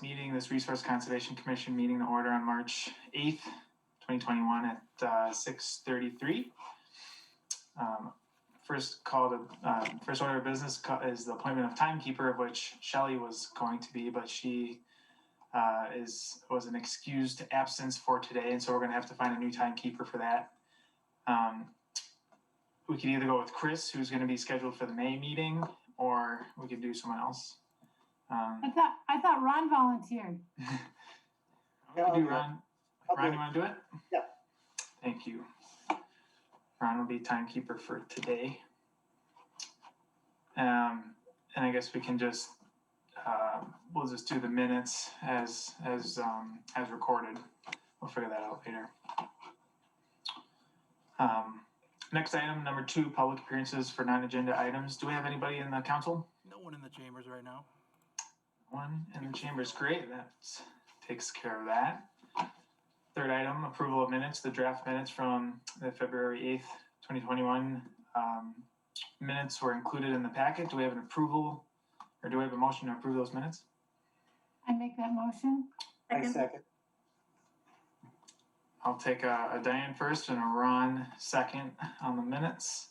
meeting, this Resource Conservation Commission meeting to order on March 8th, 2021 at 6:33. First order of business is the appointment of timekeeper, of which Shelley was going to be, but she was an excused absence for today, and so we're going to have to find a new timekeeper for that. We could either go with Chris, who's going to be scheduled for the May meeting, or we could do someone else. I thought Ron volunteered. I'll do Ron. Ron, you want to do it? Yeah. Thank you. Ron will be timekeeper for today. And I guess we can just we'll just do the minutes as recorded. We'll figure that out later. Next item, number 2, public appearances for non-agenda items. Do we have anybody in the council? No one in the chambers right now. One in the chambers, great. That takes care of that. Third item, approval of minutes, the draft minutes from the February 8th, 2021 minutes were included in the packet. Do we have an approval, or do we have a motion to approve those minutes? I make that motion. I second. I'll take a Diane first and a Ron second on the minutes.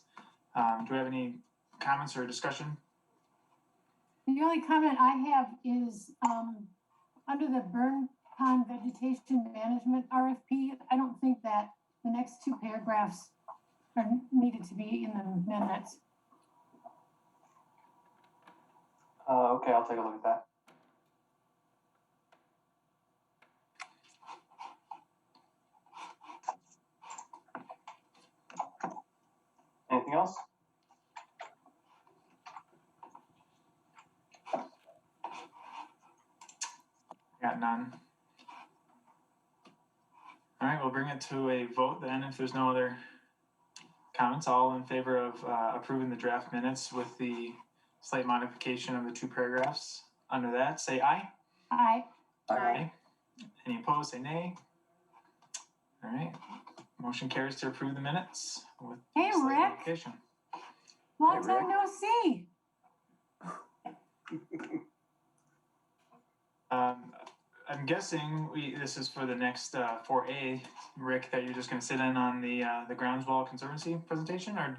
Do we have any comments or discussion? The only comment I have is under the burn pond vegetation management RFP, I don't think that the next 2 paragraphs are needed to be in the minutes. Okay, I'll take a look at that. Anything else? Got none. All right, we'll bring it to a vote then. If there's no other comments, all in favor of approving the draft minutes with the slight modification of the 2 paragraphs under that, say aye. Aye. Aye. Any opposed, say nay. All right, motion carries to approve the minutes with Hey, slight Rick. modification. Long Hey, time Rick. no see. I'm guessing this is for the next 4A, Rick, that you're just going to sit in on the Groundswell Conservancy presentation, or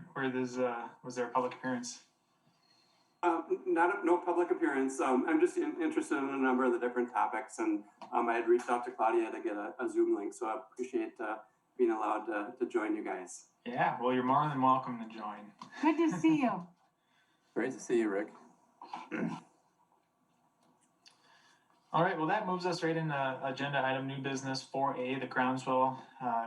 was there a public appearance? No public appearance. I'm just interested in a number of the different topics, and I had reached out to Claudia to get a Zoom link, so I appreciate being allowed to join you guys. Yeah, well, you're more than welcome to join. Good to see you. Great to see you, Rick. All right, well, that moves us right into agenda item new business 4A, the Groundswell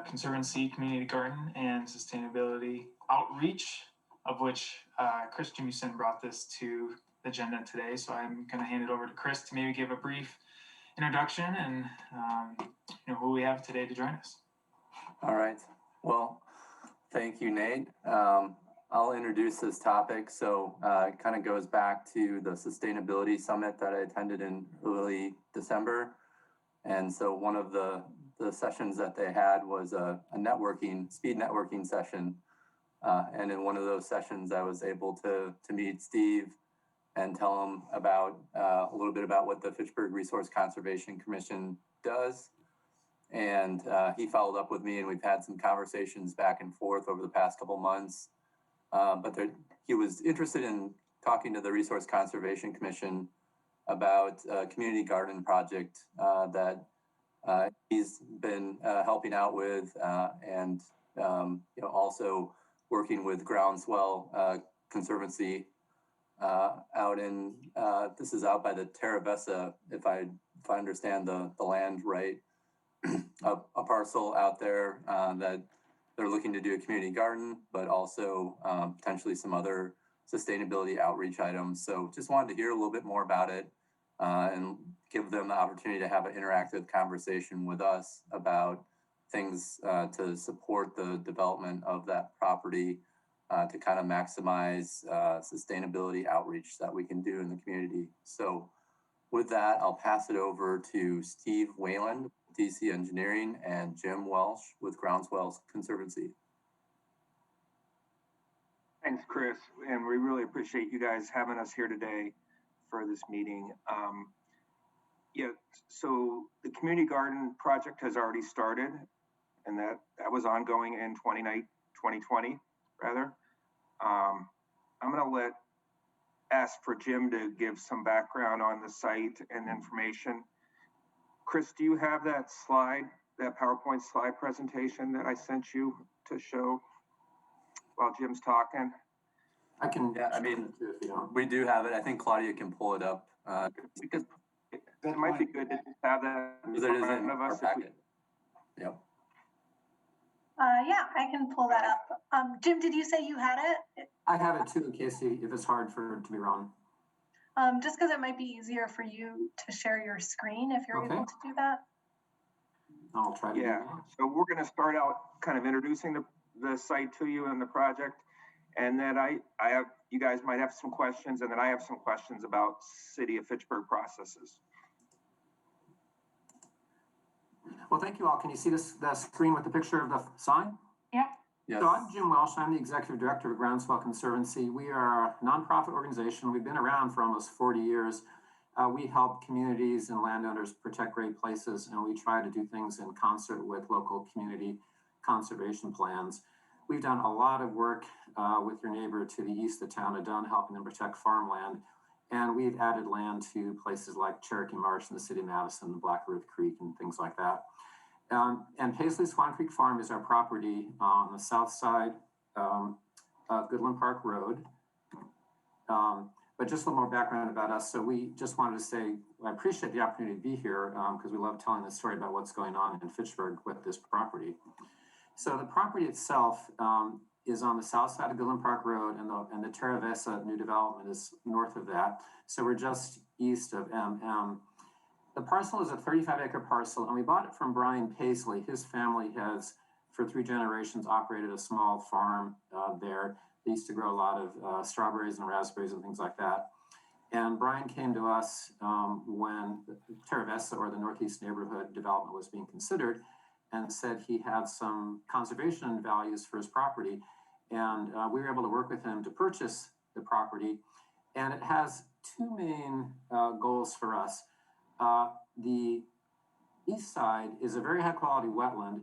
Conservancy Community Garden and Sustainability Outreach, of which Chris Jimison brought this to the agenda today. So I'm going to hand it over to Chris to maybe give a brief introduction and who we have today to join us. All right. Well, thank you, Nate. I'll introduce this topic. So it kind of goes back to the Sustainability Summit that I attended in early December. And so one of the sessions that they had was a speed networking session. And in one of those sessions, I was able to meet Steve and tell him about a little bit about what the Fitchburg Resource Conservation Commission does. And he followed up with me, and we've had some conversations back and forth over the past couple months. But he was interested in talking to the Resource Conservation Commission about a community garden project that he's been helping out with, and also working with Groundswell Conservancy out in this is out by the Terra Vesta, if I understand the land right, a parcel out there that they're looking to do a community garden, but also potentially some other sustainability outreach items. So just wanted to hear a little bit more about it and give them the opportunity to have an interactive conversation with us about things to support the development of that property to kind of maximize sustainability outreach that we can do in the community. So with that, I'll pass it over to Steve Wayland, DC Engineering, and Jim Welsh with Groundswell Conservancy. Thanks, Chris, and we really appreciate you guys having us here today for this meeting. Yeah, so the community garden project has already started, and that was ongoing in 2020 rather. I'm gonna ask for Jim to give some background on the site and information. Chris, do you have that slide, that PowerPoint slide presentation that I sent you to show while Jim's talking? I can. Yeah, I mean, too, if you don't. we do have it. I think Claudia can pull it up. Because it might be good to have that in Because it is front in of our us. If we- packet. Yep. Yeah, I can pull that up. Jim, did you say you had it? I have it too, in case if it's hard for it to be wrong. Just because it might be easier for you to share your screen if you're Okay. able to do that. I'll try to. Yeah, so we're gonna start out kind of introducing the site to you and the project. And then I have, you guys might have some questions, and then I have some questions about City of Fitchburg processes. Well, thank you all. Can you see the screen with the picture of the sign? Yep. Yes. So I'm Jim Welsh. I'm the Executive Director of Groundswell Conservancy. We are a nonprofit organization. We've been around for almost 40 years. We help communities and landowners protect great places, and we try to do things in concert with local community conservation plans. We've done a lot of work with your neighbor to the east of town of Dunn, helping them protect farmland. And we've added land to places like Cherokee Marsh in the city of Madison, and Black Earth Creek and things like that. And Paisley Swan Creek Farm is our property on the south side of Goodland Park Road. But just a little more background about us. So we just wanted to say, I appreciate the opportunity to be here because we love telling the story about what's going on in Fitchburg with this property. So the property itself is on the south side of Goodland Park Road, and the Terra Vesa new development is north of that. So we're just east of MM. The parcel is a 35-acre parcel, and we bought it from Brian Paisley. His family has, for 3 generations, operated a small farm there. They used to grow a lot of strawberries and raspberries and things like that. And Brian came to us when the Terra Vesa, or the Northeast Neighborhood development, was being considered, and said he had some conservation values for his property. And we were able to work with him to purchase the property. And it has 2 main goals for us. The east side is a very high quality wetland,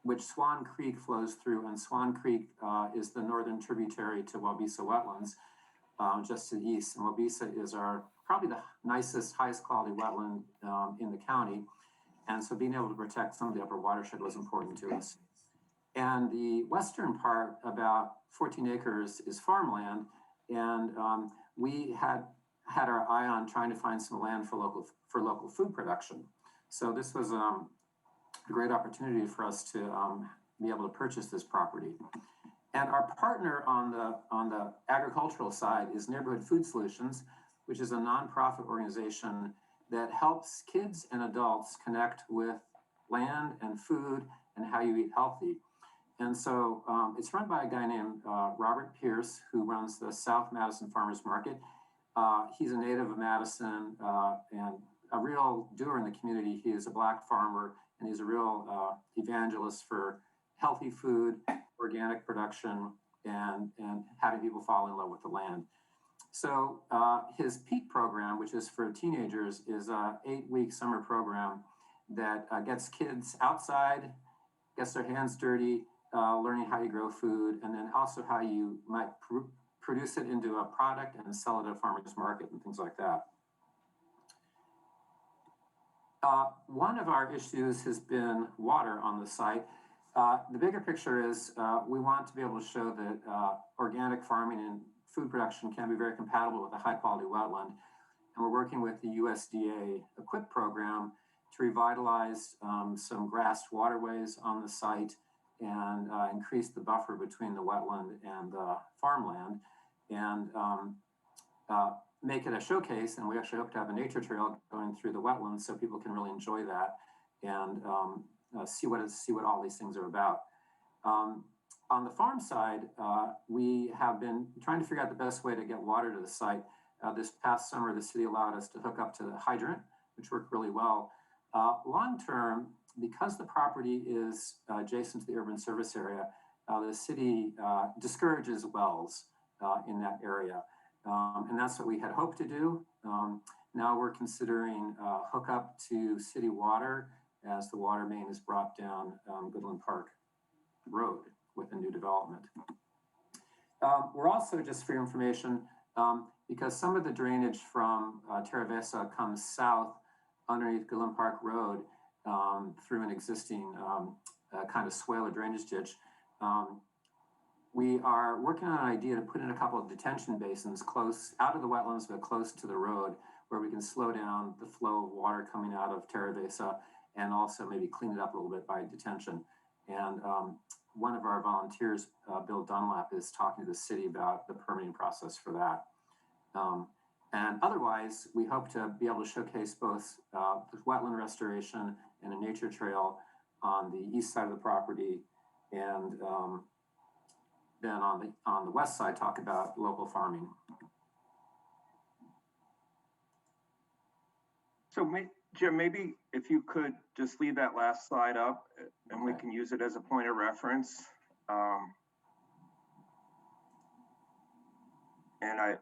which Swan Creek flows through, and Swan Creek is the northern tributary to Waubesa wetlands, just to the east. And Waubesa is probably the nicest, highest quality wetland in the county. And so being able to protect some of the upper watershed was important to us. And the western part, about 14 acres, is farmland. And we had our eye on trying to find some land for local food production. So this was a great opportunity for us to be able to purchase this property. And our partner on the agricultural side is Neighborhood Food Solutions, which is a nonprofit organization that helps kids and adults connect with land and food and how you eat healthy. And so it's run by a guy named Robert Pierce, who runs the South Madison Farmers Market. He's a native of Madison and a real doer in the community. He is a Black farmer, and he's a real evangelist for healthy food, organic production, and having people fall in love with the land. So his PEAK program, which is for teenagers, is an 8-week summer program that gets kids outside, gets their hands dirty, learning how you grow food, and then also how you might produce it into a product and sell it at a farmer's market and things like that. One of our issues has been water on the site. The bigger picture is we want to be able to show that organic farming and food production can be very compatible with a high quality wetland. And we're working with the USDA EQUIP program to revitalize some grassed waterways on the site and increase the buffer between the wetland and the farmland, and make it a showcase. And we actually hope to have a nature trail going through the wetlands so people can really enjoy that and see what all these things are about. On the farm side, we have been trying to figure out the best way to get water to the site. This past summer, the city allowed us to hook up to the hydrant, which worked really well. Long term, because the property is adjacent to the urban service area, the city discourages wells in that area. And that's what we had hoped to do. Now we're considering hookup to city water as the water main is brought down Goodland Park Road with a new development. We're also, just for your information, because some of the drainage from Terravesa comes south underneath Goodland Park Road through an existing kind of swale or drainage ditch. We are working on an idea to put in a couple of detention basins close out of the wetlands, but close to the road, where we can slow down the flow of water coming out of Terravesa and also maybe clean it up a little bit by detention. And one of our volunteers, Bill Dunlap, is talking to the city about the permitting process for that. And otherwise, we hope to be able to showcase both the wetland restoration and a nature trail on the east side of the property, and then on the west side, talk about local farming. So Jim, maybe if you could just leave that last slide up and we can use it as a point of reference. And I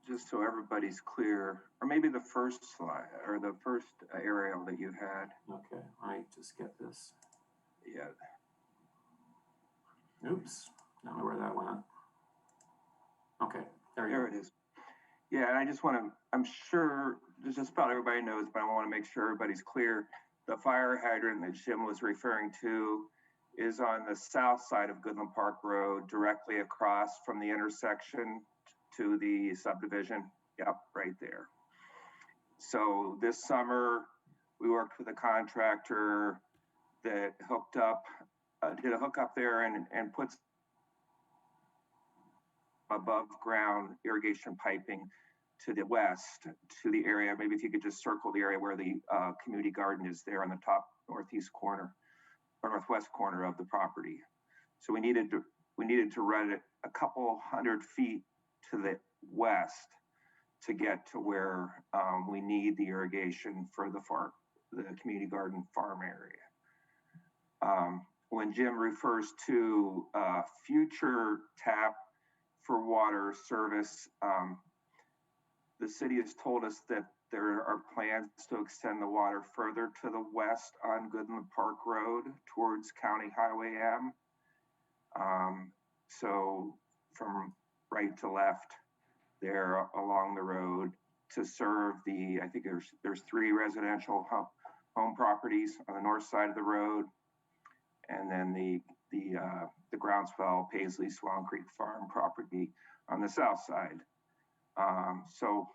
just so everybody's clear, or maybe the first slide or the first aerial that you had. Okay, I just get this. Yeah. Oops, I don't know where that went. Okay, There it is. Yeah, and I just want to, I'm sure, just about everybody knows, but I want to make sure everybody's clear. The fire hydrant that Jim was referring to is on the south side of Goodland Park Road, directly across from the intersection to the subdivision. Yep, right there. So this summer, we worked with a contractor that hooked up, did a hookup there and puts above ground irrigation piping to the west, to the area. Maybe if you could just circle the area where the community garden is there on the top northeast corner or northwest corner of the property. So we needed to run it a couple hundred feet to the west to get to where we need the irrigation for the community garden farm area. When Jim refers to future tap for water service, the city has told us that there are plans to extend the water further to the west on Goodland Park Road towards County Highway M. So from right to left there along the road to serve I think there's 3 residential home properties on the north side of the road, and then the Groundswell, Paisley, Swan Creek Farm property on the south side. So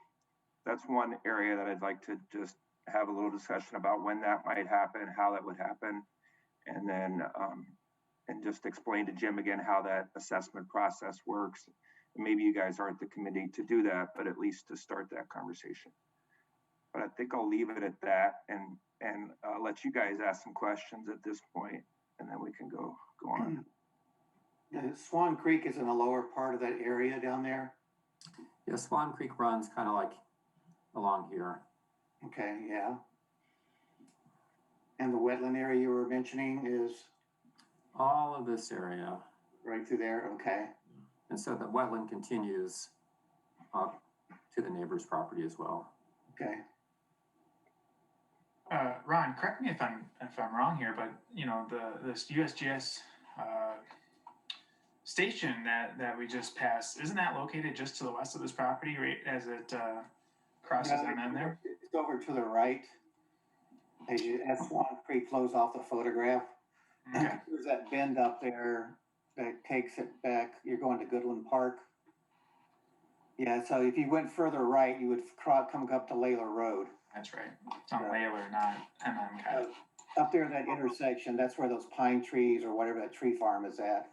that's one area that I'd like to just have a little discussion about when that might happen, how that would happen, and then and just explain to Jim again how that assessment process works. Maybe you guys aren't the committee to do that, but at least to start that conversation. But I think I'll leave it at that and let you guys ask some questions at this point, and then we can go on. Swan Creek is in the lower part of that area down there. Yeah, Swan Creek runs kind of like along here. Okay, yeah. And the wetland area you were mentioning is? All of this area. Right through there, okay. And so the wetland continues up to the neighbor's property as well. Okay. Ron, correct me if I'm wrong here, but you know this USGS station that we just passed, isn't that located just to the west of this property, right as it crosses MM there? It's over to the right. As Swan Creek flows off the photograph. Okay. There's that bend up there that takes it back. You're going to Goodland Park. Yeah, so if you went further right, you would come up to Layla Road. That's right. It's on Layla, not MM kind of. Up there in that intersection, that's where those pine trees or whatever that tree farm is at.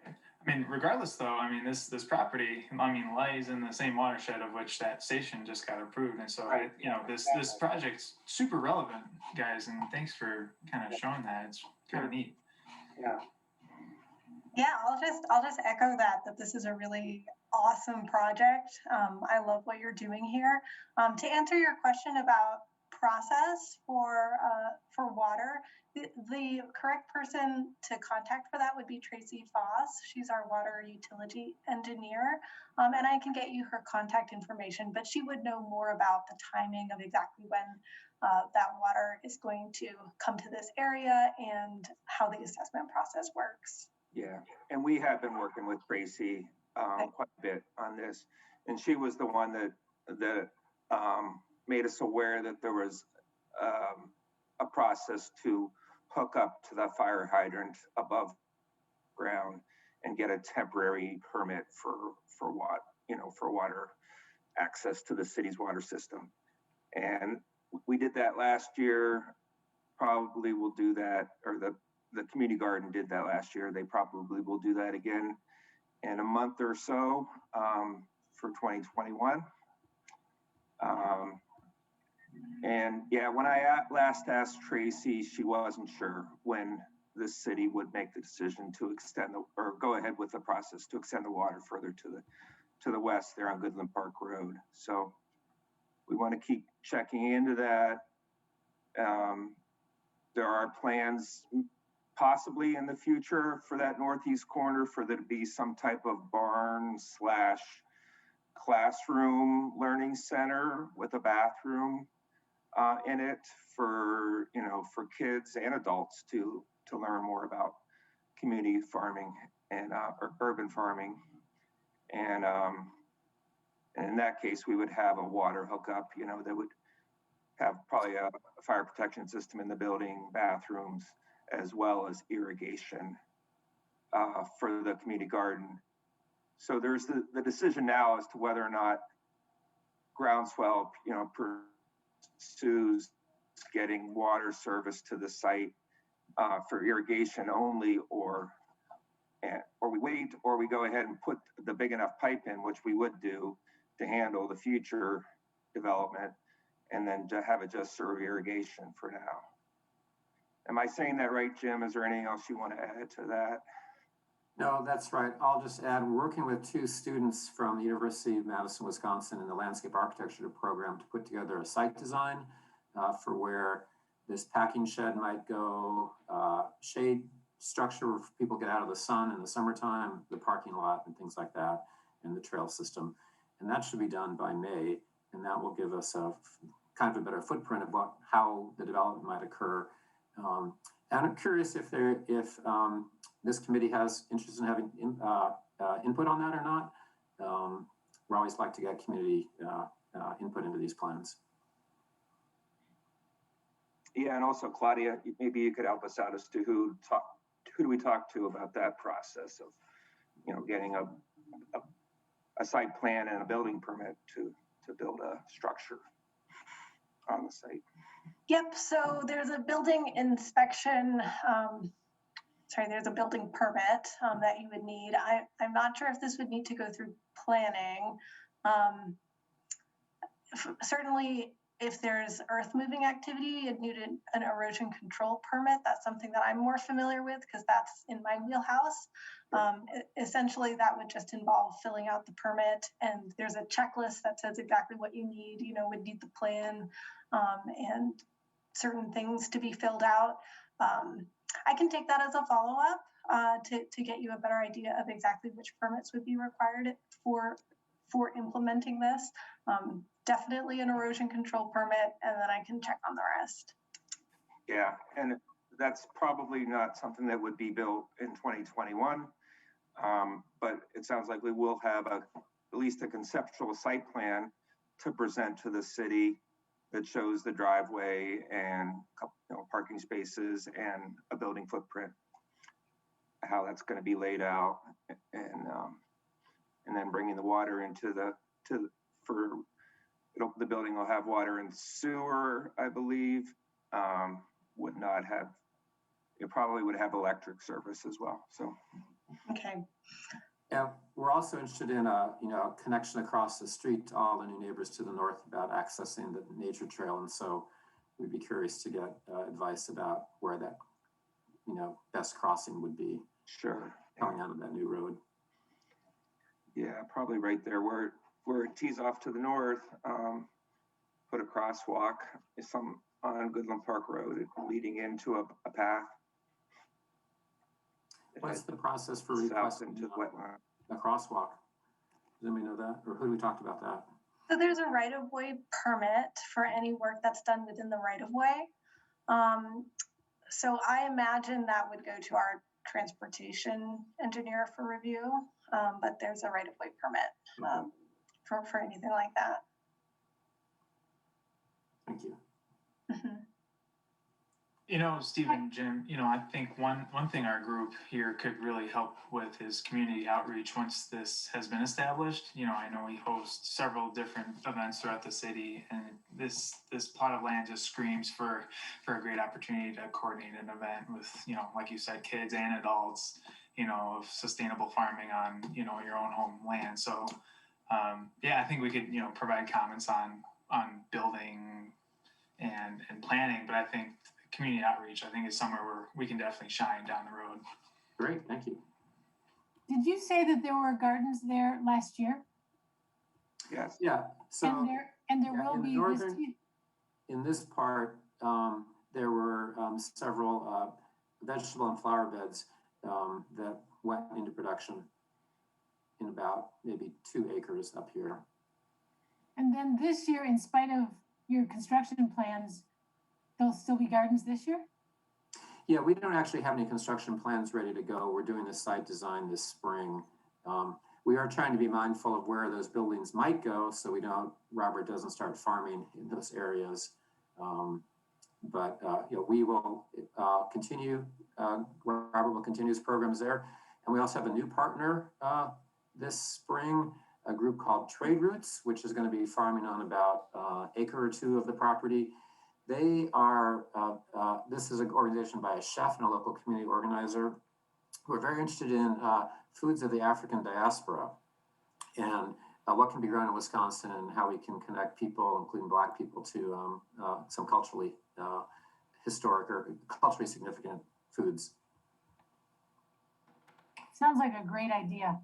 Right. I mean, regardless though, I mean, this property, I mean, lies in the same watershed of which that station just got approved. And so, Right. you know, this project's super relevant, guys, and thanks for kind of showing that. It's kind of neat. Yeah. Yeah, I'll just echo that this is a really awesome project. I love what you're doing here. To answer your question about process for water. The correct person to contact for that would be Tracy Foss. She's our water utility engineer, and I can get you her contact information, but she would know more about the timing of exactly when that water is going to come to this area and how the assessment process works. Yeah, and we have been working with Tracy quite a bit on this, and she was the one that made us aware that there was a process to hook up to the fire hydrant above ground and get a temporary permit for water access to the city's water system. And we did that last year. Probably will do that, or the community garden did that last year. They probably will do that again in a month or so for 2021. And yeah, when I last asked Tracy, she wasn't sure when the city would make the decision to extend or go ahead with the process to extend the water further to the west there on Goodland Park Road. So we want to keep checking into that. There are plans possibly in the future for that northeast corner for there to be some type of barn / classroom learning center with a bathroom in it for kids and adults to learn more about community farming and or urban farming. And in that case, we would have a water hookup, that would have probably a fire protection system in the building, bathrooms, as well as irrigation for the community garden. So there's the decision now as to whether or not Groundswell, pursues getting water service to the site for irrigation only, or we wait, or we go ahead and put the big enough pipe in, which we would do to handle the future development, and then to have it just serve irrigation for now. Am I saying that right, Jim? Is there anything else you want to add to that? No, that's right. I'll just add, we're working with 2 students from the University of Madison, Wisconsin in the landscape architecture program to put together a site design for where this packing shed might go, shade structure where people get out of the sun in the summertime, the parking lot and things like that, and the trail system. And that should be done by May, and that will give us a kind of a better footprint of how the development might occur. And I'm curious if this committee has interest in having input on that or not. We always like to get community input into these plans. Yeah, and also Claudia, maybe you could help us out as to who do we talk to about that process of, getting a site plan and a building permit to build a structure on the site. Yep, so there's a building inspection, there's a building permit that you would need. I'm not sure if this would need to go through planning. Certainly, if there's earth moving activity, it needed an erosion control permit. That's something that I'm more familiar with because that's in my wheelhouse. Essentially, that would just involve filling out the permit, and there's a checklist that says exactly what you need. Would need the plan and certain things to be filled out. I can take that as a follow-up to get you a better idea of exactly which permits would be required for implementing this. Definitely an erosion control permit, and then I can check on the rest. Yeah, and that's probably not something that would be built in 2021, but it sounds like we will have at least a conceptual site plan to present to the city that shows the driveway and parking spaces and a building footprint, how that's going to be laid out, and then bringing the water into the building will have water and sewer, I believe. Would not have, it probably would have electric service as well. So, okay. Yeah, we're also interested in a connection across the street to all the new neighbors to the north about accessing the nature trail, and so we'd be curious to get advice about where that best crossing would be. Sure. Coming out of that new road. Yeah, probably right there where it tees off to the north, put a crosswalk on Goodland Park Road leading into a path. What's the process for South requesting into the wetland. a crosswalk? Does anybody know that? Or who we talked about that? So there's a right-of-way permit for any work that's done within the right-of-way. So I imagine that would go to our transportation engineer for review, but there's a right-of-way permit for anything like that. Thank you. Mhm. You know, Stephen, Jim, you know, I think one thing our group here could really help with is community outreach once this has been established. You know, I know we host several different events throughout the city, and this plot of land just screams for a great opportunity to coordinate an event with, you know, like you said, kids and adults, you know, of sustainable farming on, you know, your own home land. So yeah, I think we could, you know, provide comments on building and planning, but I think community outreach, I think, is somewhere where we can definitely shine down the road. Great, thank you. Did you say that there were gardens there last year? Yes. Yeah, so And there yeah, will in the be northern- this. in this part, there were several vegetable and flower beds that went into production in about maybe 2 acres up here. And then this year, in spite of your construction plans, there'll still be gardens this year? Yeah, we don't actually have any construction plans ready to go. We're doing the site design this spring. We are trying to be mindful of where those buildings might go, so Robert doesn't start farming in those areas. But you know, we will continue. Robert will continue his programs there, and we also have a new partner this spring, a group called Trade Roots, which is going to be farming on about an acre or 2 of the property. They are, this is an organization by a chef and a local community organizer who are very interested in foods of the African diaspora and what can be grown in Wisconsin and how we can connect people, including Black people, to some culturally historic or culturally significant foods. Sounds like a great idea.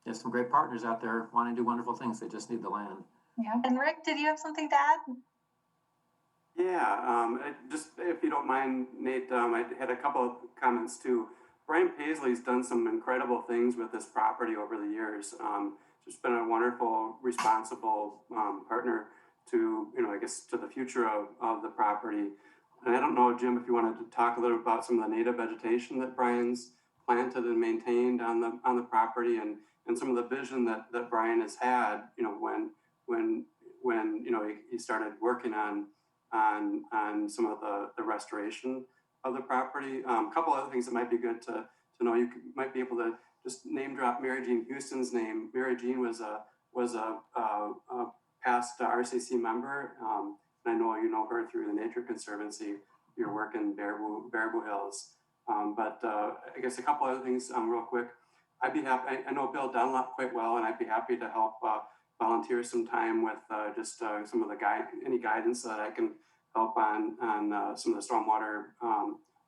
There's some great partners out there wanting to do wonderful things. They just need the land. Yeah. And Rick, did you have something to add? Yeah, just if you don't mind, Nate, I had a couple of comments too. Brian Paisley's done some incredible things with this property over the years. Just been a wonderful, responsible partner to, you know, I guess to the future of the property. And I don't know, Jim, if you wanted to talk a little about some of the native vegetation that Brian's planted and maintained on the property, and some of the vision that Brian has had, you know, when you know he started working on some of the restoration of the property. A couple other things that might be good to know. You might be able to just name drop Mary Jean Houston's name. Mary Jean was a past RCC member, and I know you know her through the Nature Conservancy. Your work in Baraboo Hills. But I guess a couple other things real quick. I'd be happy. I know Bill Dunlop quite well, and I'd be happy to help volunteer some time with just some of the any guidance that I can help on some of the stormwater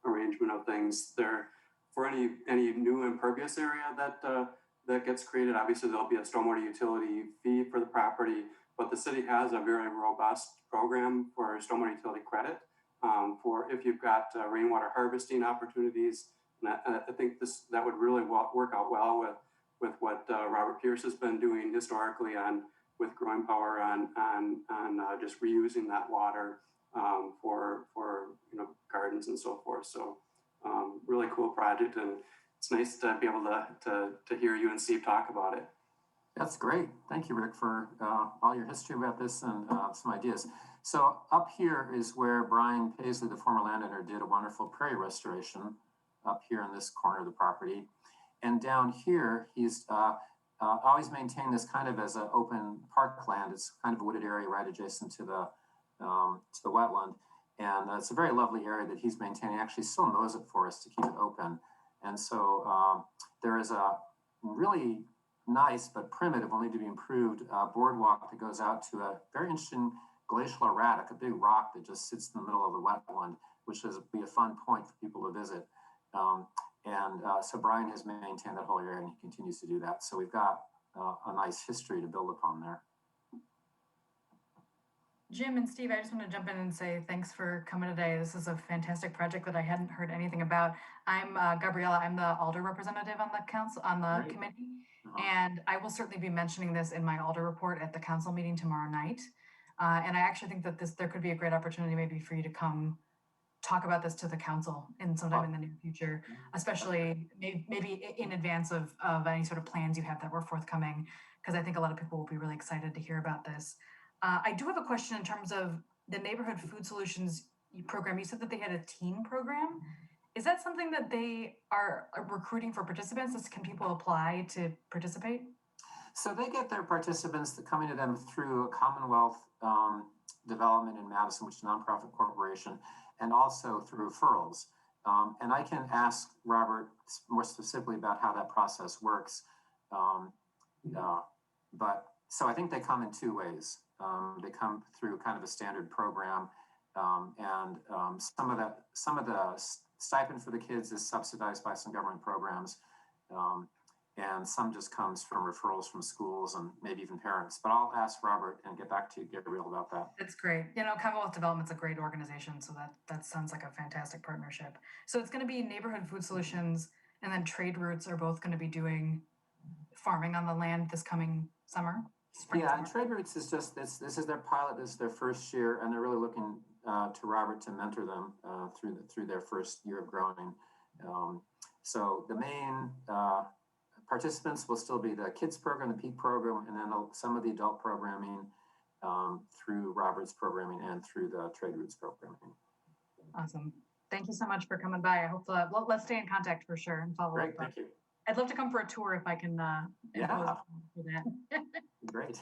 arrangement of things there. For any new impervious area that gets created, obviously there'll be a stormwater utility fee for the property, but the city has a very robust program for stormwater utility credit for if you've got rainwater harvesting opportunities. And I think that would really work out well with what Robert Pierce has been doing historically with growing power on just reusing that water for you know gardens and so forth. So really cool project, and it's nice to be able to hear you and Steve talk about it. That's great. Thank you, Rick, for all your history about this and some ideas. So up here is where Brian Paisley, the former landowner, did a wonderful prairie restoration up here in this corner of the property. And down here, he's always maintained this kind of as an open parkland. It's kind of a wooded area right adjacent to the wetland. And it's a very lovely area that he's maintaining. Actually still mows it for us to keep it open. And so there is a really nice but primitive, will need to be improved boardwalk that goes out to a very interesting glacial erratic, a big rock that just sits in the middle of the wetland, which would be a fun point for people to visit. So Brian has maintained that whole area, and he continues to do that. So we've got a nice history to build upon there. Jim and Steve, I just want to jump in and say thanks for coming today. This is a fantastic project that I hadn't heard anything about. I'm Gabriella. I'm the Alder representative on the council, on the Great. committee. Uh-huh. And I will certainly be mentioning this in my Alder report at the council meeting tomorrow night. And I actually think that there could be a great opportunity maybe for you to come talk about this to the council in sometime in the near future, especially maybe in advance of any sort of plans you have that were forthcoming, because I think a lot of people will be really excited to hear about this. I do have a question in terms of the Neighborhood Food Solutions program. You said that they had a teen program. Is that something that they are recruiting for participants? Can people apply to participate? So they get their participants coming to them through a Commonwealth Development in Madison, which is a nonprofit corporation, and also through referrals. And I can ask Robert more specifically about how that process works. But so I think they come in two ways. They come through kind of a standard program, and some of the stipend for the kids is subsidized by some government programs, and some just comes from referrals from schools and maybe even parents. But I'll ask Robert and get back to you, Gabriel, about that. That's great. You know, Commonwealth Development's a great organization, so that sounds like a fantastic partnership. So it's going to be Neighborhood Food Solutions, and then Trade Routes are both going to be doing farming on the land this coming summer. Yeah, and Trade Routes is just this is their pilot. This is their first year, and they're really looking to Robert to mentor them through their first year of growing. So the main participants will still be the kids program, the peak program, and then some of the adult programming through Robert's programming and through the Trade Routes programming. Awesome. Thank you so much for coming by. I hope let's stay in contact for sure and follow Great, up. thank you. I'd love to come for a tour if I can Yeah. for that. Great.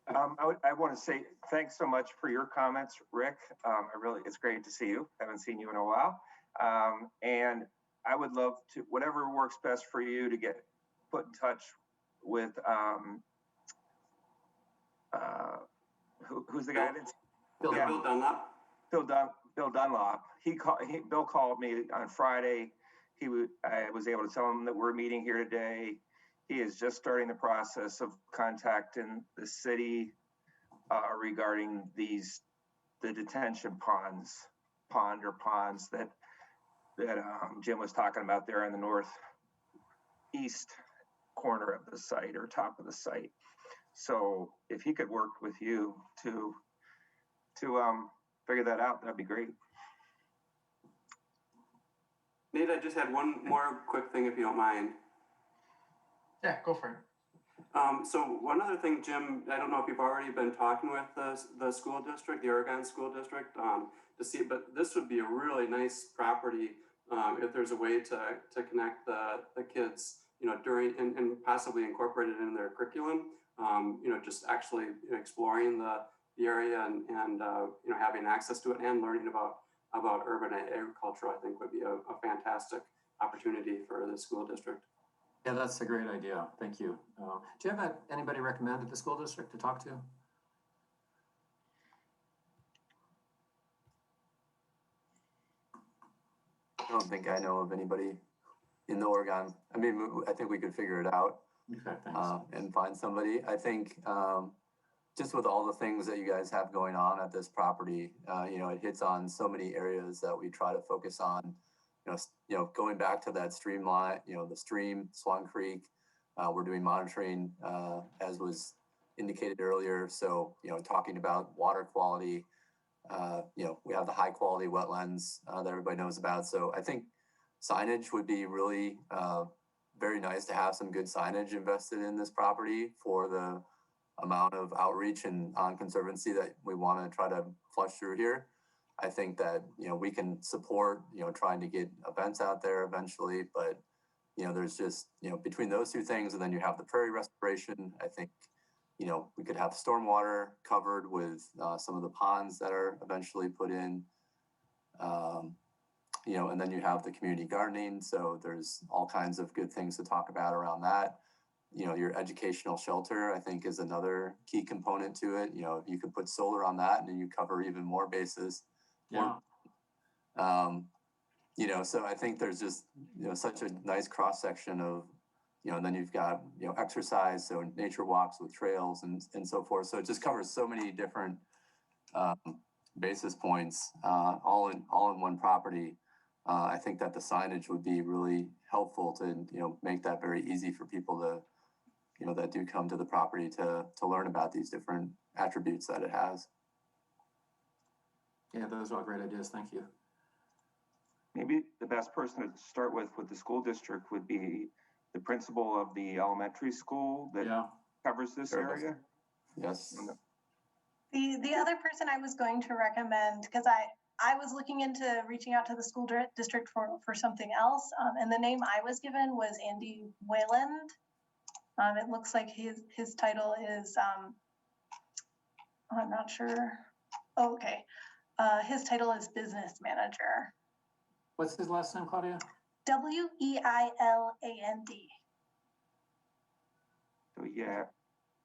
I want to say thanks so much for your comments, Rick. It's great to see you. Haven't seen you in a while. And I would love to, whatever works best for you, to get put in touch with, who's the guy that's Bill Dunlop. Bill Dunlop. Bill called me on Friday. I was able to tell him that we're meeting here today. He is just starting the process of contacting the city regarding the detention ponds that Jim was talking about there in the northeast corner of the site or top of the site. So if he could work with you to figure that out, that'd be great. Nate, I just had one more quick thing, if you don't mind. Yeah, go for it. So one other thing, Jim, I don't know if you've already been talking with the school district, the Oregon school district, to see, but this would be a really nice property if there's a way to connect the kids, you know, during and possibly incorporate it in their curriculum. You know, just actually exploring the area and you know, having access to it and learning about urban agriculture, I think would be a fantastic opportunity for the school district. Yeah, that's a great idea. Thank you. Do you have anybody recommended the school district to talk to? I don't think I know of anybody in the Oregon. I mean, I think we could figure it out. Okay, thanks. And find somebody. I think just with all the things that you guys have going on at this property, you know, it hits on so many areas that we try to focus on. You know, going back to that stream line, you know, the stream, Swan Creek, we're doing monitoring as was indicated earlier. So, you know, talking about water quality, you know, we have the high quality wetlands that everybody knows about. So I think signage would be really very nice to have some good signage invested in this property for the amount of outreach and on conservancy that we want to try to flush through here. I think that, you know, we can support, you know, trying to get events out there eventually, but, you know, there's just, you know, between those two things, and then you have the prairie restoration, I think, you know, we could have stormwater covered with some of the ponds that are eventually put in, you know, and then you have the community gardening. So there's all kinds of good things to talk about around that. You know, your educational shelter, I think, is another key component to it. You know, if you could put solar on that and then you cover even more bases. Yeah. You know, so I think there's just, you know, such a nice cross section of and then you've got, exercise, so nature walks with trails and so forth. So it just covers so many different basis points, all in one property. I think that the signage would be really helpful to, make that very easy for people to, that do come to the property to learn about these different attributes that it has. Yeah, those are all great ideas. Thank you. Maybe the best person to start with the school district would be the principal of the elementary school that covers this Sure. area. Yes. The other person I was going to recommend, because I was looking into reaching out to the school district for something else, and the name I was given was Andy Wayland. It looks like his title is, I'm not sure. Oh, okay. His title is business manager. What's his last name, Claudia? Weiland. So yeah,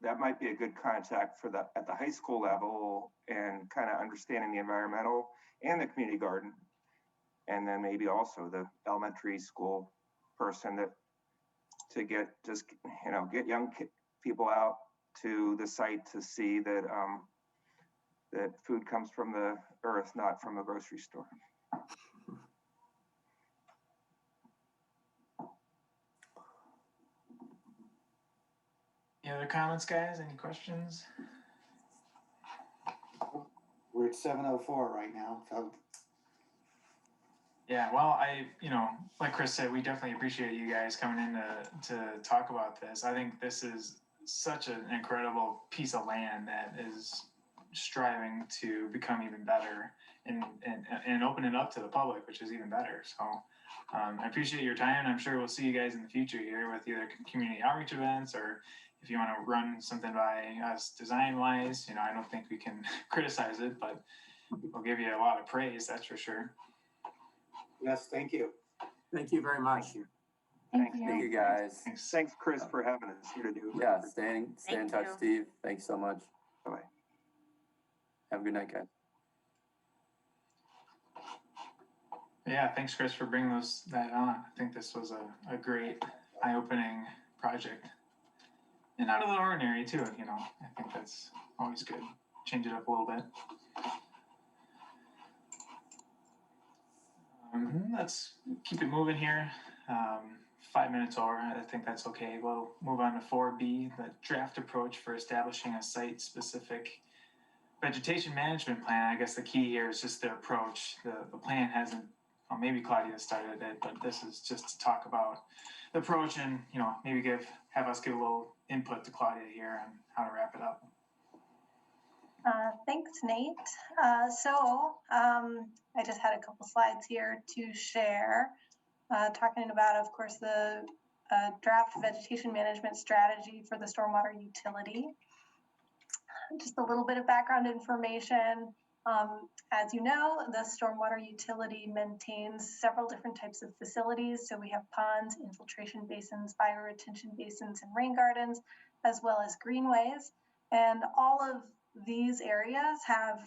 that might be a good contact for at the high school level and kind of understanding the environmental and the community garden. And then maybe also the elementary school person to get young people out to the site to see that that food comes from the earth, not from a grocery store. Any other comments, guys? Any questions? We're at 7:04 right now, so. Yeah, well, like Chris said, we definitely appreciate you guys coming in to talk about this. I think this is such an incredible piece of land that is striving to become even better and open it up to the public, which is even better. So I appreciate your time, and I'm sure we'll see you guys in the future here with either community outreach events, or if you want to run something by us design-wise. I don't think we can criticize it, but we'll give you a lot of praise, that's for sure. Yes, thank you. Thank you very much. Thank you. Thank you, guys. Thanks, Chris, for having us here to do. Yeah, stay in touch, Steve. Thanks so much. Bye-bye. Have a good night, guys. Yeah, thanks, Chris, for bringing that on. I think this was a great, eye-opening project. And out of the ordinary, too, I think that's always good. Change it up a little bit. Let's keep it moving here. 5 minutes over, I think that's okay. We'll move on to 4B, the draft approach for establishing a site-specific vegetation management plan. I guess the key here is just the approach. The plan hasn't, well, maybe Claudia started it, but this is just to talk about the approach and, maybe have us give a little input to Claudia here on how to wrap it up. Thanks, Nate. I just had a couple slides here to share, talking about, of course, the draft vegetation management strategy for the stormwater utility. Just a little bit of background information. As you know, the stormwater utility maintains several different types of facilities. So we have ponds, infiltration basins, bioretention basins, and rain gardens, as well as greenways. And all of these areas have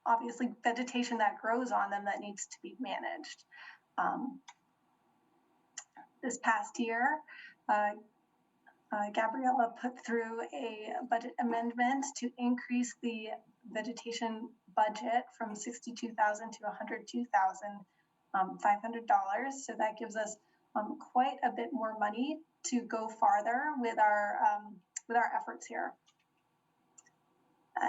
obviously vegetation that grows on them that needs to be managed. This past year, Gabriella put through a budget amendment to increase the vegetation budget from $62,000 to $102,500. So that gives us quite a bit more money to go farther with our efforts here.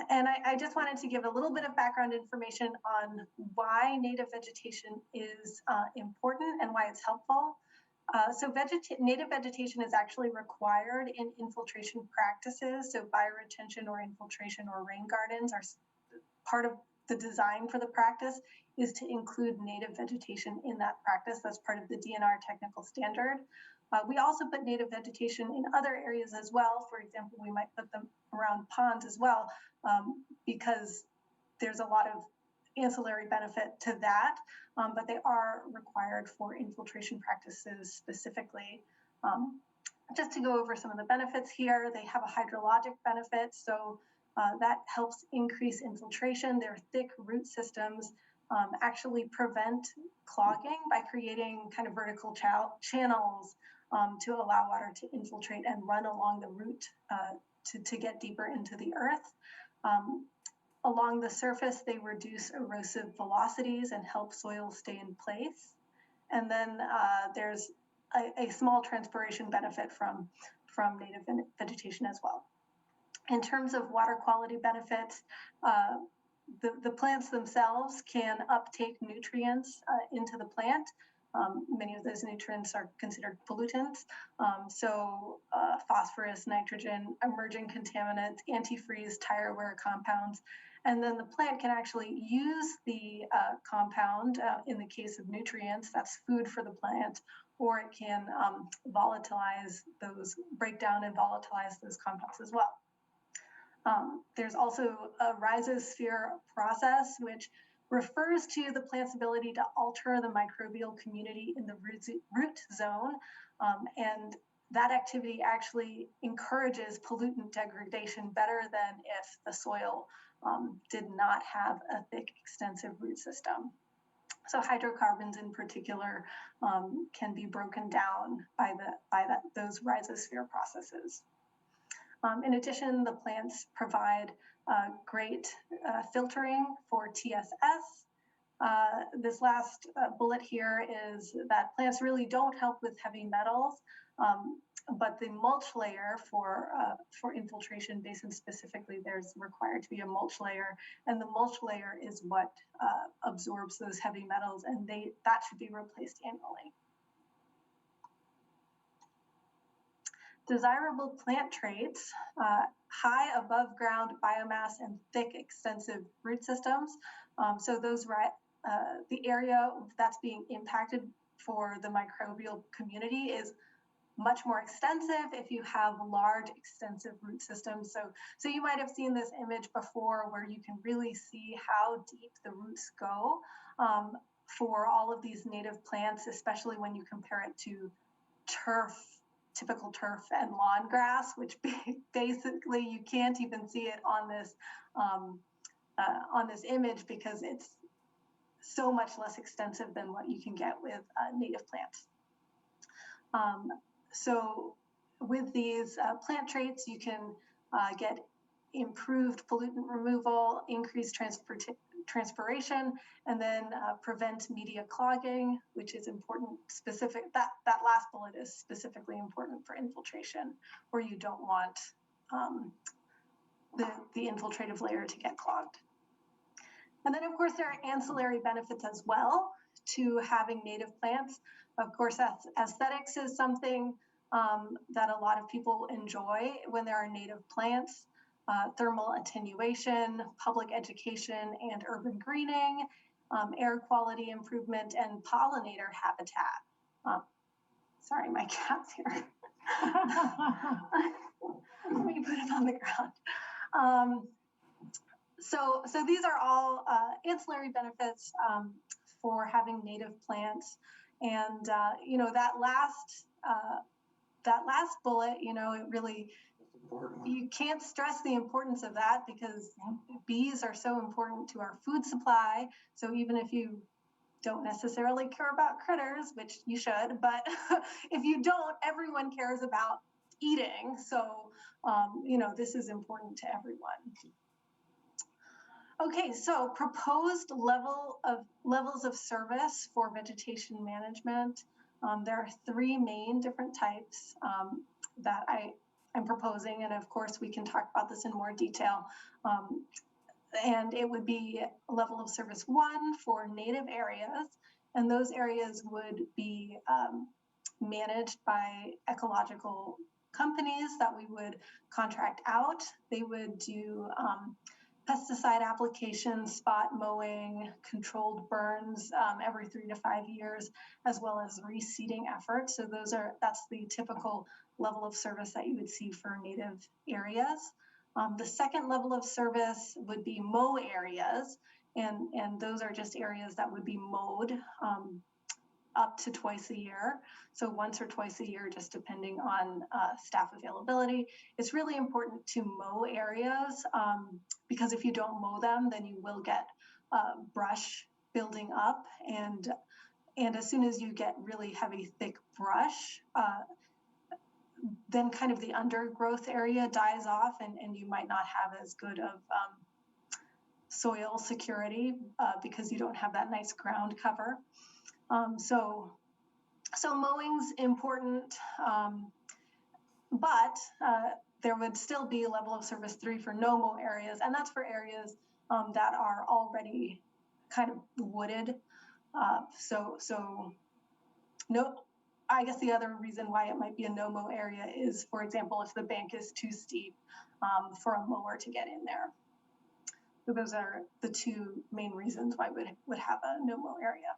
And I just wanted to give a little bit of background information on why native vegetation is important and why it's helpful. Native vegetation is actually required in infiltration practices. So bioretention or infiltration or rain gardens are part of the design for the practice is to include native vegetation in that practice. That's part of the DNR technical standard. We also put native vegetation in other areas as well. For example, we might put them around ponds as well, because there's a lot of ancillary benefit to that, but they are required for infiltration practices specifically. Just to go over some of the benefits here, they have a hydrologic benefit, so that helps increase infiltration. Their thick root systems actually prevent clogging by creating kind of vertical channels to allow water to infiltrate and run along the root to get deeper into the earth. Along the surface, they reduce erosive velocities and help soil stay in place. And then there's a small transpiration benefit from native vegetation as well. In terms of water quality benefits, the plants themselves can uptake nutrients into the plant. Many of those nutrients are considered pollutants. So phosphorus, nitrogen, emerging contaminants, antifreeze, tire wear compounds. And then the plant can actually use the compound in the case of nutrients, that's food for the plant, or it can break down and volatilize those compounds as well. There's also a rhizosphere process, which refers to the plant's ability to alter the microbial community in the root zone. And that activity actually encourages pollutant degradation better than if the soil did not have a thick, extensive root system. So hydrocarbons in particular can be broken down by those rhizosphere processes. In addition, the plants provide great filtering for TSS. This last bullet here is that plants really don't help with heavy metals, but the mulch layer for infiltration basins specifically, there's required to be a mulch layer, and the mulch layer is what absorbs those heavy metals, and that should be replaced annually. Desirable plant traits, high above ground biomass and thick extensive root systems. So those the area that's being impacted for the microbial community is much more extensive if you have large extensive root systems. So you might have seen this image before where you can really see how deep the roots go for all of these native plants, especially when you compare it to typical turf and lawn grass, which basically you can't even see it on this image because it's so much less extensive than what you can get with native plants. So with these plant traits, you can get improved pollutant removal, increased transpiration, and then prevent media clogging, which is important. That last bullet is specifically important for infiltration, where you don't want the infiltrative layer to get clogged. And then, of course, there are ancillary benefits as well to having native plants. Of course, aesthetics is something that a lot of people enjoy when there are native plants. Thermal attenuation, public education and urban greening, air quality improvement, and pollinator habitat. Sorry, my cat's here. Let me put it on the ground. So these are all ancillary benefits for having native plants. And, that last bullet, it really, you can't stress the importance of that because bees are so important to our food supply. So even if you don't necessarily care about critters, which you should, but if you don't, everyone cares about eating. So, this is important to everyone. Okay, so proposed levels of service for vegetation management. There are three main different types that I'm proposing, and of course we can talk about this in more detail. And it would be level of service 1 for native areas, and those areas would be managed by ecological companies that we would contract out. They would do pesticide applications, spot mowing, controlled burns every 3 to 5 years, as well as reseeding efforts. So that's the typical level of service that you would see for native areas. The second level of service would be mow areas, and those are just areas that would be mowed up to twice a year. So once or twice a year, just depending on staff availability. It's really important to mow areas because if you don't mow them, then you will get brush building up. And as soon as you get really heavy, thick brush, then kind of the undergrowth area dies off, and you might not have as good of soil security because you don't have that nice ground cover. So mowing's important, but there would still be a level of service 3 for no mow areas, and that's for areas that are already kind of wooded. No, I guess the other reason why it might be a no-mow area is, for example, if the bank is too steep for a mower to get in there. So those are the two main reasons why we would have a no-mow area.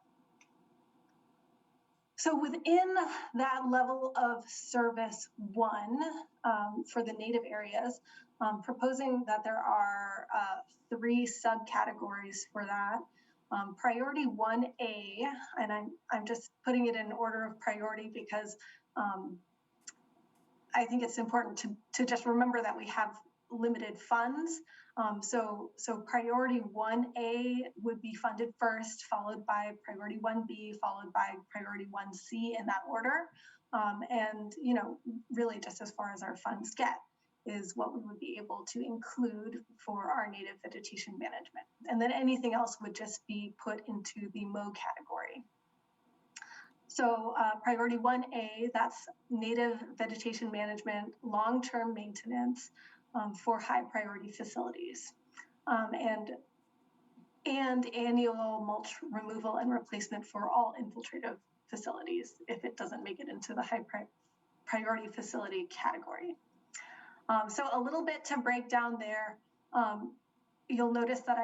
So within that level of service 1 for the native areas, proposing that there are 3 subcategories for that. Priority 1A, and I'm just putting it in order of priority because I think it's important to just remember that we have limited funds. So priority 1A would be funded first, followed by priority 1B, followed by priority 1C in that order. And, you know, really just as far as our funds get is what we would be able to include for our native vegetation management. And then anything else would just be put into the mow category. So priority 1A, that's native vegetation management, long-term maintenance for high priority facilities. And annual mulch removal and replacement for all infiltrative facilities if it doesn't make it into the high priority facility category. So a little bit to break down there, you'll notice that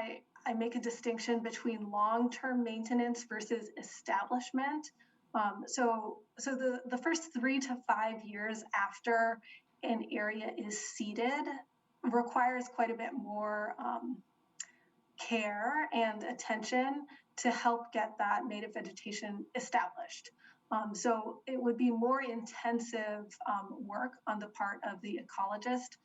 I make a distinction between long-term maintenance versus establishment. So the first 3 to 5 years after an area is seeded requires quite a bit more care and attention to help get that native vegetation established. So it would be more intensive work on the part of the ecologist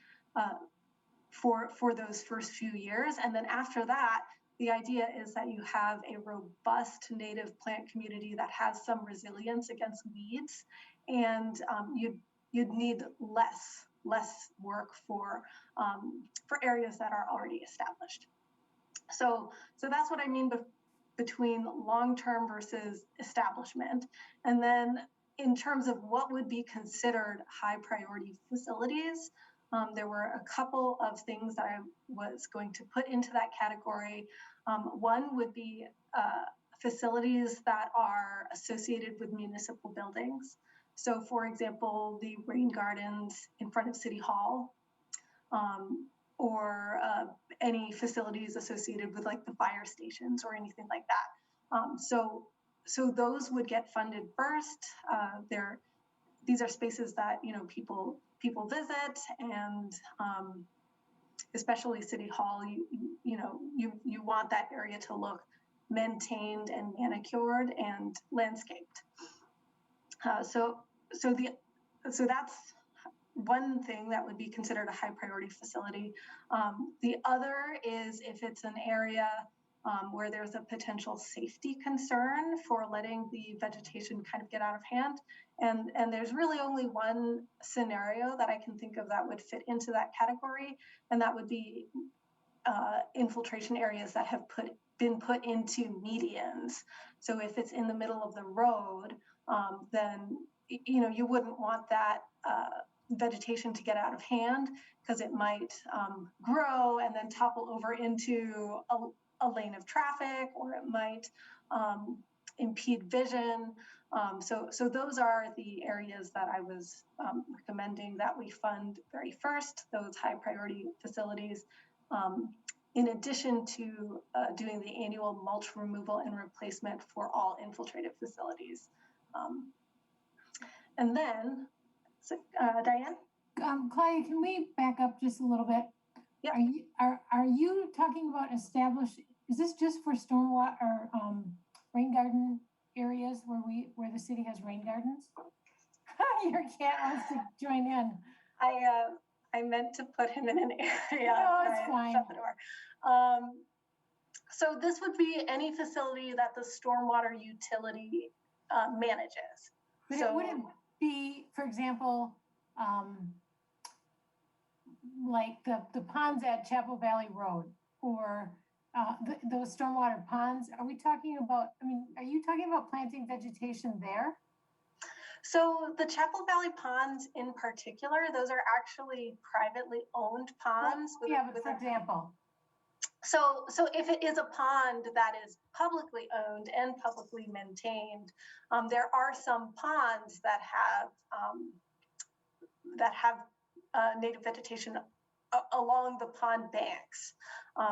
for those first few years. And then after that, the idea is that you have a robust native plant community that has some resilience against weeds, and you'd need less work for areas that are already established. So that's what I mean between long-term versus establishment. And then in terms of what would be considered high priority facilities, there were a couple of things that I was going to put into that category. One would be facilities that are associated with municipal buildings. So for example, the rain gardens in front of City Hall, or any facilities associated with like the fire stations or anything like that. So those would get funded first. These are spaces that, you know, people visit, and especially City Hall, you want that area to look maintained and manicured and landscaped. So that's one thing that would be considered a high priority facility. The other is if it's an area where there's a potential safety concern for letting the vegetation kind of get out of hand. And there's really only one scenario that I can think of that would fit into that category, and that would be infiltration areas that have been put into medians. So if it's in the middle of the road, then you wouldn't want that vegetation to get out of hand, because it might grow and then topple over into a lane of traffic, or it might impede vision. So those are the areas that I was recommending that we fund very first, those high priority facilities, in addition to doing the annual mulch removal and replacement for all infiltrative facilities. And then, Diane? Claudia, can we back up just a little bit? Yeah. Are you talking about established, is this just for stormwater or rain garden areas where the city has rain gardens? Your cat wants to join in. I meant to put him in an area. No, it's fine. Shut the door. So this would be any facility that the stormwater utility manages. But it wouldn't be, for example, like the ponds at Chapel Valley Road or those stormwater ponds, are we talking about, I mean, are you talking about planting vegetation there? So the Chapel Valley ponds in particular, those are actually privately owned ponds. Yeah, but for example. So if it is a pond that is publicly owned and publicly maintained, there are some ponds that have native vegetation along the pond banks.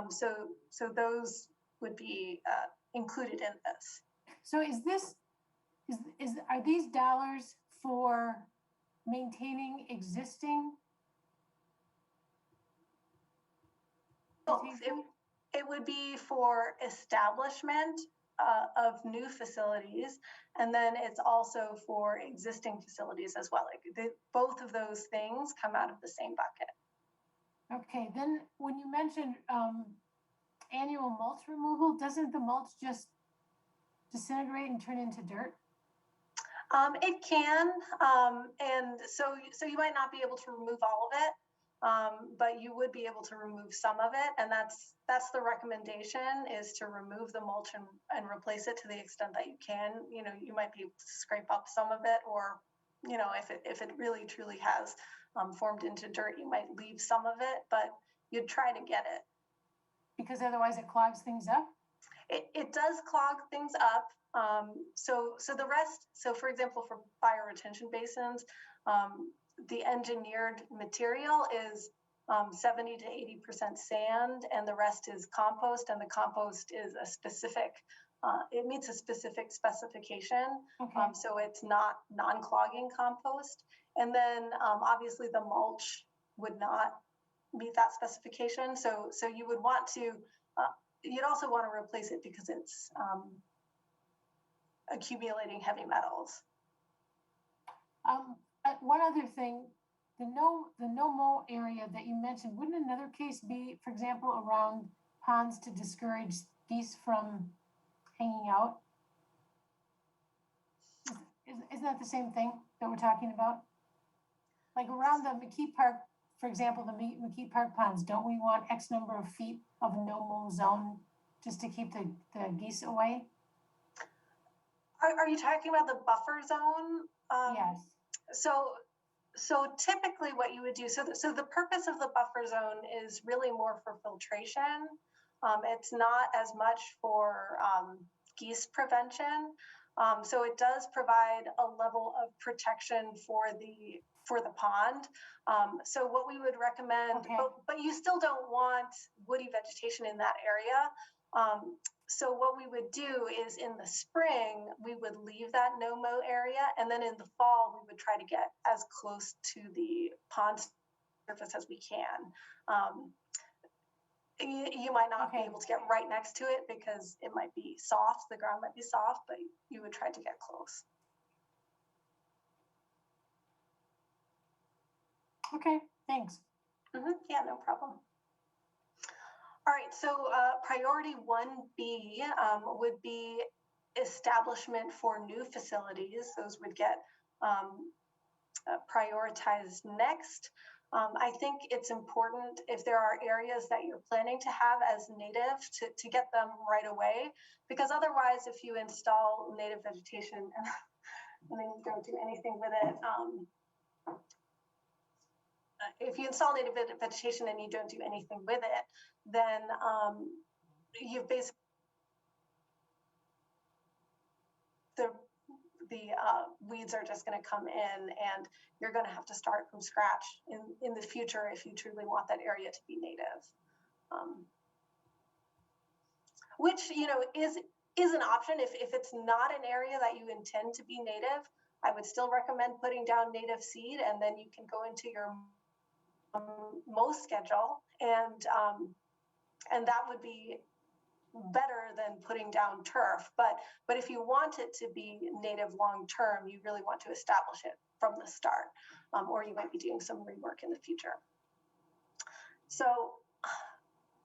So those would be included in this. So are these dollars for maintaining existing? It would be for establishment of new facilities, and then it's also for existing facilities as well. Like both of those things come out of the same bucket. Okay, then when you mentioned annual mulch removal, doesn't the mulch just disintegrate and turn into dirt? It can, and so you might not be able to remove all of it, but you would be able to remove some of it, and that's the recommendation, is to remove the mulch and replace it to the extent that you can. You know, you might be able to scrape up some of it, or you know, if it really truly has formed into dirt, you might leave some of it, but you'd try to get it. Because otherwise it clogs things up? It does clog things up. So the rest, so for example, for fire retention basins, the engineered material is 70 to 80% sand, and the rest is compost, and the compost is a specific, it meets a specific specification. Okay. So it's not non-clogging compost. And then obviously the mulch would not meet that specification. So you would want to, you'd also want to replace it because it's accumulating heavy metals. One other thing, the no-mow area that you mentioned, wouldn't another case be, for example, around ponds to discourage geese from hanging out? Isn't that the same thing that we're talking about? Like around the McKee Park, for example, the McKee Park ponds, don't we want X number of feet of a no-mow zone just to keep the geese away? Are you talking about the buffer zone? Yes. So typically what you would do, so the purpose of the buffer zone is really more for filtration. It's not as much for geese prevention. So it does provide a level of protection for the pond. So what we would recommend, okay. but you still don't want woody vegetation in that area. So what we would do is in the spring, we would leave that no-mow area, and then in the fall, we would try to get as close to the pond surface as we can. You might not be able to get right next to it because it might be soft, the ground might be soft, but you would try to get close. Okay, thanks. Yeah, no problem. All right, so priority 1B would be establishment for new facilities. Those would get prioritized next. I think it's important, if there are areas that you're planning to have as native, to get them right away, because otherwise if you install native vegetation and then you don't do anything with it, if you install native vegetation and you don't do anything with it, then you've basically, the weeds are just going to come in, and you're going to have to start from scratch in the future if you truly want that area to be native. Which, you know, is an option. If it's not an area that you intend to be native, I would still recommend putting down native seed, and then you can go into your mow schedule, and that would be better than putting down turf. But if you want it to be native long term, you really want to establish it from the start, or you might be doing some rework in the future. So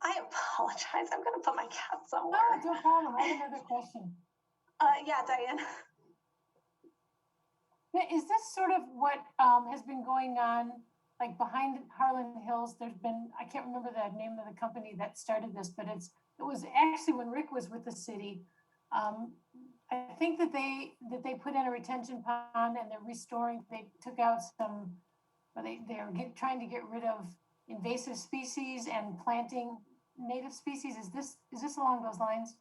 I apologize. I'm going to put my cat somewhere. No, no problem. I have another question. Yeah, Diane. Now, is this sort of what has been going on, like behind Harlan Hills? There's been, I can't remember the name of the company that started this, but it was actually when Rick was with the city. I think that they put in a retention pond and they're restoring. They took out some, or they're trying to get rid of invasive species and planting native species. Is this along those lines?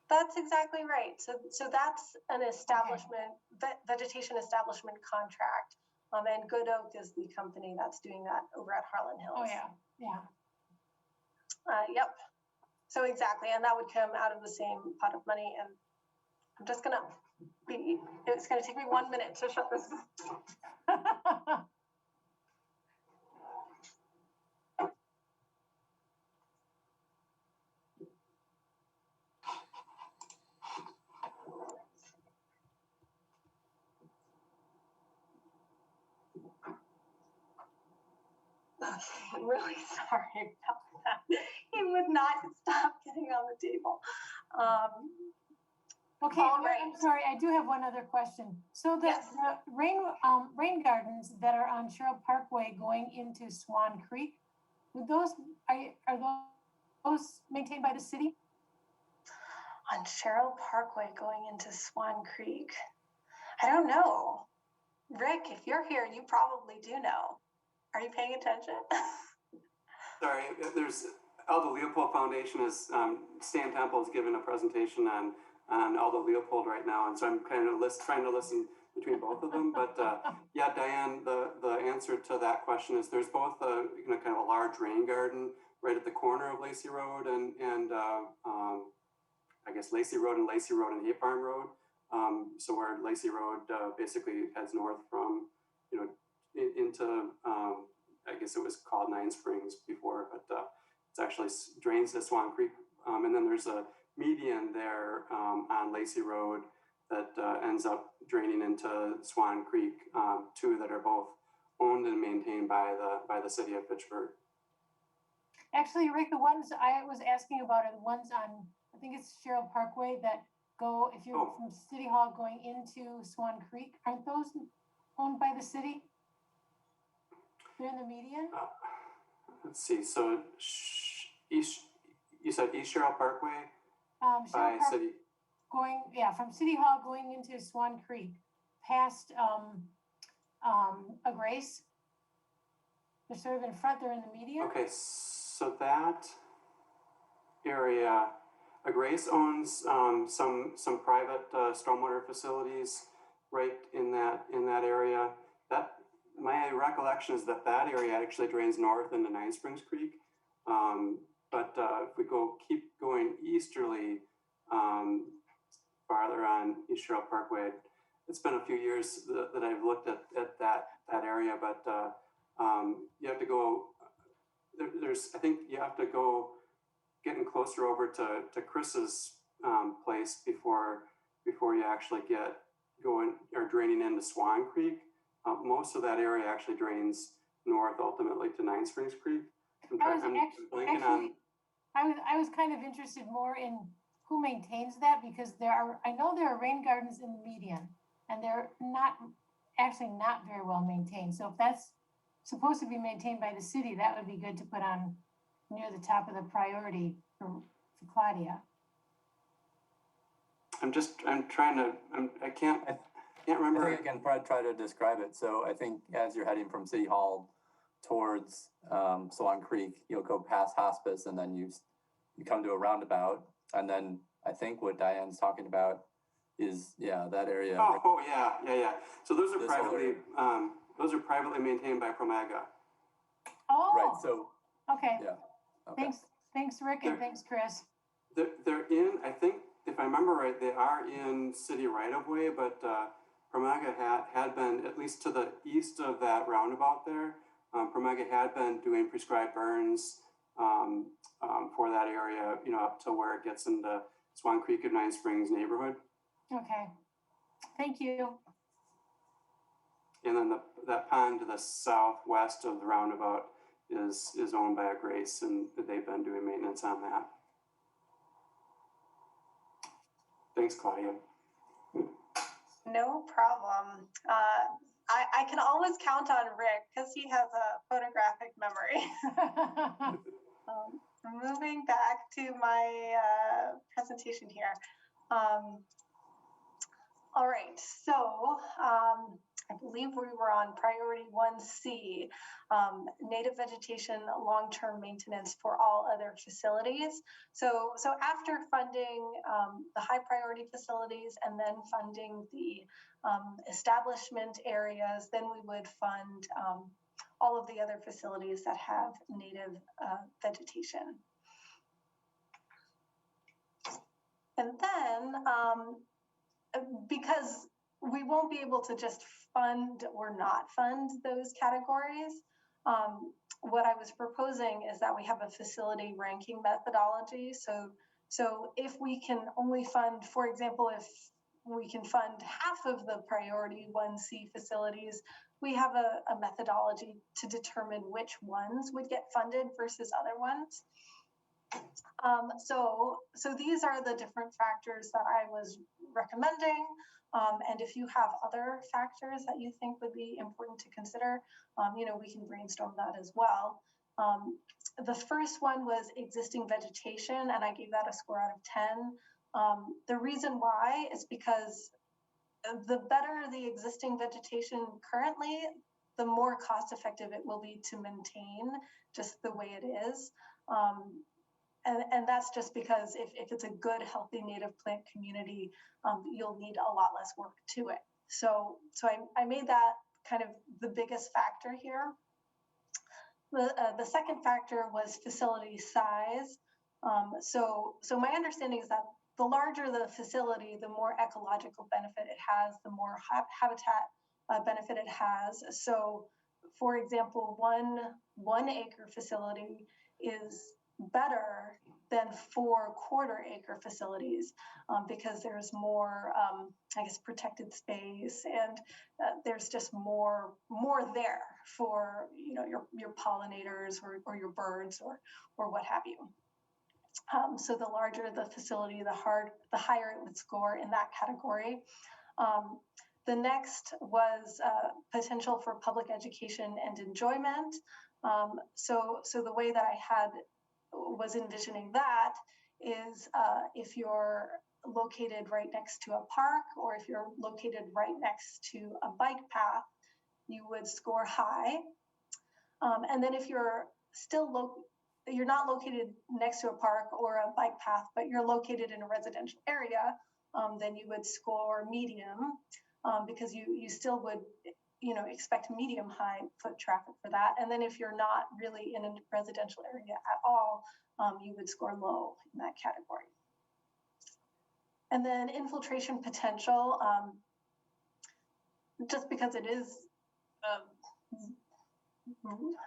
That's exactly right. So that's an establishment, vegetation establishment contract. And Good Oak is the company that's doing that over at Harlan Hills. Oh yeah, yeah. Yep. So exactly, and that would come out of the same pot of money. And I'm just gonna it's gonna take me 1 minute to shut this. I'm really sorry about that. He would not stop getting on the table. Okay, All right. I'm sorry, I do have one other question. So the, Yes. the rain gardens that are on Sherrill Parkway going into Swan Creek, would those, are those maintained by the city? On Sherrill Parkway going into Swan Creek. I don't know. Rick, if you're here, you probably do know. Are you paying attention? Sorry, there's Aldo Leopold Foundation is Stan Temple is giving a presentation on Aldo Leopold right now, and so I'm kind of trying to listen between both of them. But yeah, Diane, the answer to that question is there's both a kind of a large rain garden right at the corner of Lacey Road and I guess Lacey Road and Hay Farm Road. So where Lacey Road basically heads north from into I guess it was called Nine Springs before, but it's actually drains to Swan Creek. And then there's a median there on Lacey Road that ends up draining into Swan Creek, two that are both owned and maintained by the city of Fitchburg. Actually, Rick, the ones I was asking about are the ones on, I think it's Sherrill Parkway that go, if you're from City Hall going into Swan Creek, aren't those owned by the city? They're in the median? Let's see, so you said East Sherrill Parkway Sherrill by Park city? going, yeah, from City Hall going into Swan Creek, past a Grace. They're sort of in front, they're in the median. Okay, so that area, Grace owns some private stormwater facilities right in that area. That my recollection is that area actually drains north into Nine Springs Creek. But if we keep going easterly, farther on East Sherrill Parkway, it's been a few years that I've looked at that area, but you have to go. I think you have to go getting closer over to Chris's place before you actually get going or draining into Swan Creek. Most of that area actually drains north ultimately to Nine Springs Creek. I was kind of interested more in who maintains that, because I know there are rain gardens in the median and they're not very well maintained. So if that's supposed to be maintained by the city, that would be good to put on near the top of the priority for Claudia. I can't remember. I think I can probably try to describe it. So I think as you're heading from City Hall towards Swan Creek, you'll go past Hospice and then you come to a roundabout. And then I think what Diane's talking about is, that area. Oh yeah. So those are privately maintained by Promega. Oh. Right, so. Okay. Yeah. Okay. Thanks Rick, and thanks Chris. They're in, I think, if I remember right, they are in city right of way, but Promega had been, at least to the east of that roundabout there, Promega had been doing prescribed burns for that area, up to where it gets into Swan Creek and Nine Springs neighborhood. Okay, thank you. And then that pond to the southwest of the roundabout is owned by a Grace, and they've been doing maintenance on that. Thanks, Claudia. No problem. I can always count on Rick because he has a photographic memory. Moving back to my presentation here. All right, so I believe we were on priority 1C, native vegetation, long-term maintenance for all other facilities. So after funding the high priority facilities and then funding the establishment areas, then we would fund all of the other facilities that have native vegetation. And then, because we won't be able to just fund or not fund those categories, what I was proposing is that we have a facility ranking methodology. So if we can only fund, for example, if we can fund half of the priority 1C facilities, we have a methodology to determine which ones would get funded versus other ones. So these are the different factors that I was recommending. And if you have other factors that you think would be important to consider, we can brainstorm that as well. The first one was existing vegetation, and I gave that a score out of 10. The reason why is because the better the existing vegetation currently, the more cost effective it will be to maintain just the way it is. And that's just because if it's a good, healthy native plant community, you'll need a lot less work to it. So I made that kind of the biggest factor here. The second factor was facility size. So my understanding is that the larger the facility, the more ecological benefit it has, the more habitat benefit it has. So, for example, one acre facility is better than 4 quarter-acre facilities because there's more, protected space, and there's just more there for your pollinators or your birds or what have you. So the larger the facility, the higher it would score in that category. The next was potential for public education and enjoyment. So the way that I was envisioning that is if you're located right next to a park or if you're located right next to a bike path, you would score high. And then if you're you're not located next to a park or a bike path, but you're located in a residential area, then you would score medium because you still would expect medium high foot traffic for that. And then if you're not really in a residential area at all, you would score low in that category. And then infiltration potential, just because it is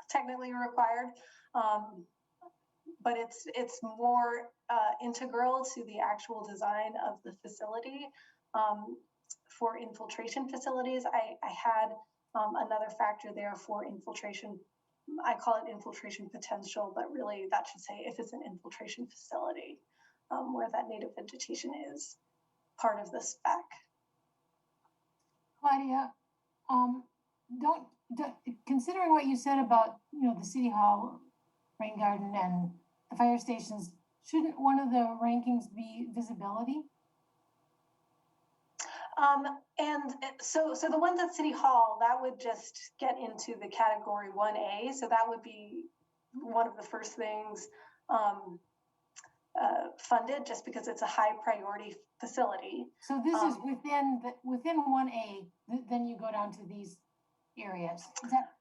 technically required, but it's more integral to the actual design of the facility. For infiltration facilities, I had another factor there for infiltration. I call it infiltration potential, but really that should say if it's an infiltration facility where that native vegetation is part of the spec. Claudia, considering what you said about the City Hall, rain garden, and the fire stations, shouldn't one of the rankings be visibility? And so the ones at City Hall, that would just get into the category 1A. So that would be one of the first things funded, just because it's a high priority facility. So this is within 1A, then you go down to these areas. Is that?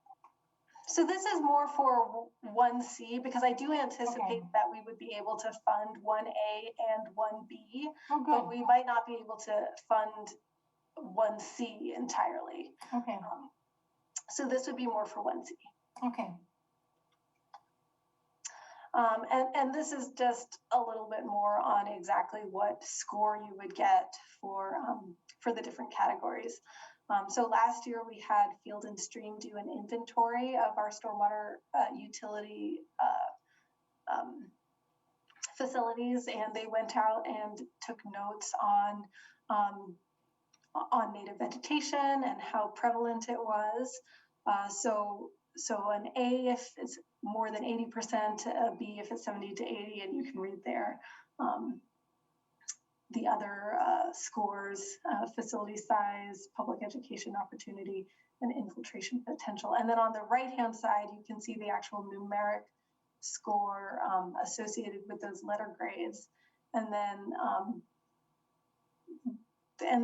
So this is more for 1C, because I do anticipate that we would be able to fund 1A and 1B, but we might not be able to fund 1C entirely. Okay. So this would be more for 1C. Okay. And this is just a little bit more on exactly what score you would get for the different categories. So last year we had Field and Stream do an inventory of our stormwater utility facilities, and they went out and took notes on native vegetation and how prevalent it was. So an A if it's more than 80%, a B if it's 70 to 80, and you can read there the other scores, facility size, public education opportunity, and infiltration potential. And then on the right-hand side, you can see the actual numeric score associated with those letter grades. And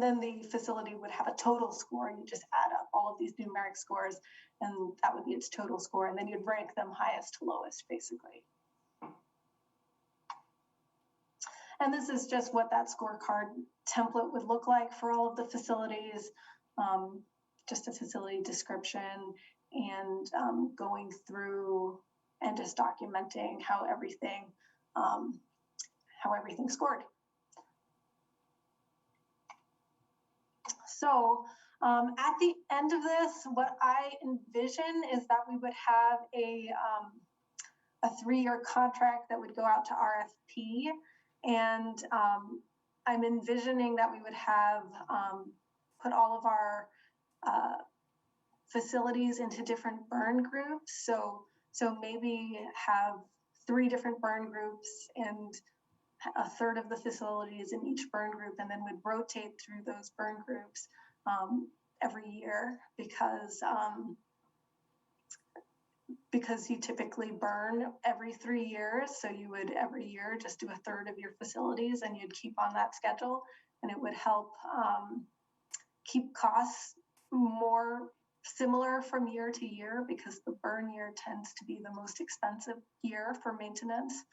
then the facility would have a total score. You just add up all of these numeric scores, and that would be its total score. And then you'd rank them highest to lowest, basically. And this is just what that scorecard template would look like for all of the facilities, just a facility description and going through and just documenting how everything scored. So at the end of this, what I envision is that we would have a 3-year contract that would go out to RFP. And I'm envisioning that we would have put all of our facilities into different burn groups. So maybe have 3 different burn groups and a third of the facilities in each burn group, and then would rotate through those burn groups every year because you typically burn every 3 years. So you would every year just do a third of your facilities, and you'd keep on that schedule, and it would help keep costs more similar from year to year, because the burn year tends to be the most expensive year for maintenance.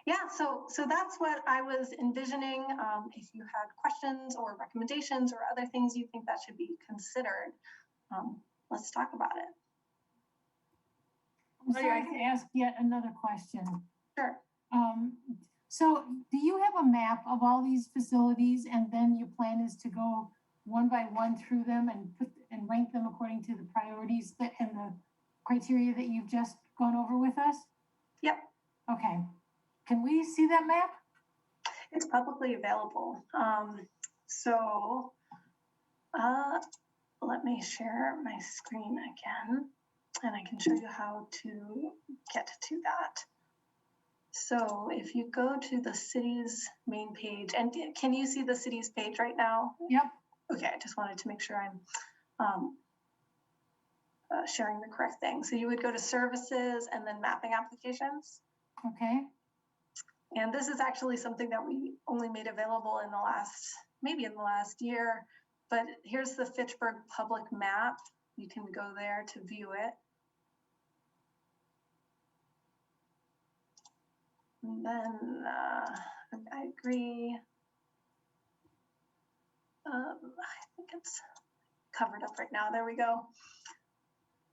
Yeah, so that's what I was envisioning. If you had questions or recommendations or other things you think that should be considered, let's talk about it. I'm sorry to ask yet another question. Sure. So do you have a map of all these facilities, and then your plan is to go one by one through them and rank them according to the priorities and the criteria that you've just gone over with us? Yep. Okay. Can we see that map? It's publicly available. Let me share my screen again, and I can show you how to get to that. So if you go to the city's main page, and can you see the city's page right now? Yep. Okay, I just wanted to make sure I'm sharing the correct thing. So you would go to services and then mapping applications. Okay. And this is actually something that we only made available in the last year, but here's the Fitchburg public map. You can go there to view it. And then I agree. I think it's covered up right now. There we go.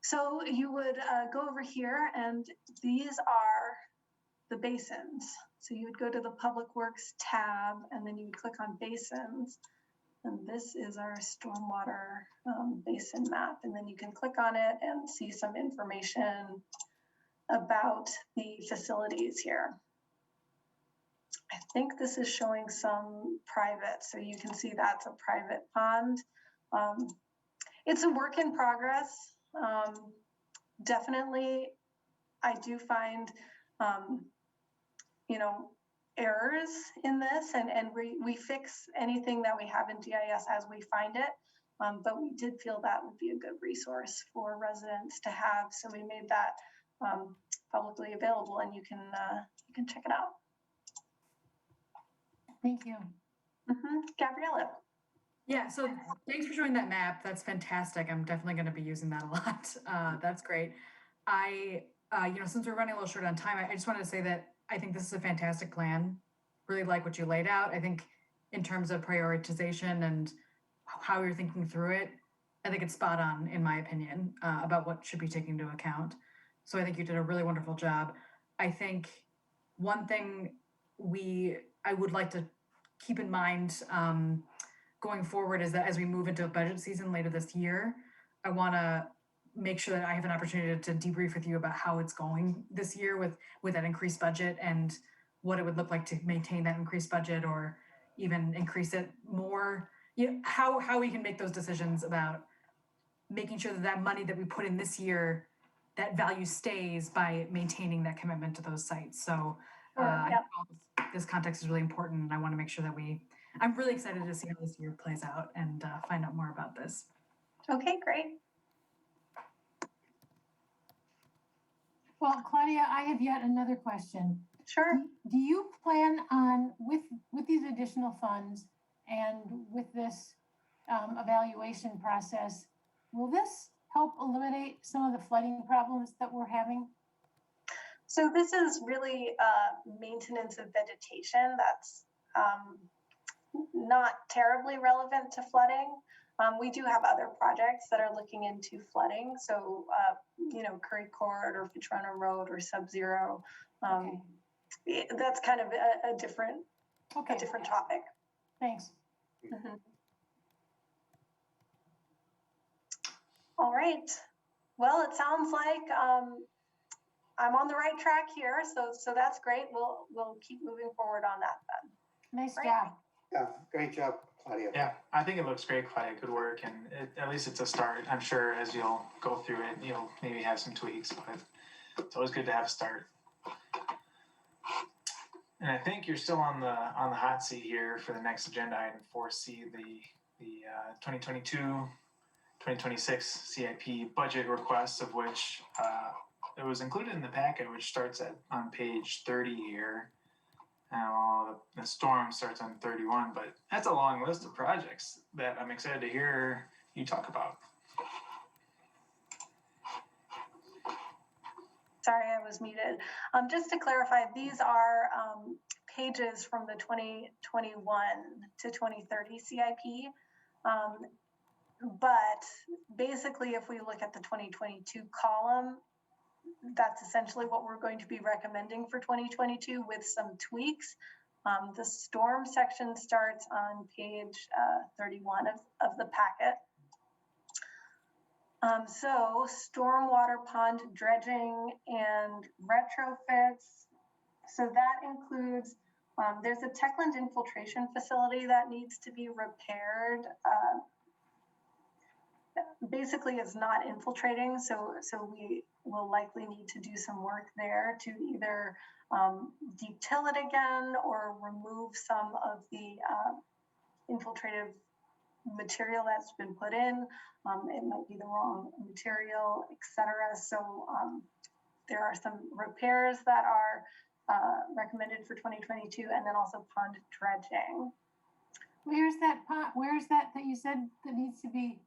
So you would go over here, and these are the basins. So you would go to the Public Works tab, and then you would click on basins. And this is our stormwater basin map. And then you can click on it and see some information about the facilities here. I think this is showing some private, so you can see that's a private pond. It's a work in progress. Definitely, I do find, errors in this, and we fix anything that we have in GIS as we find it. But we did feel that would be a good resource for residents to have, so we made that publicly available, and you can check it out. Thank you. Gabriella. Yeah, so thanks for showing that map. That's fantastic. I'm definitely going to be using that a lot. That's great. Since we're running a little short on time, I just wanted to say that I think this is a fantastic plan. Really like what you laid out. I think in terms of prioritization and how you're thinking through it, I think it's spot on, in my opinion, about what should be taken into account. So I think you did a really wonderful job. I think one thing I would like to keep in mind going forward is that as we move into a budget season later this year, I want to make sure that I have an opportunity to debrief with you about how it's going this year with that increased budget, and what it would look like to maintain that increased budget, or even increase it more, you know, how we can make those decisions about making sure that that money that we put in this year, that value stays by maintaining that commitment to those sites. So I think all this context is really important, and I want to make sure that I'm really excited to see how this year plays out and find out more about this. Okay, great. Well, Claudia, I have yet another question. Sure. Do you plan on, with these additional funds and with this evaluation process, will this help eliminate some of the flooding problems that we're having? So this is really maintenance of vegetation that's not terribly relevant to flooding. We do have other projects that are looking into flooding. So, you know, Curry Court or Fitchburg Road or Sub-Zero. That's kind of a different topic. Thanks. Mm-hmm. All right. Well, it sounds like I'm on the right track here, so that's great. We'll keep moving forward on that then. Nice job. Yeah, great job, Claudia. Yeah, I think it looks great, Claudia. Good work, and at least it's a start. I'm sure as you'll go through it, you'll maybe have some tweaks, but it's always good to have a start. And I think you're still on the hot seat here for the next agenda item 4C, the 2022-2026 CIP budget request, of which it was included in the packet, which starts on page 30 here. The storm starts on 31, but that's a long list of projects that I'm excited to hear you talk about. Sorry, I was muted. Just to clarify, these are pages from the 2021 to 2030 CIP. But basically, if we look at the 2022 column, that's essentially what we're going to be recommending for 2022 with some tweaks. The storm section starts on page 31 of the packet. So stormwater pond dredging and retrofits. So that includes, there's a Techland infiltration facility that needs to be repaired. Basically, it's not infiltrating, so we will likely need to do some work there to either deep till it again or remove some of the infiltrative material that's been put in. It might be the wrong material, etc. So there are some repairs that are recommended for 2022, and then also pond dredging. Where's that pond? Where's that you said that needs to be?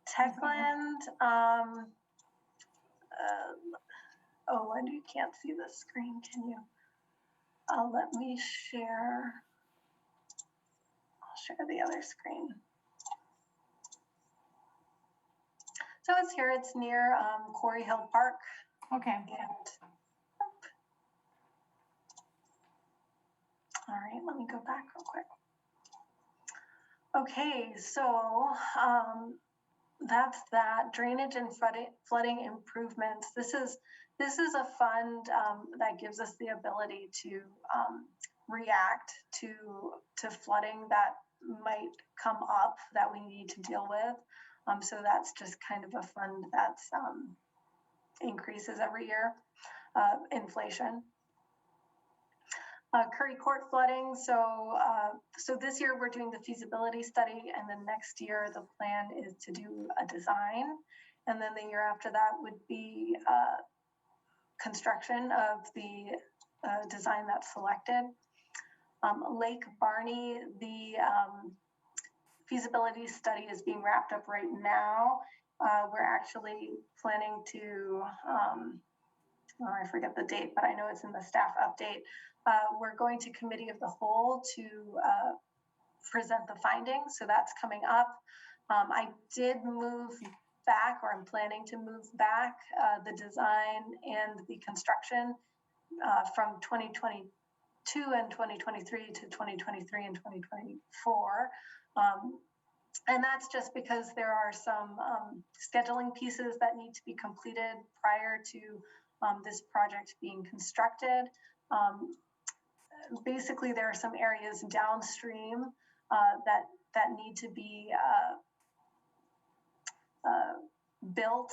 Techland. Oh, and you can't see the screen, can you? Let me share. I'll share the other screen. So it's here. It's near Quarry Hill Park. Okay. And all right, let me go back real quick. Okay, so that's that. Drainage and flooding improvements. This is a fund that gives us the ability to react to flooding that might come up that we need to deal with. So that's just kind of a fund that's increases every year, inflation. Curry Court flooding. So this year we're doing the feasibility study, and then next year the plan is to do a design, and then the year after that would be construction of the design that's selected. Lake Barney, the feasibility study is being wrapped up right now. We're actually planning to, I forget the date, but I know it's in the staff update. We're going to committee of the whole to present the findings, so that's coming up. I did move back, or I'm planning to move back the design and the construction from 2022 and 2023 to 2023 and 2024. And that's just because there are some scheduling pieces that need to be completed prior to this project being constructed. basically there are some areas downstream that need to be built.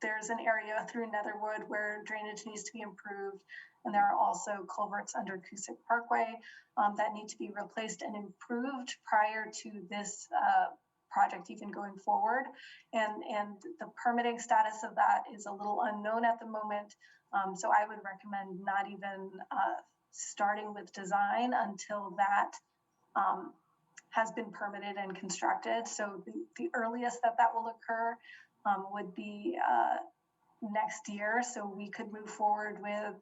There's an area through Netherwood where drainage needs to be improved. And there are also culverts under Cusick Parkway that need to be replaced and improved prior to this project even going forward. And the permitting status of that is a little unknown at the moment. So I would recommend not even starting with design until that has been permitted and constructed. So the earliest that will occur would be next year. So we could move forward with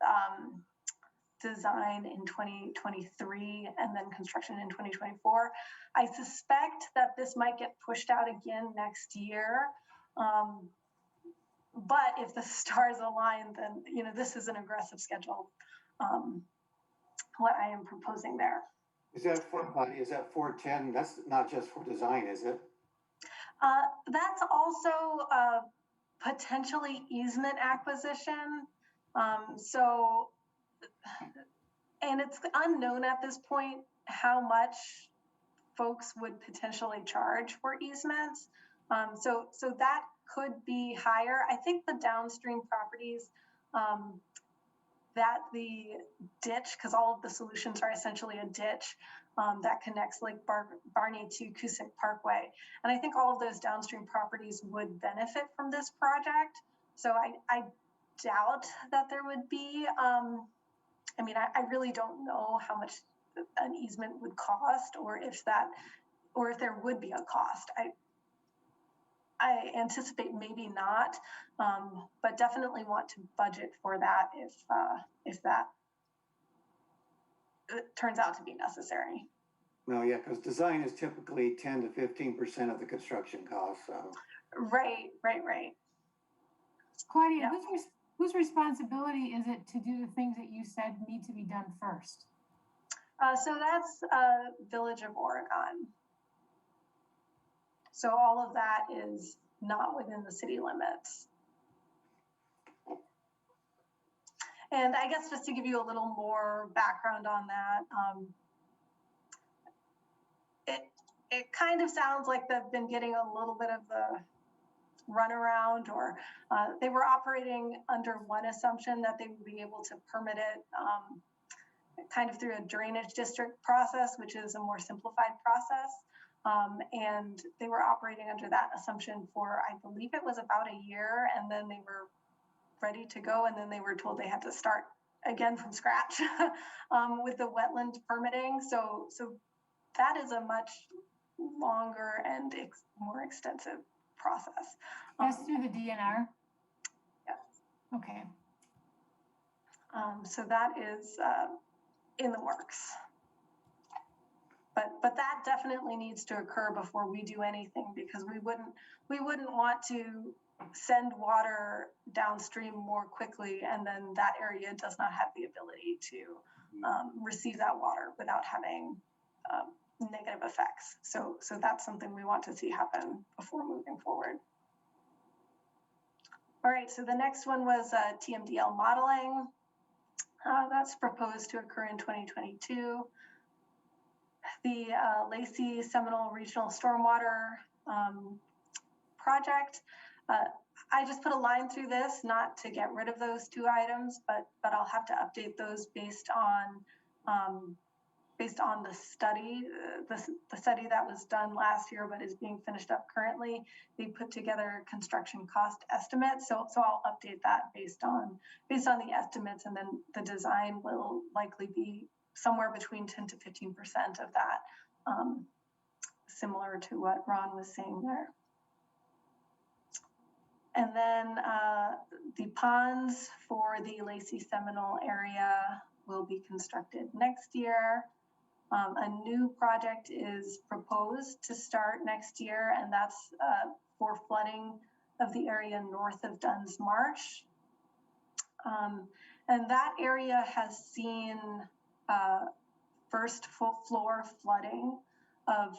design in 2023 and then construction in 2024. I suspect that this might get pushed out again next year. But if the stars align, then, you know, this is an aggressive schedule, what I am proposing there. Is that 410? That's not just for design, is it? That's also potentially easement acquisition. And it's unknown at this point how much folks would potentially charge for easements. So that could be higher. I think the downstream properties that the ditch, because all of the solutions are essentially a ditch that connects Lake Barney to Cusick Parkway. And I think all of those downstream properties would benefit from this project. So I doubt that there would be, I mean, I really don't know how much an easement would cost or if there would be a cost. I anticipate maybe not, but definitely want to budget for that if that turns out to be necessary. No, yeah, because design is typically 10 to 15% of the construction cost. So. Right. Claudia, Yeah. whose responsibility is it to do the things that you said need to be done first? So that's Village of Oregon. So all of that is not within the city limits. And I guess just to give you a little more background on that, it kind of sounds like they've been getting a little bit of the runaround, or they were operating under one assumption that they would be able to permit it kind of through a drainage district process, which is a more simplified process. And they were operating under that assumption for, I believe it was about a year, and then they were ready to go, and then they were told they had to start again from scratch with the wetland permitting. So that is a much longer and more extensive process. That's through the DNR? Yes. Okay. So that is in the works. But that definitely needs to occur before we do anything, because we wouldn't want to send water downstream more quickly, and then that area does not have the ability to receive that water without having negative effects. So that's something we want to see happen before moving forward. All right, so the next one was Tmdl modeling. That's proposed to occur in 2022. The Lacey Seminole Regional Stormwater project. I just put a line through this, not to get rid of those two items, but I'll have to update those based on the study, the study that was done last year but is being finished up currently. They put together construction cost estimates, so I'll update that based on the estimates, and then the design will likely be somewhere between 10 to 15% of that, similar to what Ron was saying there. And then the ponds for the Lacey Seminole area will be constructed next year. A new project is proposed to start next year, and that's for flooding of the area north of Dunn's Marsh. And that area has seen first full floor flooding of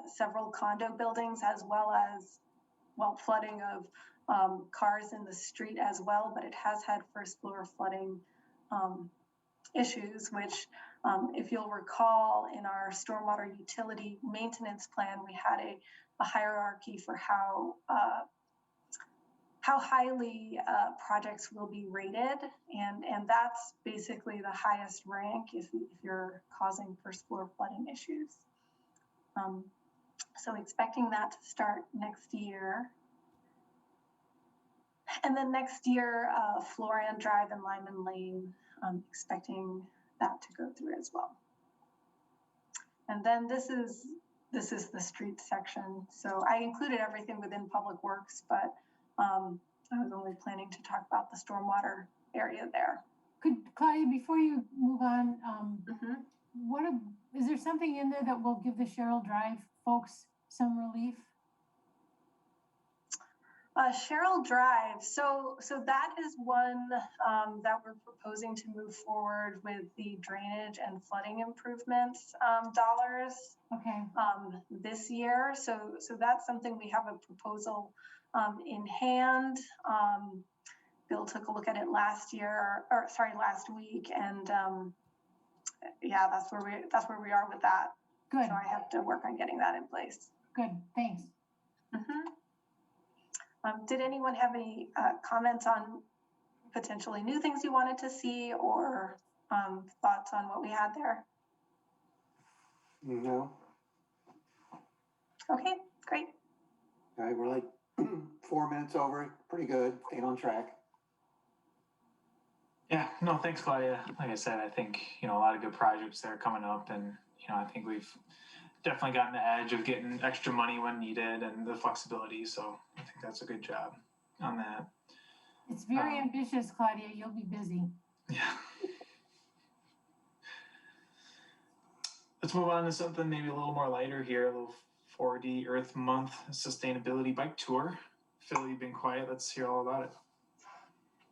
several condo buildings, as well as, well, flooding of cars in the street as well, but it has had first floor flooding issues, which if you'll recall in our stormwater utility maintenance plan, we had a hierarchy for how highly projects will be rated, and that's basically the highest rank if you're causing first floor flooding issues. So expecting that to start next year. And then next year, Floran Drive and Lyman Lane, expecting that to go through as well. And then this is the street section. So I included everything within Public Works, but I was only planning to talk about the stormwater area there. Could, Claudia, before you move on, is there something in there that will give the Cheryl Drive folks some relief? Cheryl Drive, so that is one that we're proposing to move forward with the drainage and flooding improvements dollars. Okay. This year. So that's something we have a proposal in hand. Bill took a look at it last week, and yeah, that's where we are with that. Good. So I have to work on getting that in place. Good. Thanks. Did anyone have any comments on potentially new things you wanted to see, or thoughts on what we had there? No. Okay, great. All right, we're like 4 minutes over. Pretty good. Staying on track. Yeah, no, thanks, Claudia. Like I said, I think, a lot of good projects that are coming up, and, I think we've definitely gotten the edge of getting extra money when needed and the flexibility. So I think that's a good job on that. It's very ambitious, Claudia. You'll be busy. Yeah. Let's move on to something maybe a little more lighter here, a little 4D Earth Month Sustainability Bike Tour. Phil, you've been quiet. Let's hear all about it.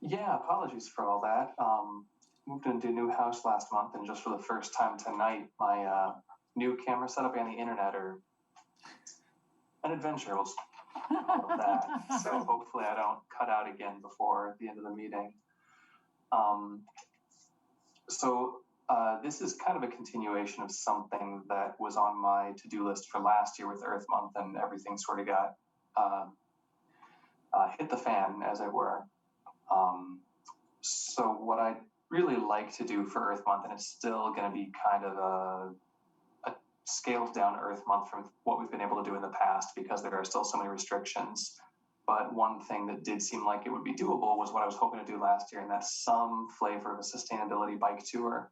Yeah, apologies for all that. Moved into a new house last month, and just for the first time tonight, my new camera setup and the internet are an adventure. We'll call it that. So hopefully I don't cut out again before the end of the meeting. This is kind of a continuation of something that was on my to-do list for last year with Earth Month, and everything sort of got hit the fan, as it were. So what I'd really like to do for Earth Month, and it's still going to be kind of a scaled down Earth Month from what we've been able to do in the past, because there are still so many restrictions. But one thing that did seem like it would be doable was what I was hoping to do last year, and that's some flavor of a sustainability bike tour.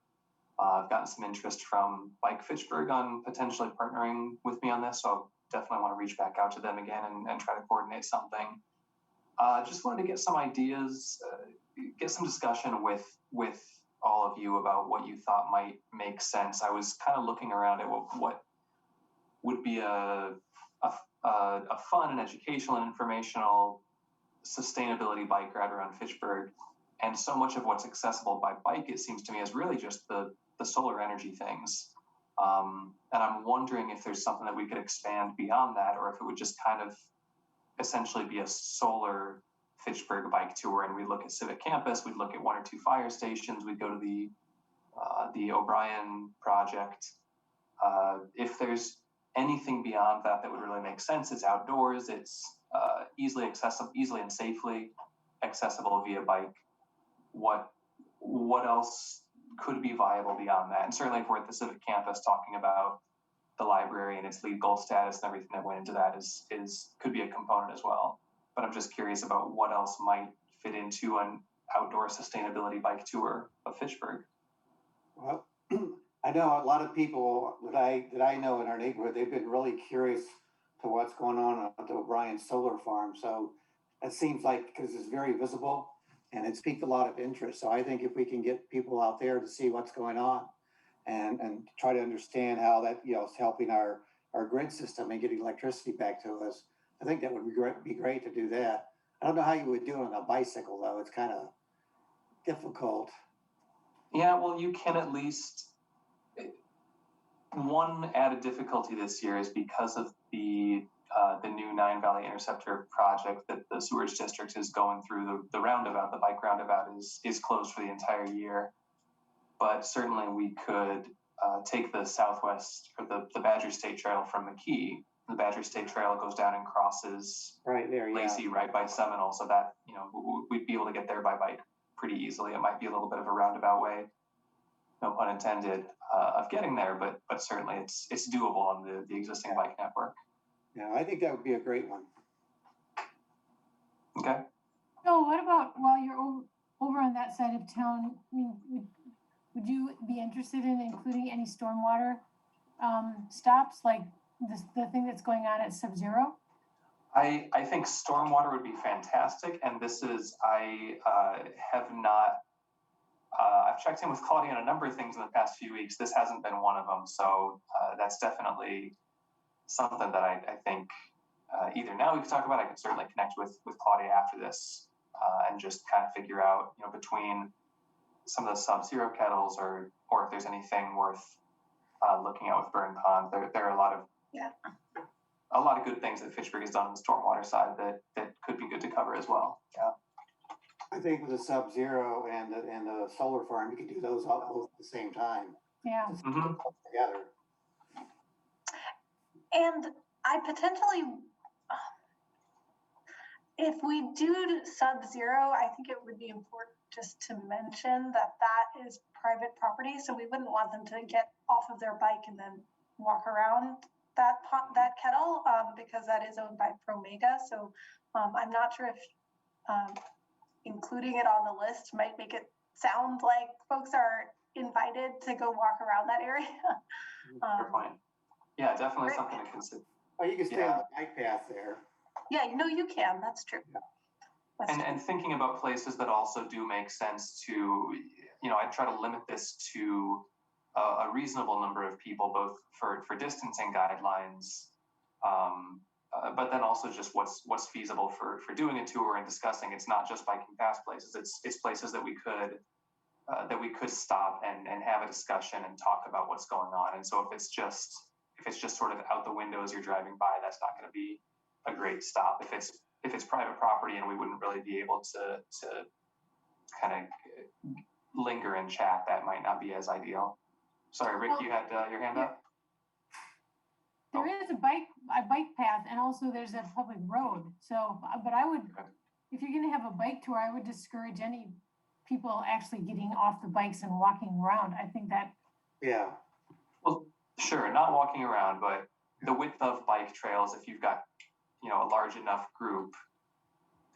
I've gotten some interest from Bike Fitchburg on potentially partnering with me on this, so I'll definitely want to reach back out to them again and try to coordinate something. Just wanted to get some ideas, get some discussion with all of you about what you thought might make sense. I was kind of looking around at what would be a fun and educational and informational sustainability bike ride around Fitchburg. And so much of what's accessible by bike, it seems to me, is really just the solar energy things. And I'm wondering if there's something that we could expand beyond that, or if it would just kind of essentially be a solar Fitchburg bike tour, and we'd look at Civic Campus, we'd look at 1 or 2 fire stations, we'd go to the O'Brien project. If there's anything beyond that that would really make sense, it's outdoors, it's easily and safely accessible via bike. What else could be viable beyond that? And certainly if we're at the Civic Campus talking about the library and its LEED Gold status and everything that went into that could be a component as well. But I'm just curious about what else might fit into an outdoor sustainability bike tour of Fitchburg. Well, I know a lot of people that I know in our neighborhood, they've been really curious to what's going on at the O'Brien solar farm. So it seems like, because it's very visible and it's piqued a lot of interest. So I think if we can get people out there to see what's going on and try to understand how that, is helping our grid system and getting electricity back to us, I think that would be great to do that. I don't know how you would do it on a bicycle, though. It's kind of difficult. Yeah, well, you can at least. One added difficulty this year is because of the new Nine Valley Interceptor project that the sewage district is going through. The roundabout, the bike roundabout, is closed for the entire year. but certainly we could take the southwest or the Badger State Trail from McKee. The Badger State Trail goes down and crosses Right there, yeah. Lacey right by Seminole, so that, you know, we'd be able to get there by bike pretty easily. It might be a little bit of a roundabout way, no pun intended, of getting there, but certainly it's doable on the existing bike network. Yeah, I think that would be a great one. Okay. So what about while you're over on that side of town? I mean, would you be interested in including any stormwater stops, like the thing that's going on at Sub-Zero? I think stormwater would be fantastic, and this is, I have not, I've checked in with Claudia on a number of things in the past few weeks. This hasn't been one of them, so that's definitely something that I think either now we can talk about. I can certainly connect with Claudia after this and just kind of figure out, you know, between some of the Sub-Zero kettles or if there's anything worth looking at with Burn Pond. There are a lot of good things that Fitchburg has done on the stormwater side that could be good to cover as well. Yeah. I think with the Sub-Zero and the solar farm, you can do those all both at the same time. Yeah. Mm-hmm. Together. And I potentially, if we do Sub-Zero, I think it would be important just to mention that that is private property, so we wouldn't want them to get off of their bike and then walk around that kettle, because that is owned by Promega. So I'm not sure if including it on the list might make it sound like folks are invited to go walk around that area. Fair point. Yeah, definitely something to consider. Oh, you can stay on the bike path there. Yeah, you know, you can. That's true. That's true. And thinking about places that also do make sense to, you know, I try to limit this to a reasonable number of people, both for distancing guidelines, but then also just what's feasible for doing a tour and discussing. It's not just biking past places. It's places that we could stop and have a discussion and talk about what's going on. And so if it's just sort of out the window as you're driving by, that's not going to be a great stop. If it's private property and we wouldn't really be able to kind of linger and chat, that might not be as ideal. Sorry, Rick, you had your hand up? There is a bike path, and also there's a public road. So, but I would, if you're going to have a bike tour, I would discourage any people actually getting off the bikes and walking around. I think that. Yeah. Well, sure, not walking around, but the width of bike trails, if you've got, you know, a large enough group,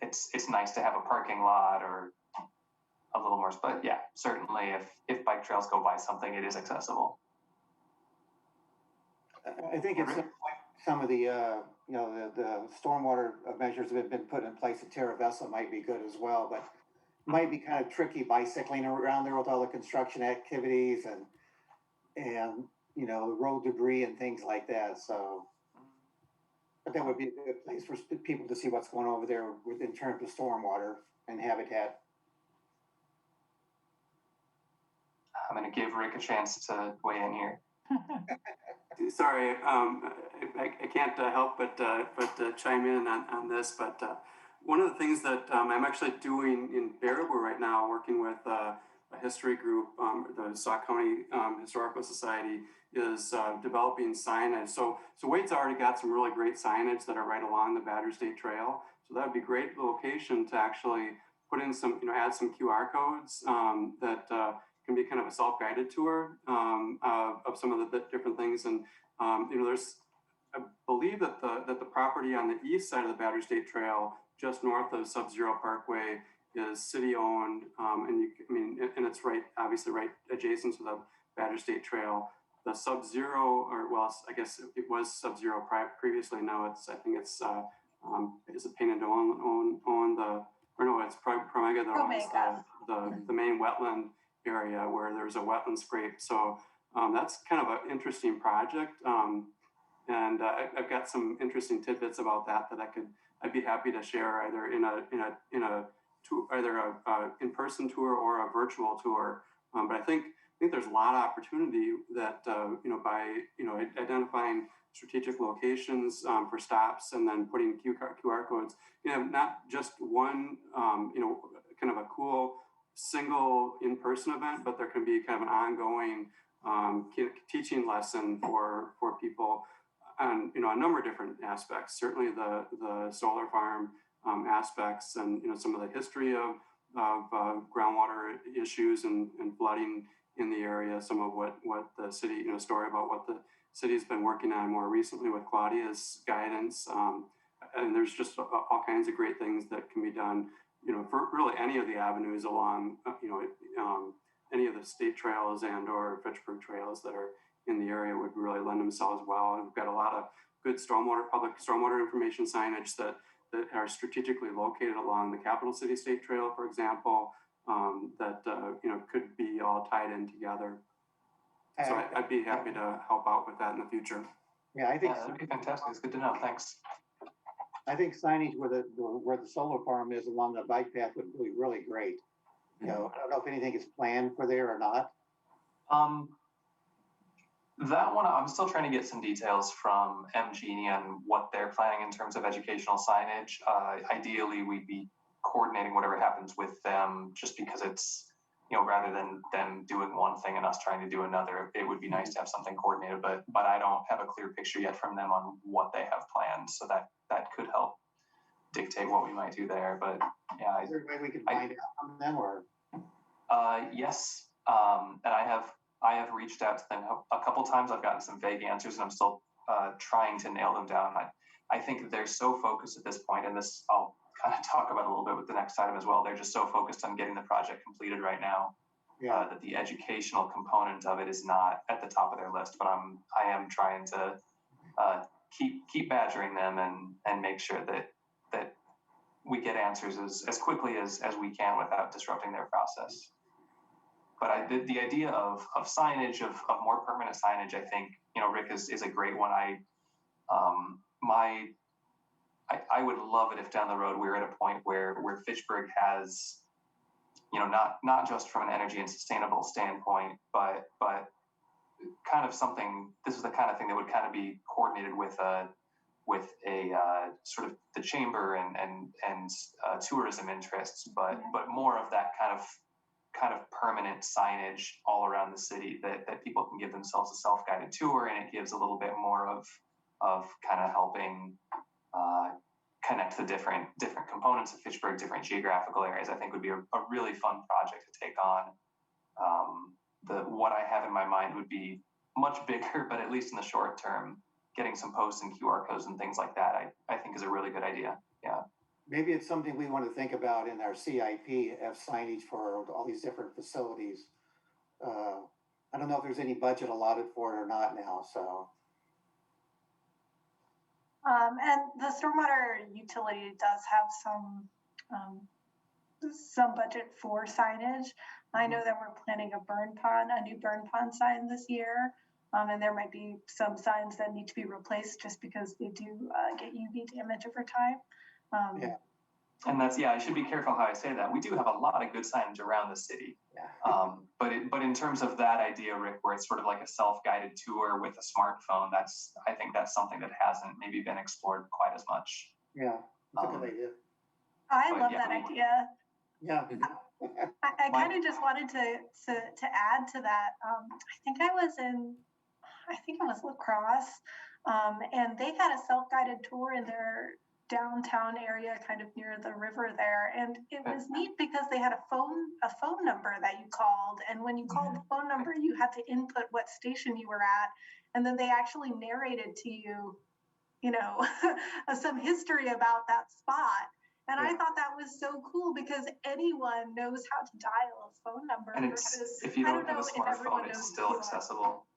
it's nice to have a parking lot or a little more, but yeah, certainly if bike trails go by something, it is accessible. I think it's some of the, you know, the stormwater measures that have been put in place at Terra Vesta might be good as well, but might be kind of tricky bicycling around there with all the construction activities and you know, the road debris and things like that. So, but that would be a good place for people to see what's going on over there in terms of stormwater and habitat. I'm going to give Rick a chance to weigh in here. Sorry, I can't help but chime in on this. But one of the things that I'm actually doing in Baraboo right now, working with a history group, the Sauk County Historical Society, is developing signage. So Wade's already got some really great signage that are right along the Badger State Trail. So that would be a great location to actually put in some, you know, add some QR codes that can be kind of a self-guided tour of some of the different things. And you know, I believe that the property on the east side of the Badger State Trail, just north of Sub-Zero Parkway, is city-owned, and it's obviously right adjacent to the Badger State Trail. The Sub-Zero, or well, I guess it was Sub-Zero previously. Now I think it's is it Tmdl on the, or no, it's Promega that owns the main wetland area where there's a wetland scrape. So that's kind of an interesting project, and I've got some interesting tidbits about that I'd be happy to share either in a in-person tour or a virtual tour. But I think there's a lot of opportunity that you know, by identifying strategic locations for stops and then putting QR codes. You know, not just one kind of a cool single in-person event, but there can be kind of an ongoing teaching lesson for people on a number of different aspects. Certainly the solar farm aspects, and some of the history of groundwater issues and flooding in the area. Some of what the city, story about what the city's been working on more recently with Claudia's guidance. And there's just all kinds of great things that can be done, for really any of the avenues along, any of the state trails and or Fitchburg trails that are in the area would really lend themselves well. And we've got a lot of good public stormwater information signage that are strategically located along the Capital City State Trail, for example, that could be all tied in together. So I'd be happy to help out with that in the future. Yeah, I think that'd be fantastic. It's good to know. Thanks. I think signage where the solar farm is along the bike path would be really great. I don't know if anything is planned for there or not. That one, I'm still trying to get some details from MG and what they're planning in terms of educational signage. Ideally, we'd be coordinating whatever happens with them, just because it's, rather than them doing one thing and us trying to do another, it would be nice to have something coordinated, but I don't have a clear picture yet from them on what they have planned. So that could help dictate what we might do there. But yeah. Is there a way we could find out from them or? Yes. And I have reached out to them a couple times. I've gotten some vague answers, and I'm still trying to nail them down. I think they're so focused at this point, and this I'll kind of talk about a little bit with the next item as well. They're just so focused on getting the project completed right now, that the educational component of it is not at the top of their list. But I am trying to keep badgering them and make sure that we get answers as quickly as we can without disrupting their process. But the idea of signage, of more permanent signage, I think, Rick is a great one. I would love it if down the road we're at a point where Fitchburg has, not just from an energy and sustainable standpoint, but kind of something. This is the kind of thing that would kind of be coordinated with a sort of the chamber and tourism interests, but more of that kind of permanent signage all around the city that people can give themselves a self-guided tour, and it gives a little bit more of kind of helping connect the different components of Fitchburg, different geographical areas. I think would be a really fun project to take on. What I have in my mind would be much bigger, but at least in the short term, getting some posts and QR codes and things like that, I think is a really good idea. Yeah. Maybe it's something we want to think about in our CIP, have signage for all these different facilities. I don't know if there's any budget allotted for it or not now, so. And the stormwater utility does have some budget for signage. I know that we're planning a new burn pond sign this year. And there might be some signs that need to be replaced just because they do get UV damage over time. And I should be careful how I say that. We do have a lot of good signage around the city. But in terms of that idea, Rick, where it's sort of like a self-guided tour with a smartphone, I think that's something that hasn't maybe been explored quite as much. Yeah, that's a good idea. I love that idea. Yeah. I kind of just wanted to add to that. I think it was La Crosse, and they had a self-guided tour in their downtown area, kind of near the river there, and it was neat because they had a phone number that you called, and when you called the phone number, you had to input what station you were at, and then they actually narrated to you, some history about that spot. And I thought that was so cool because anyone knows how to dial a phone number. And if you don't have a smartphone, it's still accessible.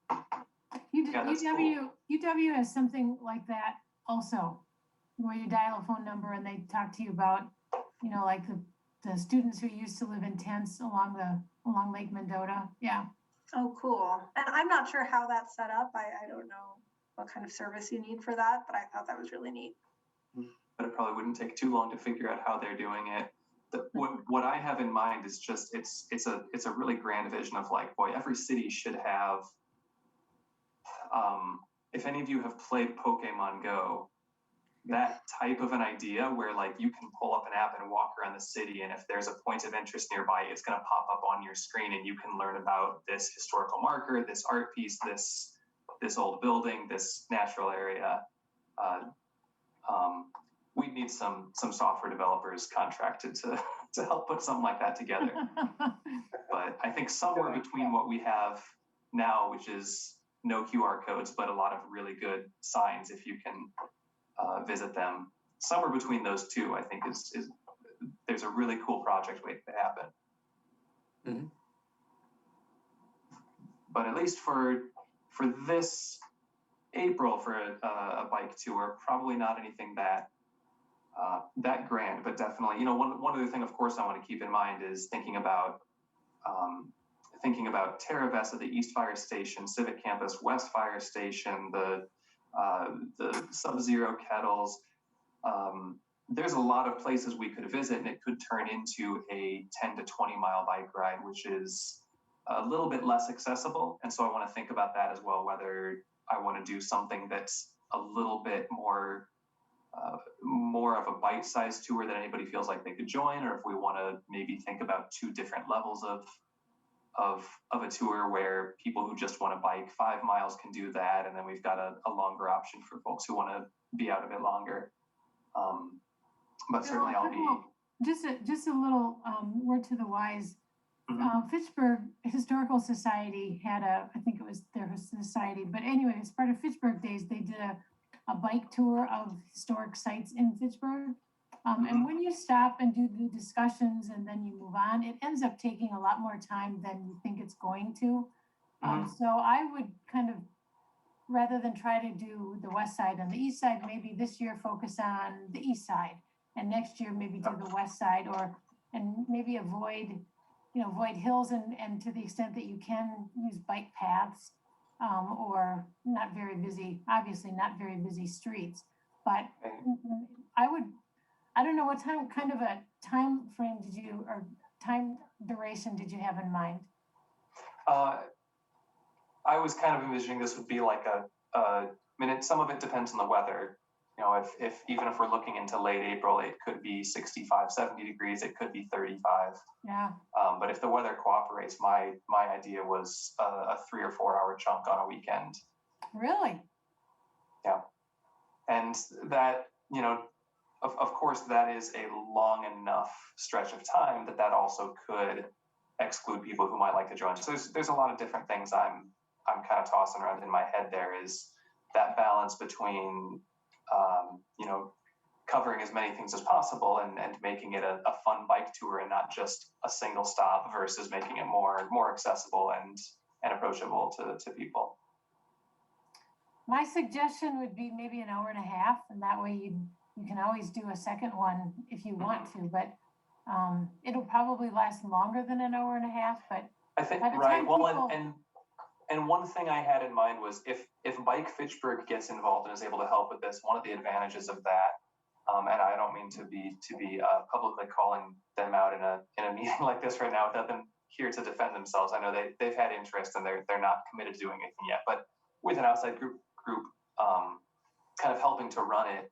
UW has something like that also, where you dial a phone number and they talk to you about, like the students who used to live in tents along Lake Mendota. Yeah. Oh, cool. And I'm not sure how that's set up. I don't know what kind of service you need for that, but I thought that was really neat. But it probably wouldn't take too long to figure out how they're doing it. What I have in mind is just it's a really grand vision of like, boy, every city should have. If any of you have played Pokemon Go, that type of an idea where like you can pull up an app and walk around the city. And if there's a point of interest nearby, it's going to pop up on your screen and you can learn about this historical marker, this art piece, this old building, this natural area. We need some software developers contracted to help put something like that together. But I think somewhere between what we have now, which is no QR codes, but a lot of really good signs if you can visit them, somewhere between those two, I think is there's a really cool project waiting to happen. Mm-hmm. But at least for this April, for a bike tour, probably not anything that grand, but definitely, one other thing, of course, I want to keep in mind is thinking about Terra Vesta, the East Fire Station, Civic Campus, West Fire Station, the Sub-Zero Kettles. There's a lot of places we could visit, and it could turn into a 10 to 20 mile bike ride, which is a little bit less accessible. And so I want to think about that as well, whether I want to do something that's a little bit more of a bite-sized tour that anybody feels like they could join, or if we want to maybe think about two different levels of a tour where people who just want to bike 5 miles can do that, and then we've got a longer option for folks who want to be out a bit longer. But certainly I'll be... Just a little word to the wise. Mm-hmm. Fitchburg Historical Society had I think it was their society, but anyway, as part of Fitchburg Days, they did a bike tour of historic sites in Fitchburg. And when you stop and do the discussions and then you move on, it ends up taking a lot more time than you think it's going to. So I would kind of, rather than try to do the west side and the east side, maybe this year focus on the east side, and next year maybe do the west side, and maybe avoid hills and to the extent that you can use bike paths, or not very busy streets. But I don't know what kind of a time frame or time duration did you have in mind? I was kind of envisioning this would be like some of it depends on the weather. Even if we're looking into late April, it could be 65, 70 degrees, it could be 35. Yeah. But if the weather cooperates, my idea was a 3 or 4 hour chunk on a weekend. Really? Yeah. And that, of course, that is a long enough stretch of time that also could exclude people who might like to join. So there's a lot of different things I'm kind of tossing around in my head. There is that balance between, covering as many things as possible and making it a fun bike tour and not just a single stop, versus making it more accessible and approachable to people. My suggestion would be maybe an hour and a half, and that way you can always do a second one if you want to, but it'll probably last longer than an hour and a half. But I think right. Well, and one thing I had in mind was if Bike Fitchburg gets involved and is able to help with this, one of the advantages of that, and I don't mean to be publicly calling them out in a meeting like this right now without them here to defend themselves. I know they've had interest and they're not committed to doing anything yet, but with an outside group kind of helping to run it,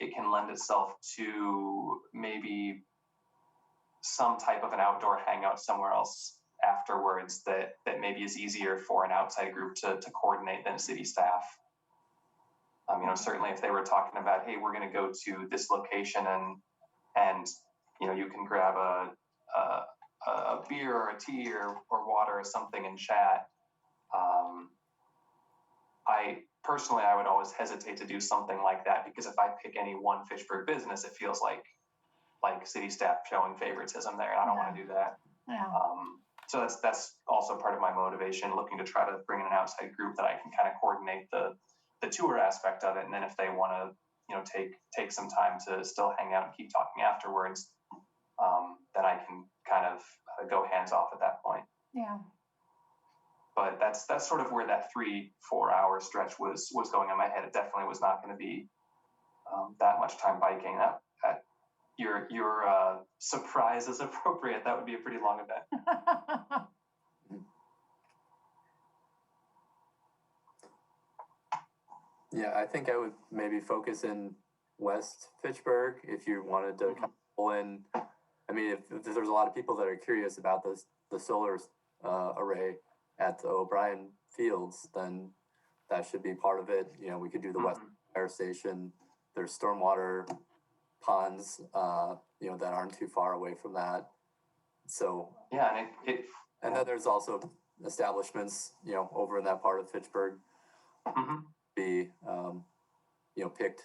it can lend itself to maybe some type of an outdoor hangout somewhere else afterwards that maybe is easier for an outside group to coordinate than city staff. Certainly if they were talking about, hey, we're going to go to this location and you can grab a beer or a tea or water or something and chat. I would always hesitate to do something like that, because if I pick any one Fitchburg business, it feels like city staff showing favoritism there, and I don't want to do that. Yeah. So that's also part of my motivation, looking to try to bring in an outside group that I can kind of coordinate the tour aspect of it, and then if they want to take some time to still hang out and keep talking afterwards, then I can kind of go hands off at that point. Yeah. But that's sort of where that 3-4 hour stretch was going in my head. It definitely was not going to be that much time biking. That your surprise is appropriate. That would be a pretty long event. Yeah, I think I would maybe focus in West Fitchburg, if you wanted to kind of pull in. I mean, if there's a lot of people that are curious about the solar array at the O'Brien Fields, then that should be part of it. You know, we could do the West Fire Station. There's stormwater ponds, you know, that aren't too far away from that. So yeah, and then there's also establishments, you know, over in that part of Fitchburg, be you know, picked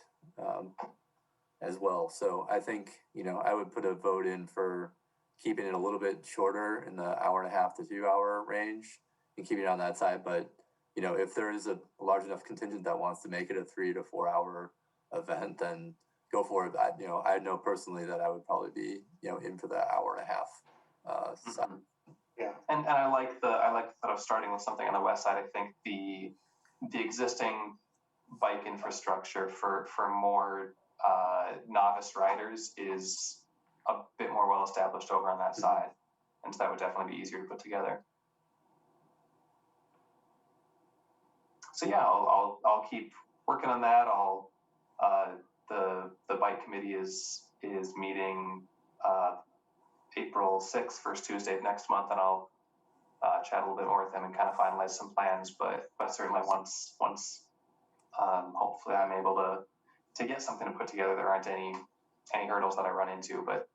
as well. So I think, you know, I would put a vote in for keeping it a little bit shorter in the 1.5 to 2 hour range and keeping it on that side. But, you know, if there is a large enough contingent that wants to make it a 3 to 4 hour event, then go for it. You know, I know personally that I would probably be, you know, in for the 1.5 side. Yeah. And I like the thought of starting with something on the west side. I think the existing bike infrastructure for more novice riders is a bit more well established over on that side, and so that would definitely be easier to put together. So yeah, I'll keep working on that. The bike committee is meeting April 6th, first Tuesday of next month, and I'll chat a little bit more with them and kind of finalize some plans. But certainly once hopefully I'm able to get something to put together, there aren't any hurdles that I run into. But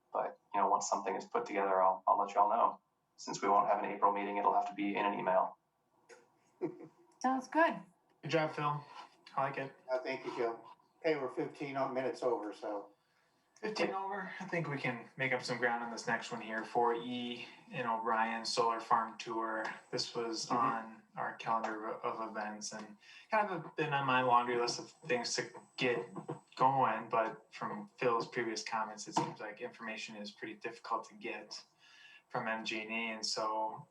you know, once something is put together, I'll let y'all know. Since we won't have an April meeting, it'll have to be in an email. Sounds good. Good job, Phil. I like it. Thank you, Joe. Okay, we're 15 minutes over, so. 15 over. I think we can make up some ground on this next one here. 4E in O'Brien Solar Farm Tour. This was on our calendar of events and kind of been on my laundry list of things to get going. But from Phil's previous comments, it seems like information is pretty difficult to get from MG&E. And so,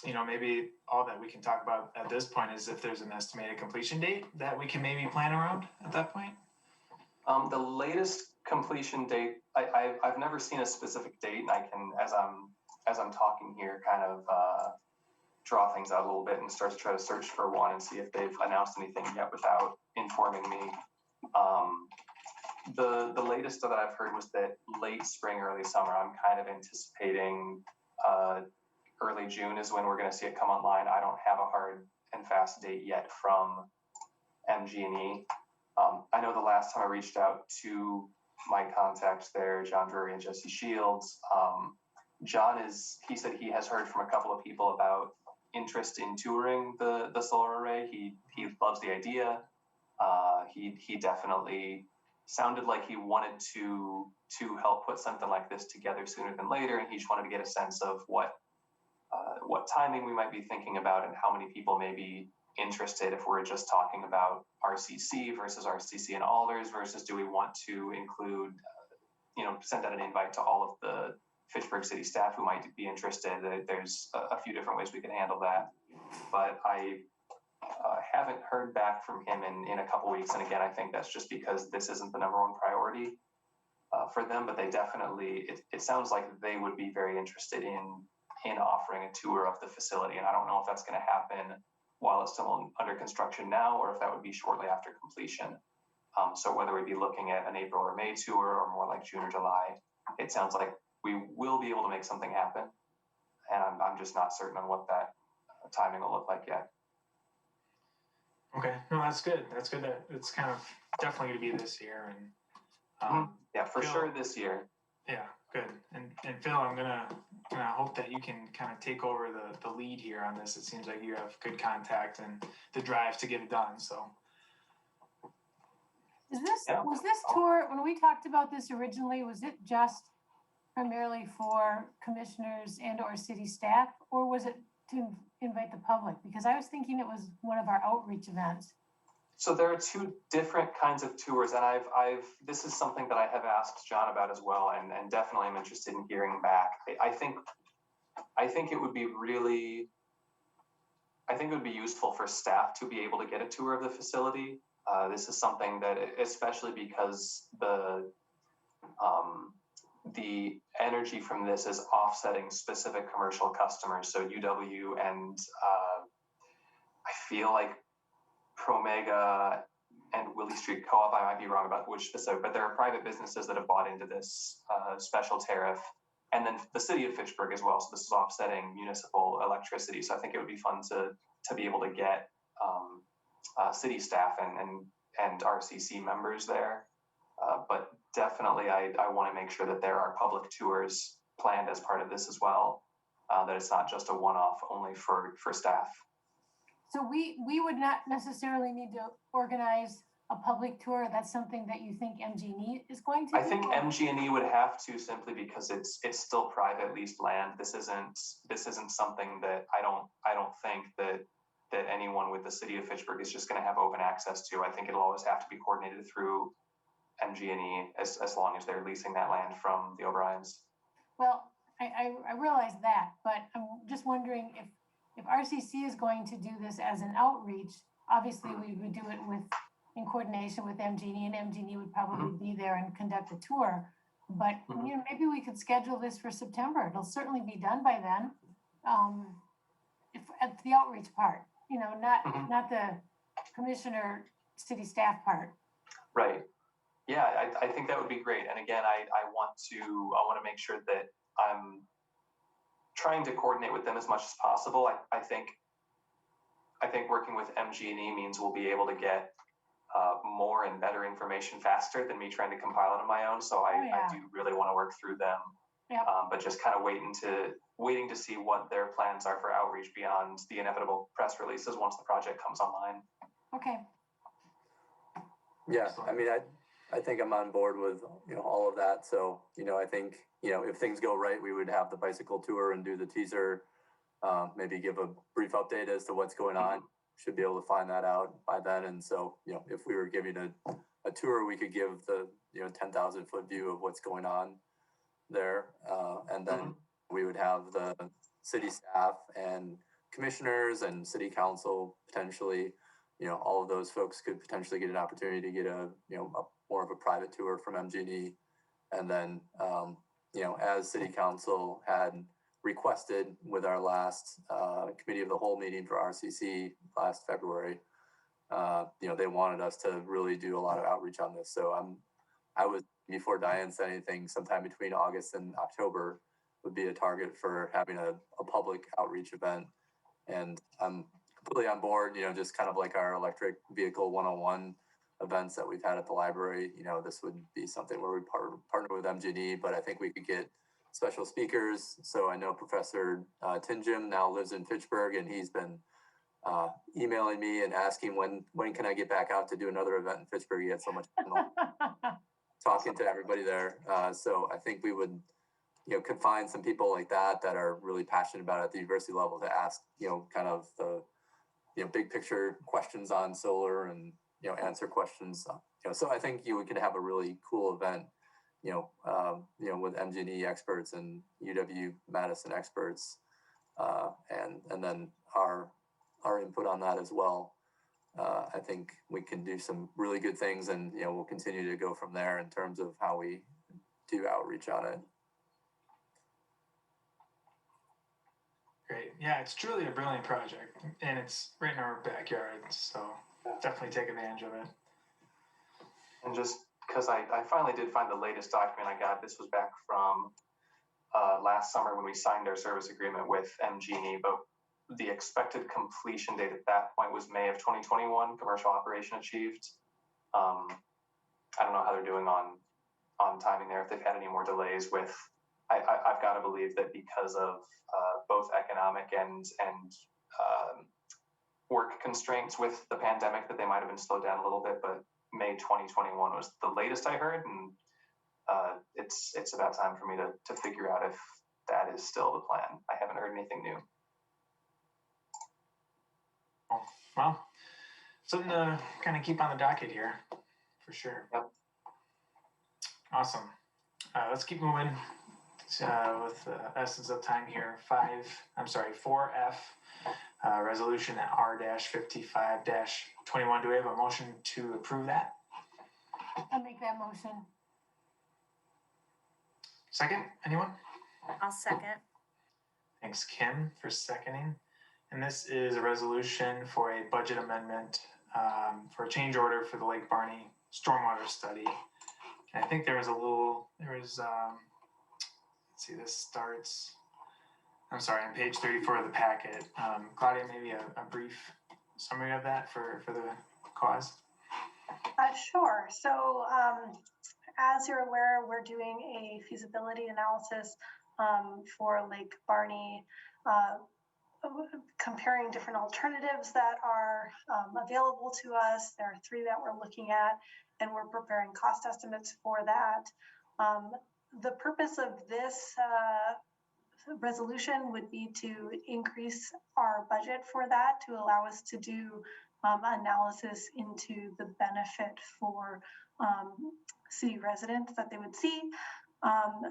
you know, maybe all that we can talk about at this point is if there's an estimated completion date that we can maybe plan around at that point. The latest completion date, I've never seen a specific date, and I can, as I'm talking here, kind of draw things out a little bit and start to try to search for one and see if they've announced anything yet without informing me. The latest that I've heard was that late spring, early summer. I'm kind of anticipating early June is when we're going to see it come online. I don't have a hard and fast date yet from MG&E. I know the last time I reached out to my contacts there, John Drury and Jesse Shields, John he said he has heard from a couple of people about interest in touring the solar array. He loves the idea. He definitely sounded like he wanted to help put something like this together sooner than later, and he just wanted to get a sense of what timing we might be thinking about and how many people may be interested, if we're just talking about RCC versus RCC and alders, versus do we want to include, send out an invite to all of the Fitchburg city staff who might be interested. There's a few different ways we can handle that, but I haven't heard back from him in a couple weeks. And again, I think that's just because this isn't the number one priority for them, but they definitely, it sounds like they would be very interested in offering a tour of the facility. And I don't know if that's going to happen while it's still under construction now, or if that would be shortly after completion. So whether we'd be looking at an April or May tour, or more like June or July, it sounds like we will be able to make something happen. And I'm just not certain on what that timing will look like yet. Okay, no, that's good. That's good that it's kind of definitely going to be this year. And yeah, for Phil, sure this year. Yeah, good. And Phil, I'm gonna hope that you can kind of take over the lead here on this. It seems like you have good contact and the drive to get it done. So, was this tour, when we talked about this originally, was it just primarily for commissioners and or city staff, or was it to invite the public? Because I was thinking it was one of our outreach events. So there are two different kinds of tours, and this is something that I have asked John about as well, and definitely I'm interested in hearing back. I think it would be useful for staff to be able to get a tour of the facility. This is something that, especially because the energy from this is offsetting specific commercial customers, so UW and I feel like Promega Willie Street Co-op. I might be wrong about which specific, but there are private businesses that have bought into this special tariff, and then the city of Fitchburg as well. So this is offsetting municipal electricity. So I think it would be fun to be able to get city staff and RCC members there. But definitely, I want to make sure that there are public tours planned as part of this as well. That it's not just a one-off only for staff. So we would not necessarily need to organize a public tour. That's something that you think MG&E is going to do? I think MG&E would have to, simply because it's still private leased land. This isn't something that I don't think that anyone with the city of Fitchburg is just going to have open access to. I think it'll always have to be coordinated through MG&E as long as they're leasing that land from the O'Briens. Well, I realize that, but I'm just wondering if RCC is going to do this as an outreach, obviously we would do it in coordination with MG&E, and MG&E would probably be there and conduct a tour. But you know, maybe we could schedule this for September. It'll certainly be done by then. If at the outreach part, you know, not the commissioner city staff part. Right. Yeah, I think that would be great. And again, I want to make sure that I'm trying to coordinate with them as much as possible. I think working with MG&E means we'll be able to get more and better information faster than me trying to compile it on my own. So I do really want to work through them. Yep. But just kind of waiting to see what their plans are for outreach beyond the inevitable press releases once the project comes online. Okay. Yeah, I mean, I think I'm on board with, you know, all of that. So, you know, I think, you know, if things go right, we would have the bicycle tour and do the teaser, maybe give a brief update as to what's going on. Should be able to find that out by then. And so, you know, if we were giving a tour, we could give the, you know, 10,000 foot view of what's going on there. And then we would have the city staff and commissioners and city council potentially, you know, all of those folks could potentially get an opportunity to get more of a private tour from MG&E. And then, you know, as city council had requested with our last committee of the whole meeting for RCC last February, you know, they wanted us to really do a lot of outreach on this. So I was, before Diane said anything, sometime between August and October would be a target for having a public outreach event. And I'm completely on board, you know, just kind of like our electric vehicle 101 events that we've had at the library. You know, this would be something where we partner with MG&E, but I think we could get special speakers. So I know Professor Tmdl now lives in Fitchburg, and he's been emailing me and asking when can I get back out to do another event in Fitchburg. He had so much fun talking to everybody there. So I think we would, you know, could find some people like that are really passionate about it at the university level to ask, you know, kind of the, you know, big picture questions on solar and, you know, answer questions. You know, so I think you could have a really cool event, you know, with MG&E experts and UW-Madison experts, and then our input on that as well. I think we can do some really good things, and, you know, we'll continue to go from there in terms of how we do outreach on it. Great. Yeah, it's truly a brilliant project, and it's right in our backyard, so definitely take advantage of it. And just because I finally did find the latest document I got, this was back from last summer when we signed our service agreement with MG&E, but the expected completion date at that point was May of 2021, commercial operation achieved. I don't know how they're doing on timing there, if they've had any more delays with, I've got to believe that because of both economic and work constraints with the pandemic, that they might have been slowed down a little bit, but May 2021 was the latest I heard, and it's about time for me to figure out if that is still the plan. I haven't heard anything new. Well, something to kind of keep on the docket here, for sure. Yep. Awesome. Let's keep moving with the essence of time here. 4F, resolution R-55-21. Do we have a motion to approve that? I'll make that motion. Second, anyone? I'll second. Thanks, Kim, for seconding. And this is a resolution for a budget amendment for a change order for the Lake Barney stormwater study. And I think let's see, this starts, I'm sorry, on page 34 of the packet. Claudia, maybe a brief summary of that for the cause? Sure. So as you're aware, we're doing a feasibility analysis for Lake Barney, comparing different alternatives that are available to us. There are 3 that we're looking at, and we're preparing cost estimates for that. The purpose of this resolution would be to increase our budget for that to allow us to do analysis into the benefit for city residents that they would see.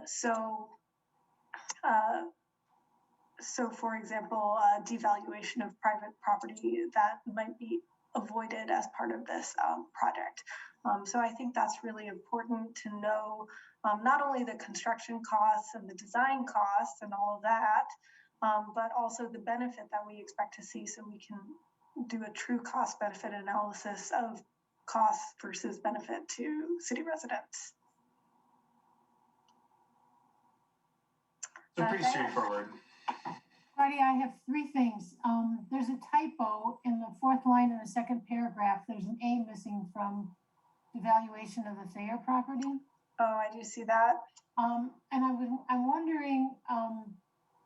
So for example, devaluation of private property that might be avoided as part of this project. So I think that's really important to know not only the construction costs and the design costs and all of that, but also the benefit that we expect to see, so we can do a true cost benefit analysis of costs versus benefit to city residents. So pretty straightforward. Marty, I have 3 things. There's a typo in the 4th line in the 2nd paragraph. There's an A missing from the valuation of the Thayer property. Oh, I do see that. And I'm wondering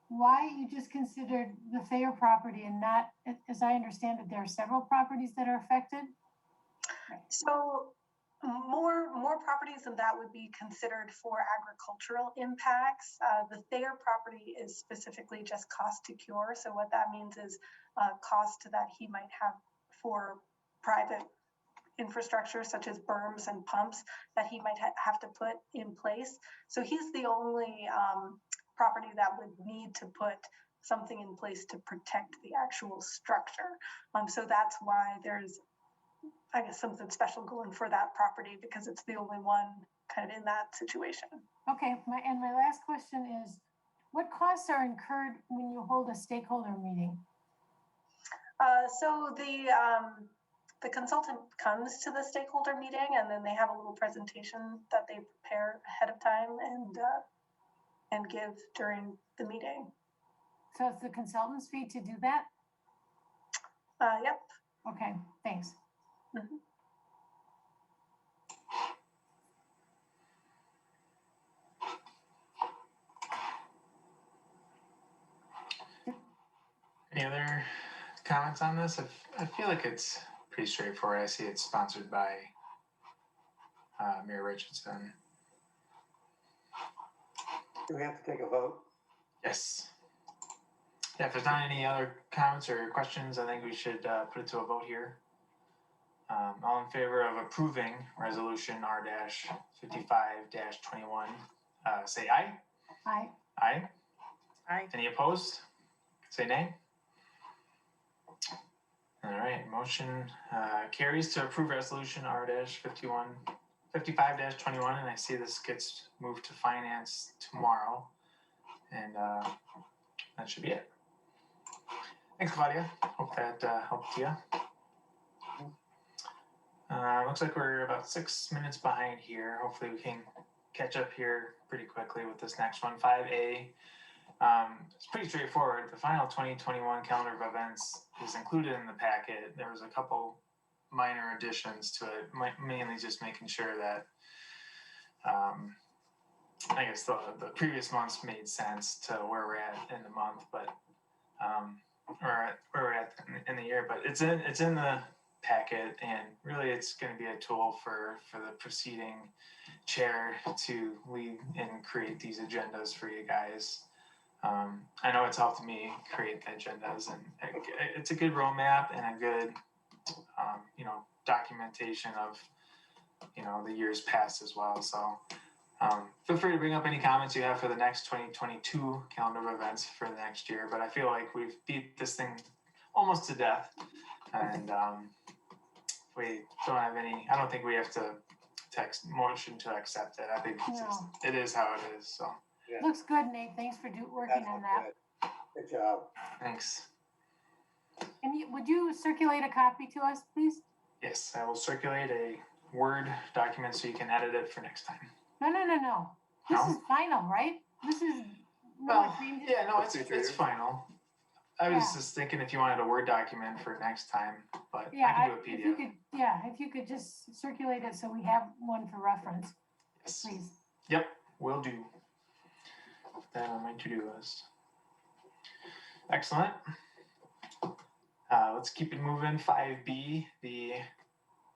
why you just considered the Thayer property and not, as I understand it, there are several properties that are affected. So more properties than that would be considered for agricultural impacts. The Thayer property is specifically just cost to cure. So what that means is cost that he might have for private infrastructure such as berms and pumps that he might have to put in place. So he's the only property that would need to put something in place to protect the actual structure. So that's why there's, I guess, something special going for that property, because it's the only one kind of in that situation. Okay, my last question is, what costs are incurred when you hold a stakeholder meeting? So the consultant comes to the stakeholder meeting, and then they have a little presentation that they prepare ahead of time and give during the meeting. So it's the consultant's fee to do that? Yep. Okay, thanks. Mm-hmm. Any other comments on this? I feel like it's pretty straightforward. I see it's sponsored by Mayor Richardson. Do we have to take a vote? Yes. Yeah, if there's not any other comments or questions, I think we should put it to a vote here. All in favor of approving resolution R-55-21, say aye. Aye. Aye. Aye. Any opposed? Say nay. All right, motion carries to approve resolution R-55-21, and I see this gets moved to finance tomorrow, and that should be it. Thanks, Claudia. Hope that helped you. Looks like we're about 6 minutes behind here. Hopefully we can catch up here pretty quickly with this next one, 5A. It's pretty straightforward. The final 2021 calendar of events is included in the packet. There was a couple minor additions to it, mainly just making sure that I guess the previous months made sense to where we're at in the month, but or where we're at in the year. But it's in the packet, and really it's going to be a tool for the preceding chair to lead and create these agendas for you guys. I know it's helped me create the agendas, and it's a good roadmap and a good documentation of the years past as well. So feel free to bring up any comments you have for the next 2022 calendar of events for the next year, but I feel like we've beat this thing almost to death, and we don't have any, I don't think we have to motion to accept it. I think it's just, it is how it is. So Yeah. Looks good, Nate. Thanks for working on that. Good job. thanks. And would you circulate a copy to us, please? Yes, I will circulate a Word document so you can edit it for next time. No. This No? is final, right? This is. no Well, changes? yeah, no, Future it's use. final. I was Yeah. just thinking if you wanted a Word document for next time, but Yeah, I can do a if you PDF. could, if you could just circulate it so we have one for reference, Yes. please. Yep, will do. Put that on my to-do list. Excellent. Let's keep it moving. 5B, the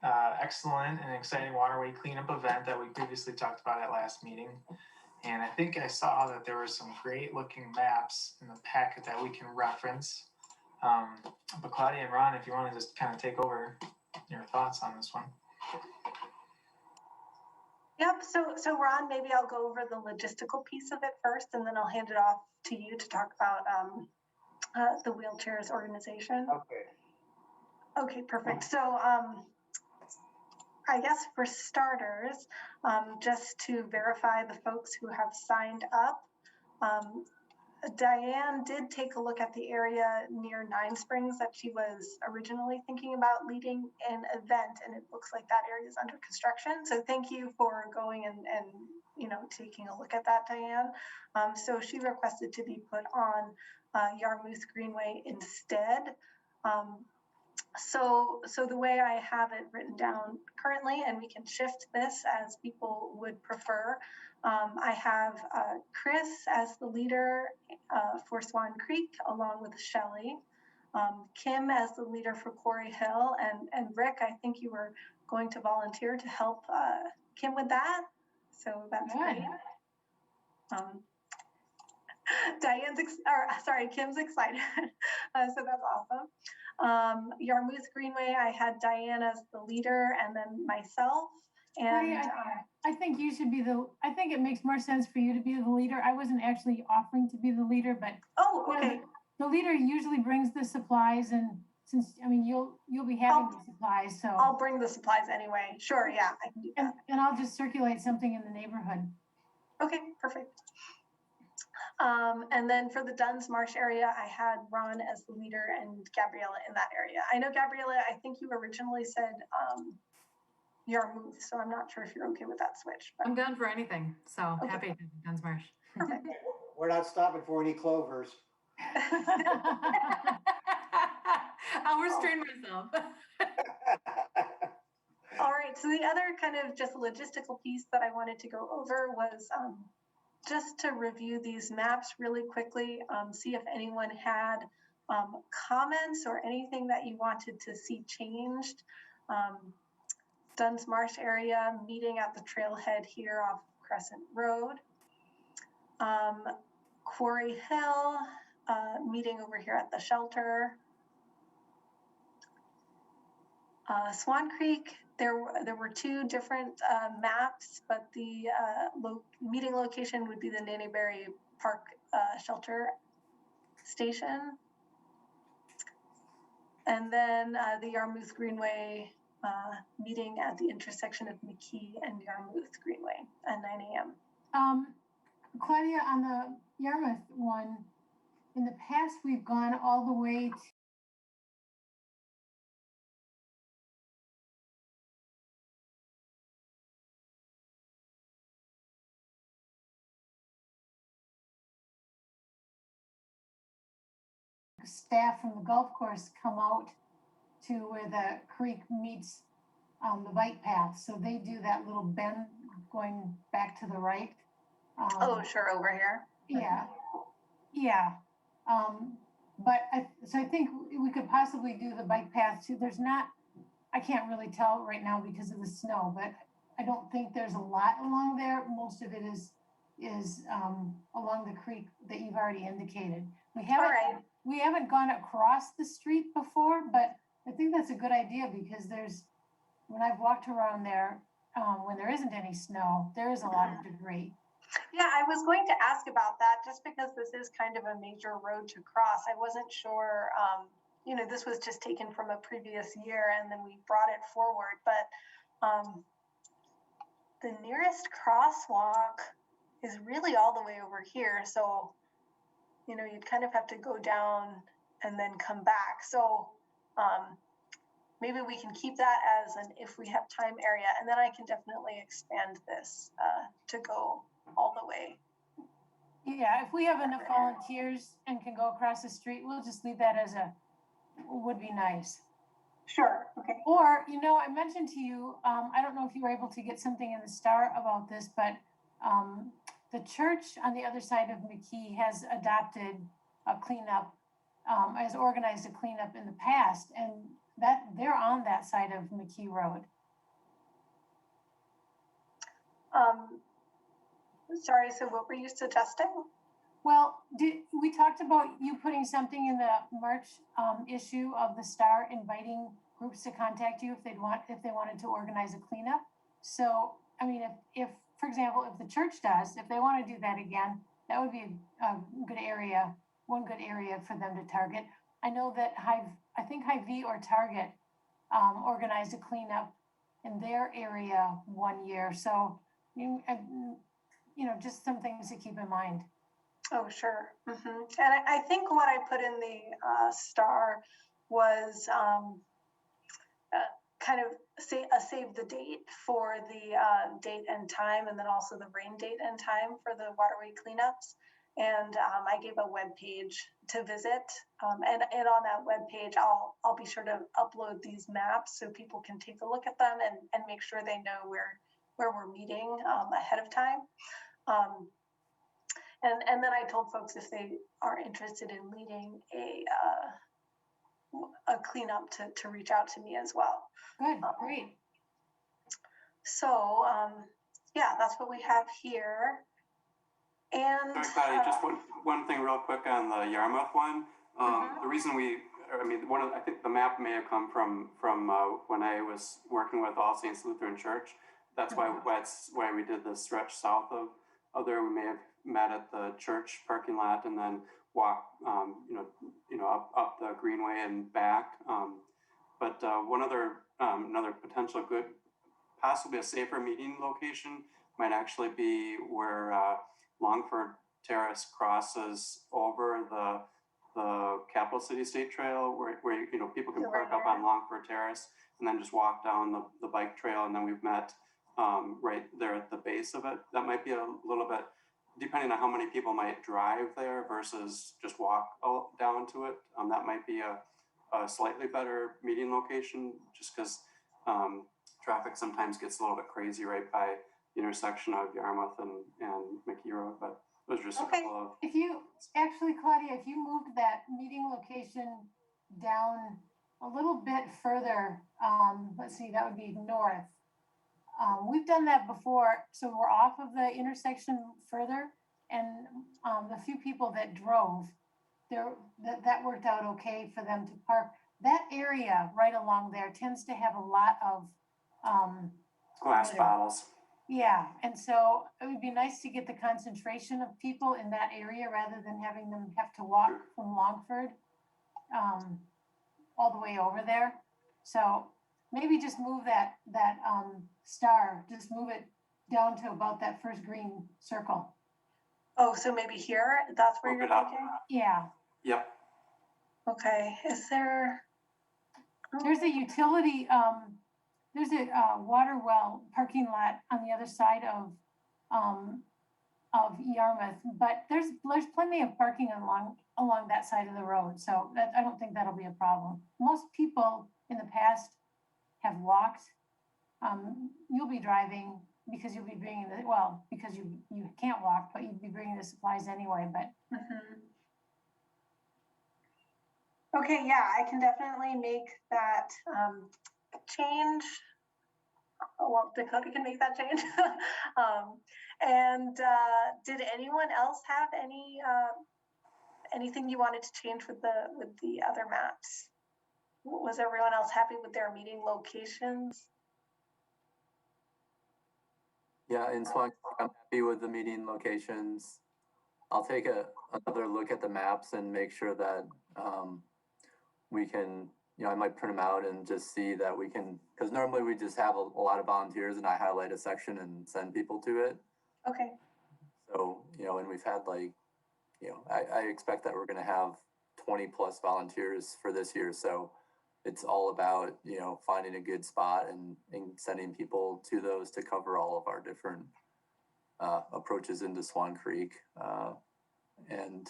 excellent and exciting waterway cleanup event that we previously talked about at last meeting. And I think I saw that there were some great looking maps in the packet that we can reference. But Claudia and Ron, if you want to just kind of take over your thoughts on this one. Yep, so Ron, maybe I'll go over the logistical piece of it first, and then I'll hand it off to you to talk about the wheelchairs organization. Okay. Okay, perfect. So I guess for starters, just to verify the folks who have signed up, Diane did take a look at the area near Nine Springs that she was originally thinking about leading an event, and it looks like that area is under construction. So thank you for going and taking a look at that, Diane. So she requested to be put on Yarmouth Greenway instead. So the way I have it written down currently, and we can shift this as people would prefer, I have Chris as the leader for Swan Creek, along with Shelley, Kim as the leader for Quarry Hill, and Rick, I think you were going to volunteer to help Kim with that. So that's great. Kim's excited. So that's awesome. Yarmouth Greenway, I had Diane as the leader and then myself. And I think you should be I think it makes more sense for you to be the leader. I wasn't actually offering to be the leader, but okay. The leader usually brings the supplies, and since you'll be having the supplies, so I'll bring the supplies anyway. Sure, yeah, I can do that. And I'll just circulate something in the neighborhood. Okay, perfect. And then for the Duns Marsh area, I had Ron as the leader and Gabriella in that area. I know, Gabriella, I think you originally said Yarmouth, so I'm not sure if you're okay with that switch. But... I'm down for anything, so okay. Happy to do Duns Marsh. Perfect. We're not stopping for any clovers. I'll restrain myself. All right, so the other kind of just logistical piece that I wanted to go over was just to review these maps really quickly, see if anyone had comments or anything that you wanted to see changed. Duns Marsh area, meeting at the trailhead here off Crescent Road. Quarry Hill, meeting over here at the shelter. Swan Creek, there were two different maps, but the meeting location would be the Nannyberry Park shelter station. And then the Yarmouth Greenway meeting at the intersection of McKee and Yarmouth Greenway at 9 a.m. Claudia, on the Yarmouth one, in the past, we've gone all the way staff from the golf course come out to where the creek meets the bike path. So they do that little bend going back to the right. Oh, sure, over here. Yeah. Yeah. But I think we could possibly do the bike path too. I can't really tell right now because of the snow, but I don't think there's a lot along there. Most of it is along the creek that you've already indicated. We haven't gone across the street before, but I think that's a good idea because when I've walked around there, when there isn't any snow, there is a lot of debris. Yeah, I was going to ask about that just because this is kind of a major road to cross. I wasn't sure, this was just taken from a previous year and then we brought it forward, but the nearest crosswalk is really all the way over here. So, you'd kind of have to go down and then come back. So maybe we can keep that as an if we have time area, and then I can definitely expand this to go all the way. Yeah, if we have enough volunteers and can go across the street, we'll just leave that as a, would be nice. Sure, okay. Or, you know, I mentioned to you, I don't know if you were able to get something in the Star about this, but the church on the other side of McKee has adopted a cleanup, has organized a cleanup in the past, and that they're on that side of McKee Road. Sorry, so what were you suggesting? Well, we talked about you putting something in the March issue of the Star, inviting groups to contact you if they wanted to organize a cleanup. So, I mean, if for example, if the church does, if they want to do that again, that would be a good area, one good area for them to target. I know that I think Hy-Vee or Target organized a cleanup in their area one year. So, you know, just some things to keep in mind. Oh, sure. Mm-hmm. And I think what I put in the Star was kind of save the date for the date and time, and then also the rain date and time for the waterway cleanups. And I gave a web page to visit, and on that web page, I'll be sure to upload these maps so people can take a look at them and make sure they know where we're meeting ahead of time. And then I told folks if they are interested in leading a cleanup to reach out to me as well. Good, great. So yeah, that's what we have here. And Claudia, just one thing real quick on the Yarmouth one. The reason I think the map may have come from when I was working with All Saints Lutheran Church. That's why we did the stretch south of there. We may have met at the church parking lot and then walk, up the Greenway and back. But one other, another potential good, possibly a safer meeting location might actually be where Longford Terrace crosses over the Capital City State Trail, where people can park up on Longford Terrace and then just walk down the bike trail, and then we've met right there at the base of it. That might be a little bit, depending on how many people might drive there versus just walk down to it. That might be a slightly better meeting location, just because traffic sometimes gets a little bit crazy right by the intersection of Yarmouth and McKee Road. But those are just a couple of. If you actually, Claudia, if you moved that meeting location down a little bit further, let's see, that would be north. We've done that before, so we're off of the intersection further, and the few people that drove, that worked out okay for them to park. That area right along there tends to have a lot of Glass bottles. Yeah, and so it would be nice to get the concentration of people in that area rather than having them have to walk from Longford all the way over there. So maybe just move that Star, just move it down to about that first green circle. Oh, so maybe here, that's where you're thinking? Yeah. Yep. Okay, is there? There's a utility, there's a water well parking lot on the other side of Yarmouth, but there's plenty of parking along that side of the road, so that I don't think that'll be a problem. Most people in the past have walked. You'll be driving because you'll be bringing because you can't walk, but you'd be bringing the supplies anyway. But okay, yeah, I can definitely make that change. Well, Dakota can make that change. And did anyone else have anything you wanted to change with the other maps? Was everyone else happy with their meeting locations? Yeah, in Swan Creek, I'm happy with the meeting locations. I'll take another look at the maps and make sure that we can, I might print them out and just see that we can, because normally we just have a lot of volunteers and I highlight a section and send people to it. Okay. So, and we've had I expect that we're going to have 20 plus volunteers for this year. So it's all about, finding a good spot and sending people to those to cover all of our different approaches into Swan Creek, and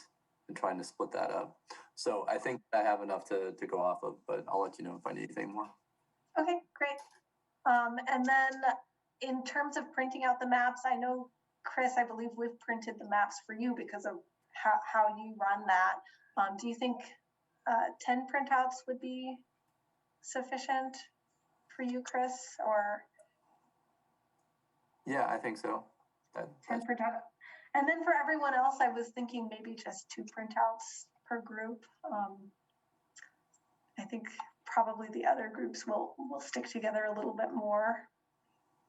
trying to split that up. So I think I have enough to go off of, but I'll let you know if I need anything more. Okay, great. And then in terms of printing out the maps, I know, Chris, I believe we've printed the maps for you because of how you run that. Do you think 10 printouts would be sufficient for you, Chris, or? Yeah, I think so. 10 printouts. And then for everyone else, I was thinking maybe just 2 printouts per group. I think probably the other groups will stick together a little bit more.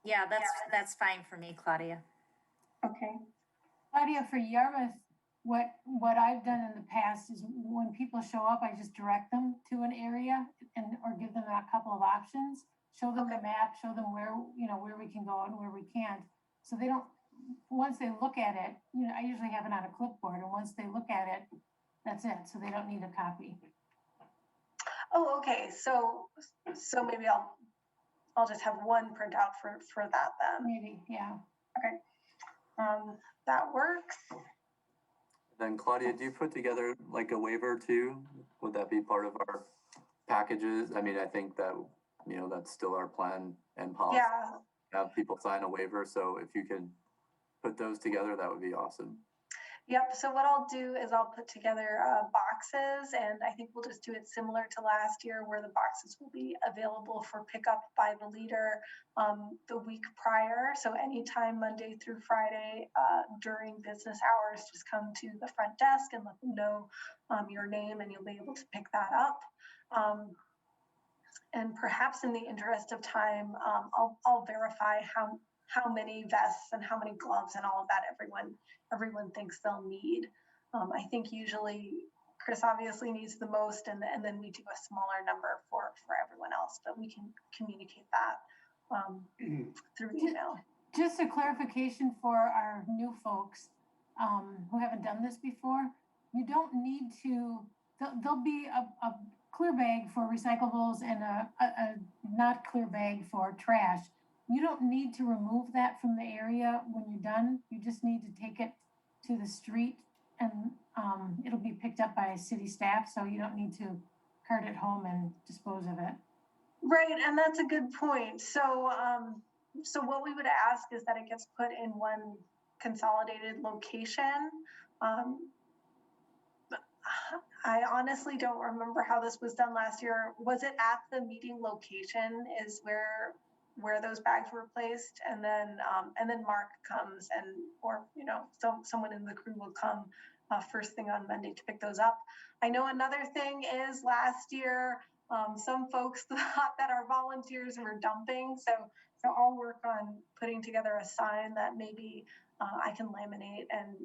Yeah, that's fine for me, Claudia. Okay. Claudia, for Yarmouth, what I've done in the past is when people show up, I just direct them to an area or give them a couple of options, show them the map, show them where we can go and where we can't. So they don't, once they look at it, I usually have it on a clipboard, and once they look at it, that's it. So they don't need a copy. Oh, okay. So maybe I'll just have one printout for that then. Maybe, yeah. Okay. That works. Then Claudia, do you put together like a waiver too? Would that be part of our packages? I mean, I think that, that's still our plan and policy. Yeah. Have people sign a waiver. So if you could put those together, that would be awesome. Yep. So what I'll do is I'll put together boxes, and I think we'll just do it similar to last year, where the boxes will be available for pickup by the leader the week prior. So anytime Monday through Friday during business hours, just come to the front desk and let them know your name, and you'll be able to pick that up. And perhaps in the interest of time, I'll verify how many vests and how many gloves and all of that everyone thinks they'll need. I think usually Chris obviously needs the most, and then we do a smaller number for everyone else, but we can communicate that through email. Just a clarification for our new folks who haven't done this before. You don't need to, there'll be a clear bag for recyclables and a not clear bag for trash. You don't need to remove that from the area when you're done. You just need to take it to the street, and it'll be picked up by city staff, so you don't need to cart it home and dispose of it. Right, and that's a good point. So what we would ask is that it gets put in one consolidated location. I honestly don't remember how this was done last year. Was it at the meeting location is where those bags were placed, and then Mark comes or someone in the crew will come first thing on Monday to pick those up. I know another thing is last year some folks thought that our volunteers were dumping, so I'll work on putting together a sign that maybe I can laminate, and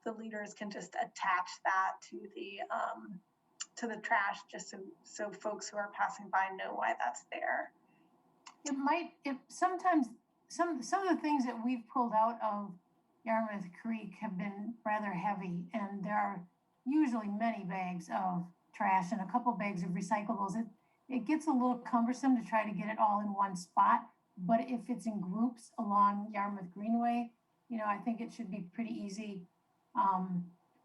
the leaders can just attach that to the trash, just so folks who are passing by know why that's there. Sometimes some of the things that we've pulled out of Yarmouth Creek have been rather heavy, and there are usually many bags of trash and a couple bags of recyclables. It gets a little cumbersome to try to get it all in one spot, but if it's in groups along Yarmouth Greenway, I think it should be pretty easy.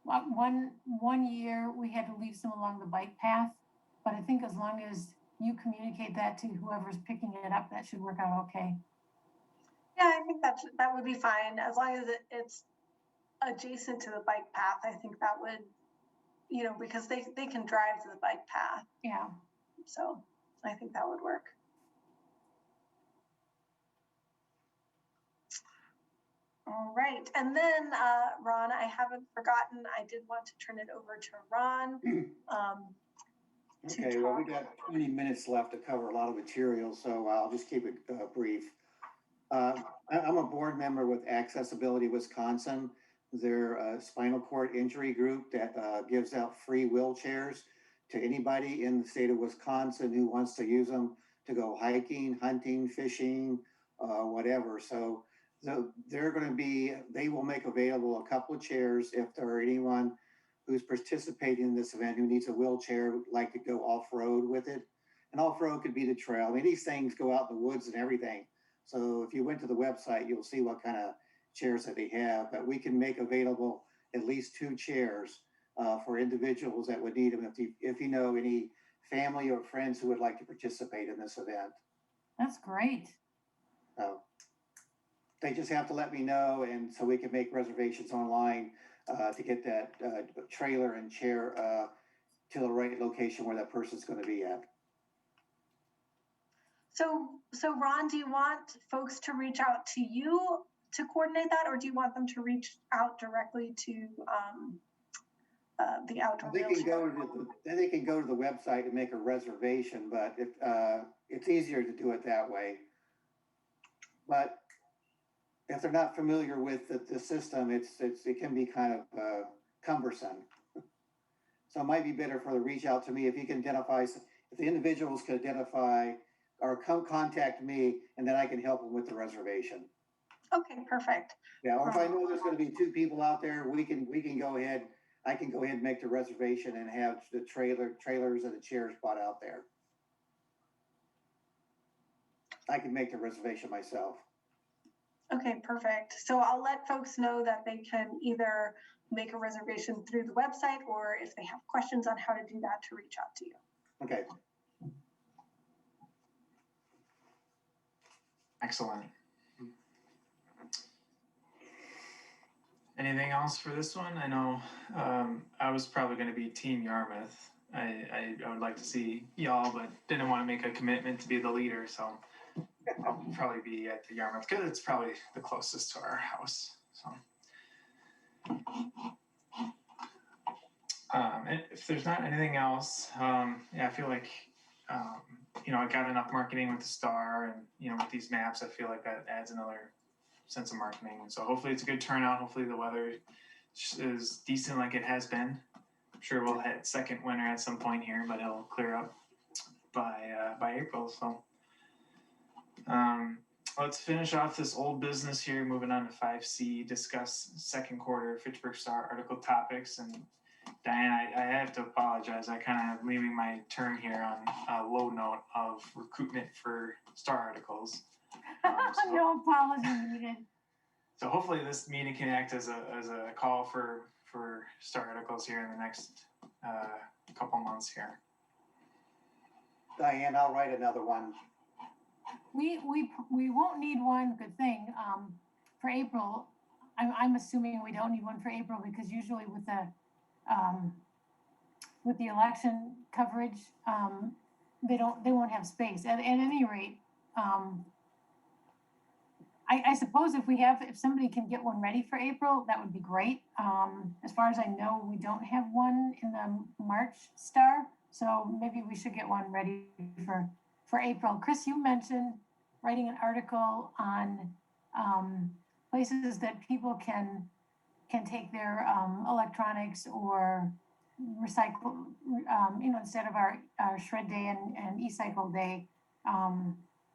One year we had to leave some along the bike path, but I think as long as you communicate that to whoever's picking it up, that should work out okay. Yeah, I think that would be fine, as long as it's adjacent to the bike path. I think that would, because they can drive to the bike path. Yeah. So I think that would work. All right, and then Ron, I haven't forgotten, I did want to turn it over to Ron. Okay, well, we got 20 minutes left to cover a lot of material, so I'll just keep it brief. I'm a board member with Accessibility Wisconsin. They're a spinal cord injury group that gives out free wheelchairs to anybody in the state of Wisconsin who wants to use them to go hiking, hunting, fishing, whatever. So they will make available a couple of chairs if there are anyone who's participating in this event who needs a wheelchair, would like to go off-road with it. and off-road could be the trail. I mean, these things go out in the woods and everything. So if you went to the website, you'll see what kind of chairs that they have, but we can make available at least 2 chairs for individuals that would need them if you know any family or friends who would like to participate in this event. That's great. So they just have to let me know, and so we can make reservations online to get that trailer and chair to the right location where that person's going to be at. So Ron, do you want folks to reach out to you to coordinate that, or do you want them to reach out directly to the outdoor They wheelchair? they can go to the website and make a reservation, but it's easier to do it that way. But if they're not familiar with the system, it can be kind of cumbersome. So it might be better for them to reach out to me if you can identify, if the individuals can identify or come contact me, and then I can help them with the reservation. Okay, perfect. Yeah, or if I know there's going to be 2 people out there, we can go ahead. I can go ahead and make the reservation and have the trailers and the chairs brought out there. I can make the reservation myself. Okay, perfect. So I'll let folks know that they can either make a reservation through the website, or if they have questions on how to do that, to reach out to you. Okay. Excellent. Anything else for this one? I know I was probably going to be Team Yarmouth. I would like to see y'all, but didn't want to make a commitment to be the leader, so I'll probably be at the Yarmouth because it's probably the closest to our house. So, if there's not anything else, yeah, I feel like I got enough marketing with the star, and with these maps, I feel like that adds another sense of marketing. And so hopefully it's a good turnout. Hopefully the weather is decent like it has been. I'm sure we'll hit second winter at some point here, but it'll clear up by April. So let's finish off this old business here. Moving on to 5C, discuss second quarter Fitchburg Star article topics. And Diane, I have to apologize. I kind of leaving my turn here on a low note of recruitment for star articles. No apology needed. So hopefully this meeting can act as a call for star articles here in the next couple months here. Diane, I'll write another one. We won't need one, good thing, for April. I'm assuming we don't need one for April, because usually with the election coverage, they won't have space. At any rate, I suppose if somebody can get one ready for April, that would be great. As far as I know, we don't have one in the March star, so maybe we should get one ready for April. Chris, you mentioned writing an article on places that people can take their electronics or recycle, instead of our shred day and e-cycle day.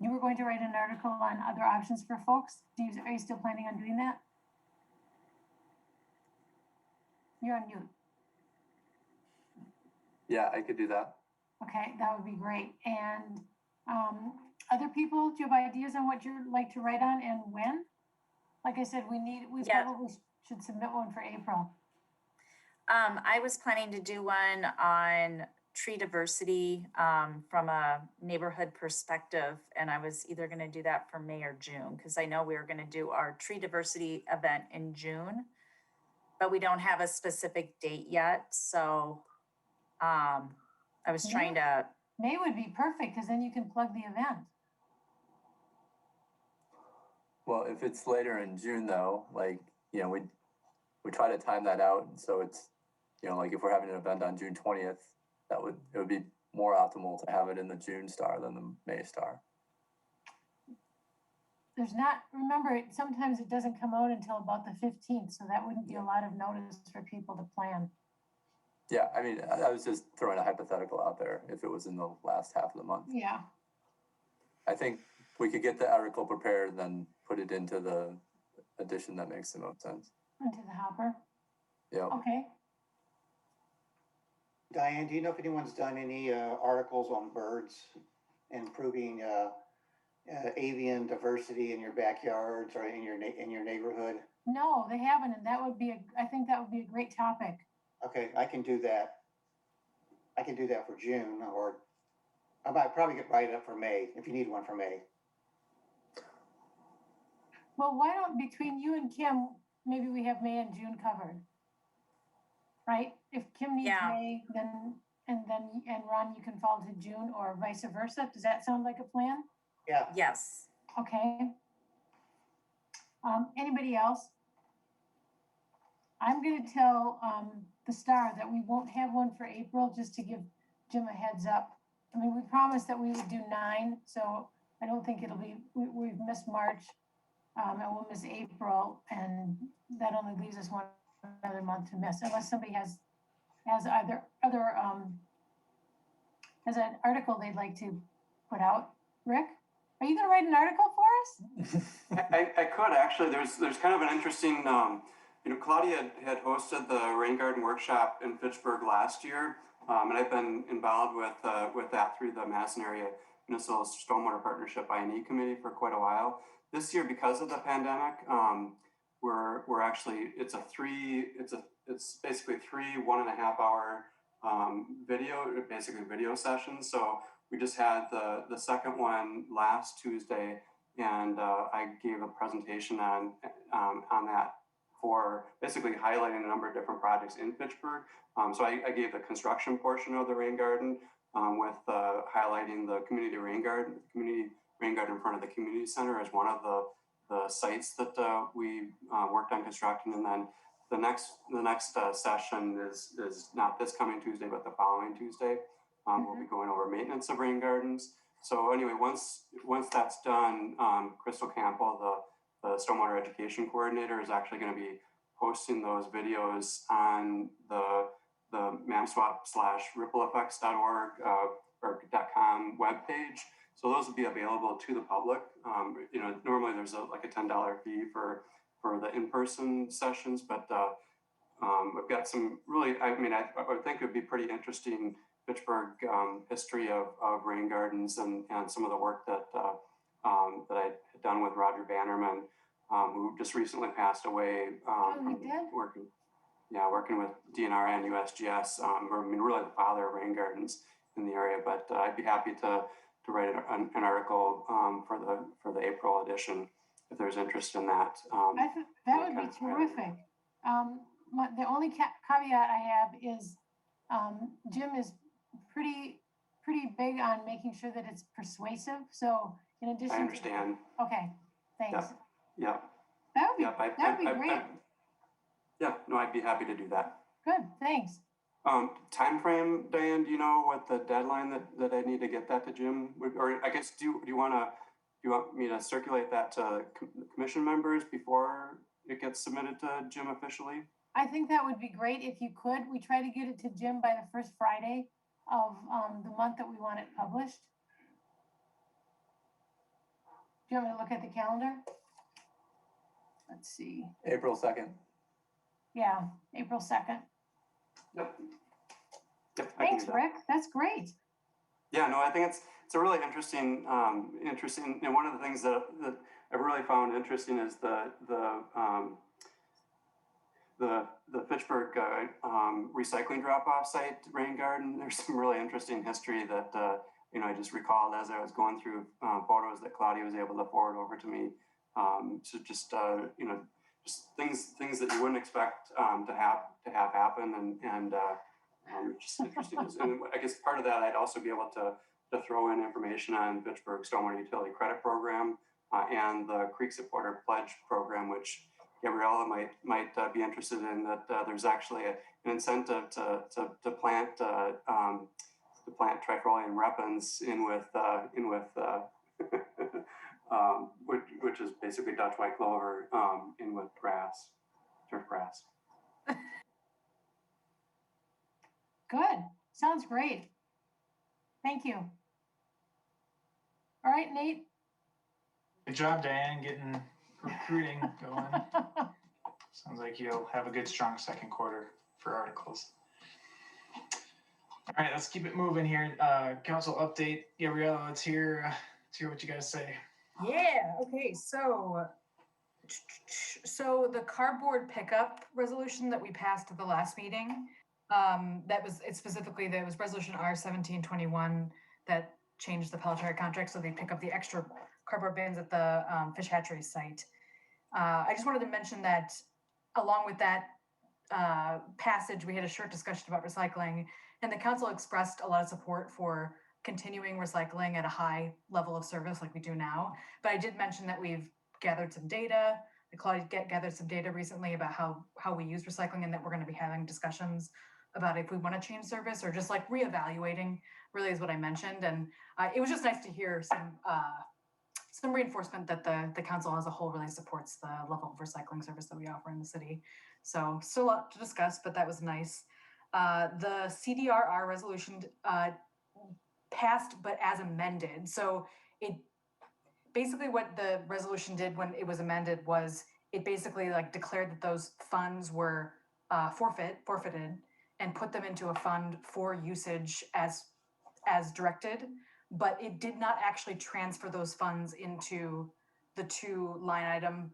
You were going to write an article on other options for folks. Are you still planning on doing that? You're on mute. Yeah, I could do that. Okay, that would be great. And other people, do you have ideas on what you'd like to write on and when? Like I said, we Yeah. probably should submit one for April. I was planning to do one on tree diversity from a neighborhood perspective, and I was either going to do that for May or June, because I know we were going to do our tree diversity event in June, but we don't have a specific date yet. So I was trying to. May would be perfect, because then you can plug the event. Well, if it's later in June though, we try to time that out. So it's, like if we're having an event on June 20th, it would be more optimal to have it in the June star than the May star. Remember, sometimes it doesn't come out until about the 15th, so that wouldn't be a lot of notice for people to plan. Yeah, I mean, I was just throwing a hypothetical out there if it was in the last half of the month. Yeah. I think we could get the article prepared and then put it into the edition that makes the most sense. Into the hopper. Yeah. Okay. Diane, do you know if anyone's done any articles on birds improving avian diversity in your backyards or in your neighborhood? No, they haven't, and that would be I think that would be a great topic. Okay, I can do that. I can do that for June, or I might probably write it up for May if you need one for May. Well, why don't, between you and Kim, maybe we have May and June covered? Right? If Kim needs Yeah. May, then, and Ron, you can fall to June, or vice versa. Does that sound like a plan? Yeah. Yes. Okay. Anybody else? I'm gonna tell the Star that we won't have one for April, just to give Jim a heads up. I mean, we promised that we would do 9, so I don't think it'll be, we've missed March, and we'll miss April, and that only leaves us one other month to miss, unless somebody has either other has an article they'd like to put out. Rick, are you gonna write an article for us? I could actually. There's kind of an interesting. Claudia had hosted the rain garden workshop in Fitchburg last year, and I've been involved with that through the Madison Area Municipal Stormwater Partnership I&E committee for quite a while. This year, because of the pandemic, we're actually it's basically 3 1.5 hour video sessions. So we just had the second one last Tuesday, and I gave a presentation on that for basically highlighting a number of different projects in Fitchburg. So I gave the construction portion of the rain garden with highlighting the community rain garden in front of the community center as one of the sites that we worked on constructing. And then the next session is not this coming Tuesday, but the following Tuesday. We'll be going over maintenance of rain gardens. So anyway, once that's done, Crystal Campbell, the Stormwater Education Coordinator, is actually going to be posting those videos on the mamswap/rippleeffects.org or .com webpage. So those will be available to the public. Normally there's a $10 fee for the in-person sessions, but we've got some really, I would think it would be pretty interesting Fitchburg history of rain gardens and some of the work that I had done with Roger Bannerman, who just recently passed away. Working with DNR and USGS. Really the father of rain gardens in the area. But I'd be happy to write an article for the April edition if there's interest in that. I think that would be terrific. The only caveat I have is Jim is pretty big on making sure that it's persuasive. So in addition, I understand. Okay, thanks. Yeah. That would be great. I'd be happy to do that. Good, thanks. Time frame, Diane, do you know what the deadline that I need to get that to Jim? Or I guess, do you want me to circulate that to commission members before it gets submitted to Jim officially? I think that would be great if you could. We try to get it to Jim by the first Friday of the month that we want it published. Do you want me to look at the calendar? Let's see. April 2nd. Yeah, April 2nd. Yep. Thanks, Rick. That's great. Yeah, no, I think it's a really interesting. One of the things that I've really found interesting is the Fitchburg recycling drop-off site rain garden. There's some really interesting history that I just recalled as I was going through photos that Claudia was able to forward over to me. So just things that you wouldn't expect to have happen, and just interesting. And I guess part of that, I'd also be able to throw in information on Fitchburg Stormwater Utility Credit Program and the Creek Supporter Pledge Program, which Gabriella might be interested in. That there's actually an incentive to plant trifolium repens in with which is basically Dutch white clover in with grass, turf grass. Good. Sounds great. Thank you. All right, Nate. Good job, Diane, getting recruiting going. Sounds like you'll have a good, strong second quarter for articles. All right, let's keep it moving here. Council update. Gabriella, let's hear what you guys say. Yeah, okay, so the cardboard pickup resolution that we passed at the last meeting, it's specifically, that was resolution R1721 that changed the pelletary contract, so they pick up the extra cardboard bins at the fish hatchery site. I just wanted to mention that along with that passage, we had a short discussion about recycling, and the council expressed a lot of support for continuing recycling at a high level of service like we do now. But I did mention that we've gathered some data. Claudia gathered some data recently about how we use recycling, and that we're going to be having discussions about if we want to change service or just like reevaluating, really is what I mentioned. And it was just nice to hear some reinforcement that the council as a whole really supports the level of recycling service that we offer in the city. So still a lot to discuss, but that was nice. The CDRR resolution passed, but as amended. So it basically, what the resolution did when it was amended was it basically like declared that those funds were forfeited and put them into a fund for usage as directed, but it did not actually transfer those funds into the two line item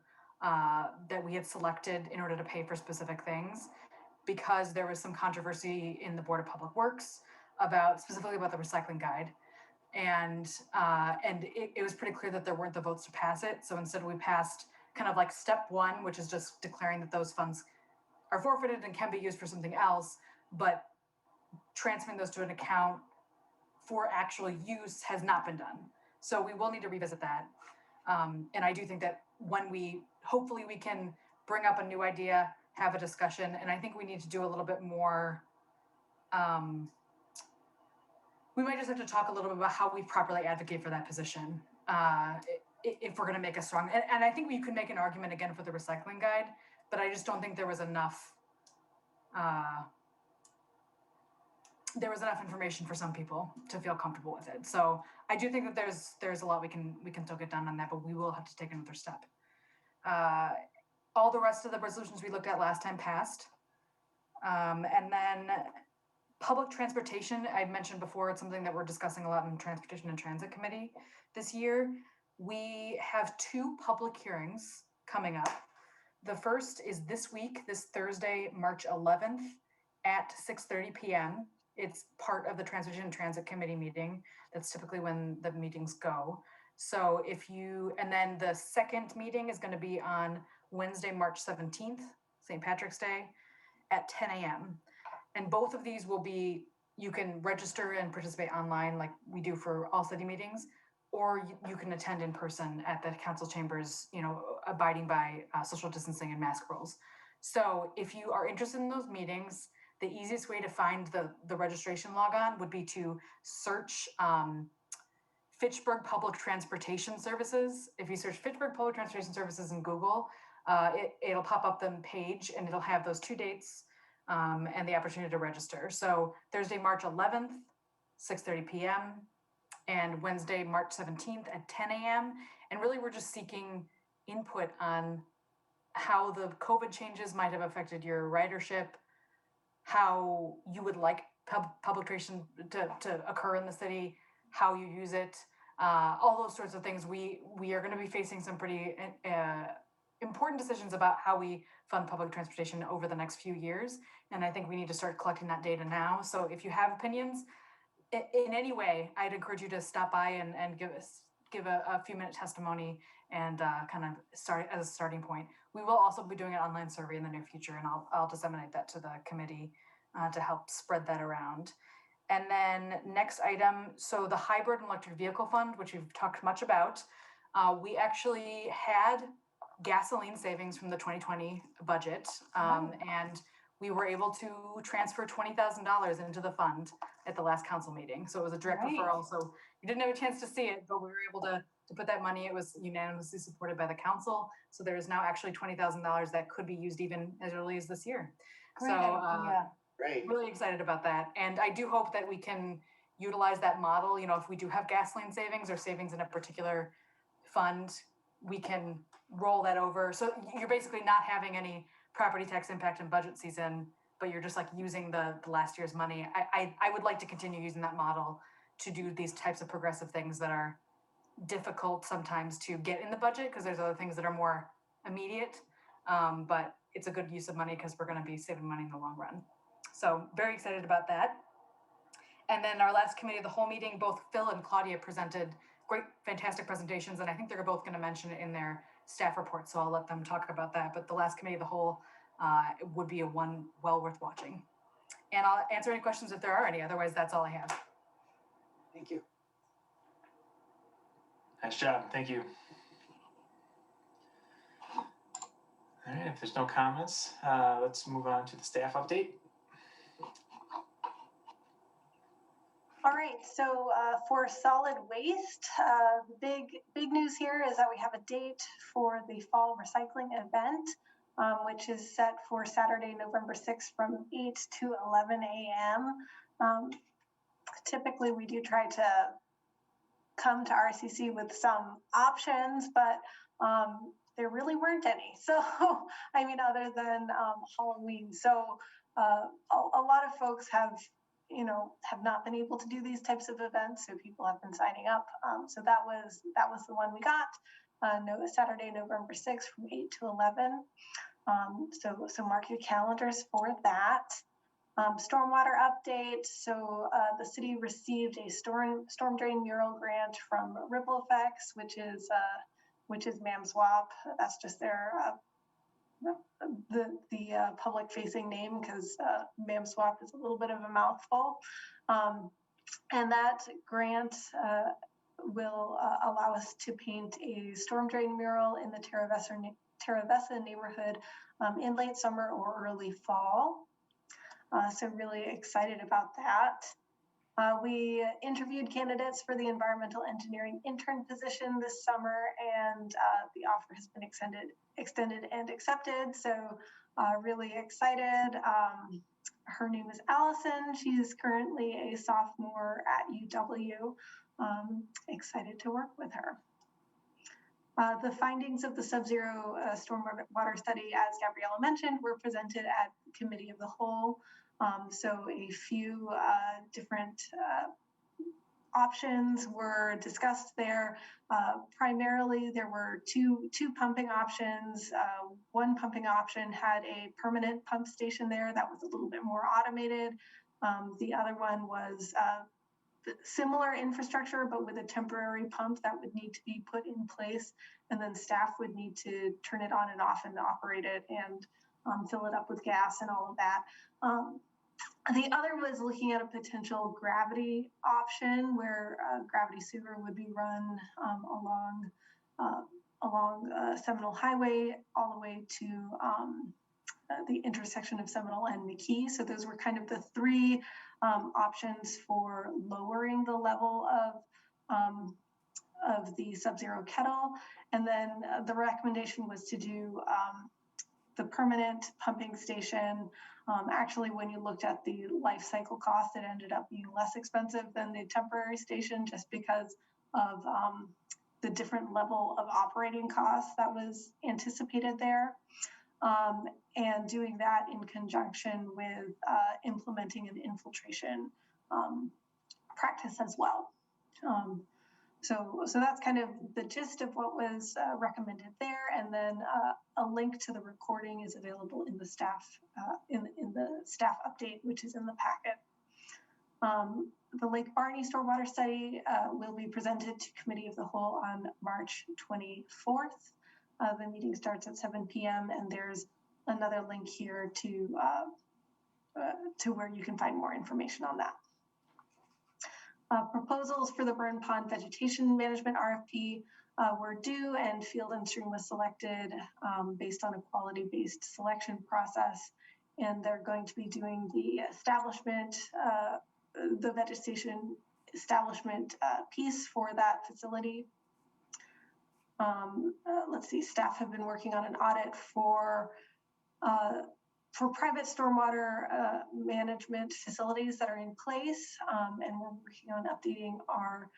that we had selected in order to pay for specific things, because there was some controversy in the Board of Public Works specifically about the recycling guide. And it was pretty clear that there weren't the votes to pass it. So instead we passed kind of like step one, which is just declaring that those funds are forfeited and can be used for something else, but transferring those to an account for actual use has not been done. So we will need to revisit that. And I do think that hopefully we can bring up a new idea, have a discussion, and I think we need to do a little bit more, we might just have to talk a little bit about how we properly advocate for that position. If we're gonna make a strong, and I think we could make an argument again for the recycling guide, but I just don't think there was enough information for some people to feel comfortable with it. So I do think that there's a lot we can still get done on that, but we will have to take another step. All the rest of the resolutions we looked at last time passed. And then public transportation, I mentioned before, it's something that we're discussing a lot in Transportation and Transit Committee this year. We have 2 public hearings coming up. The first is this week, this Thursday, March 11th at 6:30 p.m. It's part of the Transportation and Transit Committee meeting. That's typically when the meetings go. So and then the second meeting is going to be on Wednesday, March 17th, St. Patrick's Day, at 10 a.m. And both of these you can register and participate online like we do for all city meetings, or you can attend in person at the council chambers, abiding by social distancing and mask rules. So if you are interested in those meetings, the easiest way to find the registration logon would be to search Fitchburg Public Transportation Services. If you search Fitchburg Public Transportation Services in Google, it'll pop up the page and it'll have those 2 dates and the opportunity to register. So Thursday, March 11th, 6:30 p.m. and Wednesday, March 17th at 10 a.m. And really we're just seeking input on how the COVID changes might have affected your ridership, how you would like public transportation to occur in the city, how you use it, all those sorts of things. We are going to be facing some pretty important decisions about how we fund public transportation over the next few years. And I think we need to start collecting that data now. So if you have opinions in any way, I'd encourage you to stop by and give a few minute testimony and kind of start as a starting point. We will also be doing an online survey in the near future, and I'll disseminate that to the committee to help spread that around. And then next item, so the hybrid and electric vehicle fund, which we've talked much about, we actually had gasoline savings from the 2020 budget, and we were able to transfer $20,000 into the fund at the last council meeting. So it was a direct referral. So you didn't have a chance to see it, but we were able to put that money. It was unanimously supported by the council. So there is now actually $20,000 that could be used even as early as this year. Great So idea. Great. really excited about that. And I do hope that we can utilize that model. If we do have gasoline savings or savings in a particular fund, we can roll that over. So you're basically not having any property tax impact in budget season but you're just like using the last year's money. I would like to continue using that model to do these types of progressive things that are difficult sometimes to get in the budget because there's other things that are more immediate. But it's a good use of money because we're going to be saving money in the long run. So very excited about that. And then our last committee of the whole meeting, both Phil and Claudia presented great, fantastic presentations. And I think they're both going to mention it in their staff report. So I'll let them talk about that. But the last committee of the whole would be a one well worth watching. And I'll answer any questions if there are any. Otherwise, that's all I have. Thank you. Nice job. Thank you. All right, if there's no comments, let's move on to the staff update. All right, so for solid waste, big news here is that we have a date for the fall recycling event, which is set for Saturday, November 6th from 8 to 11 a.m. Typically, we do try to come to RCC with some options, but there really weren't any. So, I mean, other than Halloween. So a lot of folks have not been able to do these types of events. So people have been signing up. So that was the one we got. Saturday, November 6th from 8 to 11. So mark your calendars for that. Stormwater update. So the city received a storm drain mural grant from Ripple Effects, which is MAMSWAP. That's just their the public facing name because MAMSWAP is a little bit of a mouthful. And that grant will allow us to paint a storm drain mural in the Terravesa neighborhood in late summer or early fall. So really excited about that. We interviewed candidates for the environmental engineering intern position this summer, and the offer has been extended and accepted. So really excited. Her name is Allison. She's currently a sophomore at UW. Excited to work with her. The findings of the sub-zero stormwater study, as Gabriella mentioned, were presented at Committee of the Whole. So a few different options were discussed there. Primarily, there were two pumping options. One pumping option had a permanent pump station there that was a little bit more automated. The other one was similar infrastructure, but with a temporary pump that would need to be put in place, and then staff would need to turn it on and off and operate it and fill it up with gas and all of that. The other was looking at a potential gravity option where gravity sewer would be run along Seminole Highway all the way to the intersection of Seminole and McKee. So those were kind of the three options for lowering the level of the sub-zero kettle. And then the recommendation was to do the permanent pumping station. Actually, when you looked at the life cycle cost, it ended up being less expensive than the temporary station just because of the different level of operating costs that was anticipated there. And doing that in conjunction with implementing an infiltration practice as well. So that's kind of the gist of what was recommended there, and then a link to the recording is available in the staff in the staff update, which is in the packet. The Lake Barney Stormwater Study will be presented to Committee of the Whole on March 24th. The meeting starts at 7 p.m. and there's another link here to where you can find more information on that. Proposals for the Burn Pond Vegetation Management RFP were due, and Field and Stream was selected based on a quality-based selection process. And they're going to be doing the establishment, the vegetation establishment piece for that facility. Let's see, staff have been working on an audit for private stormwater management facilities that are in place, and we're working on updating our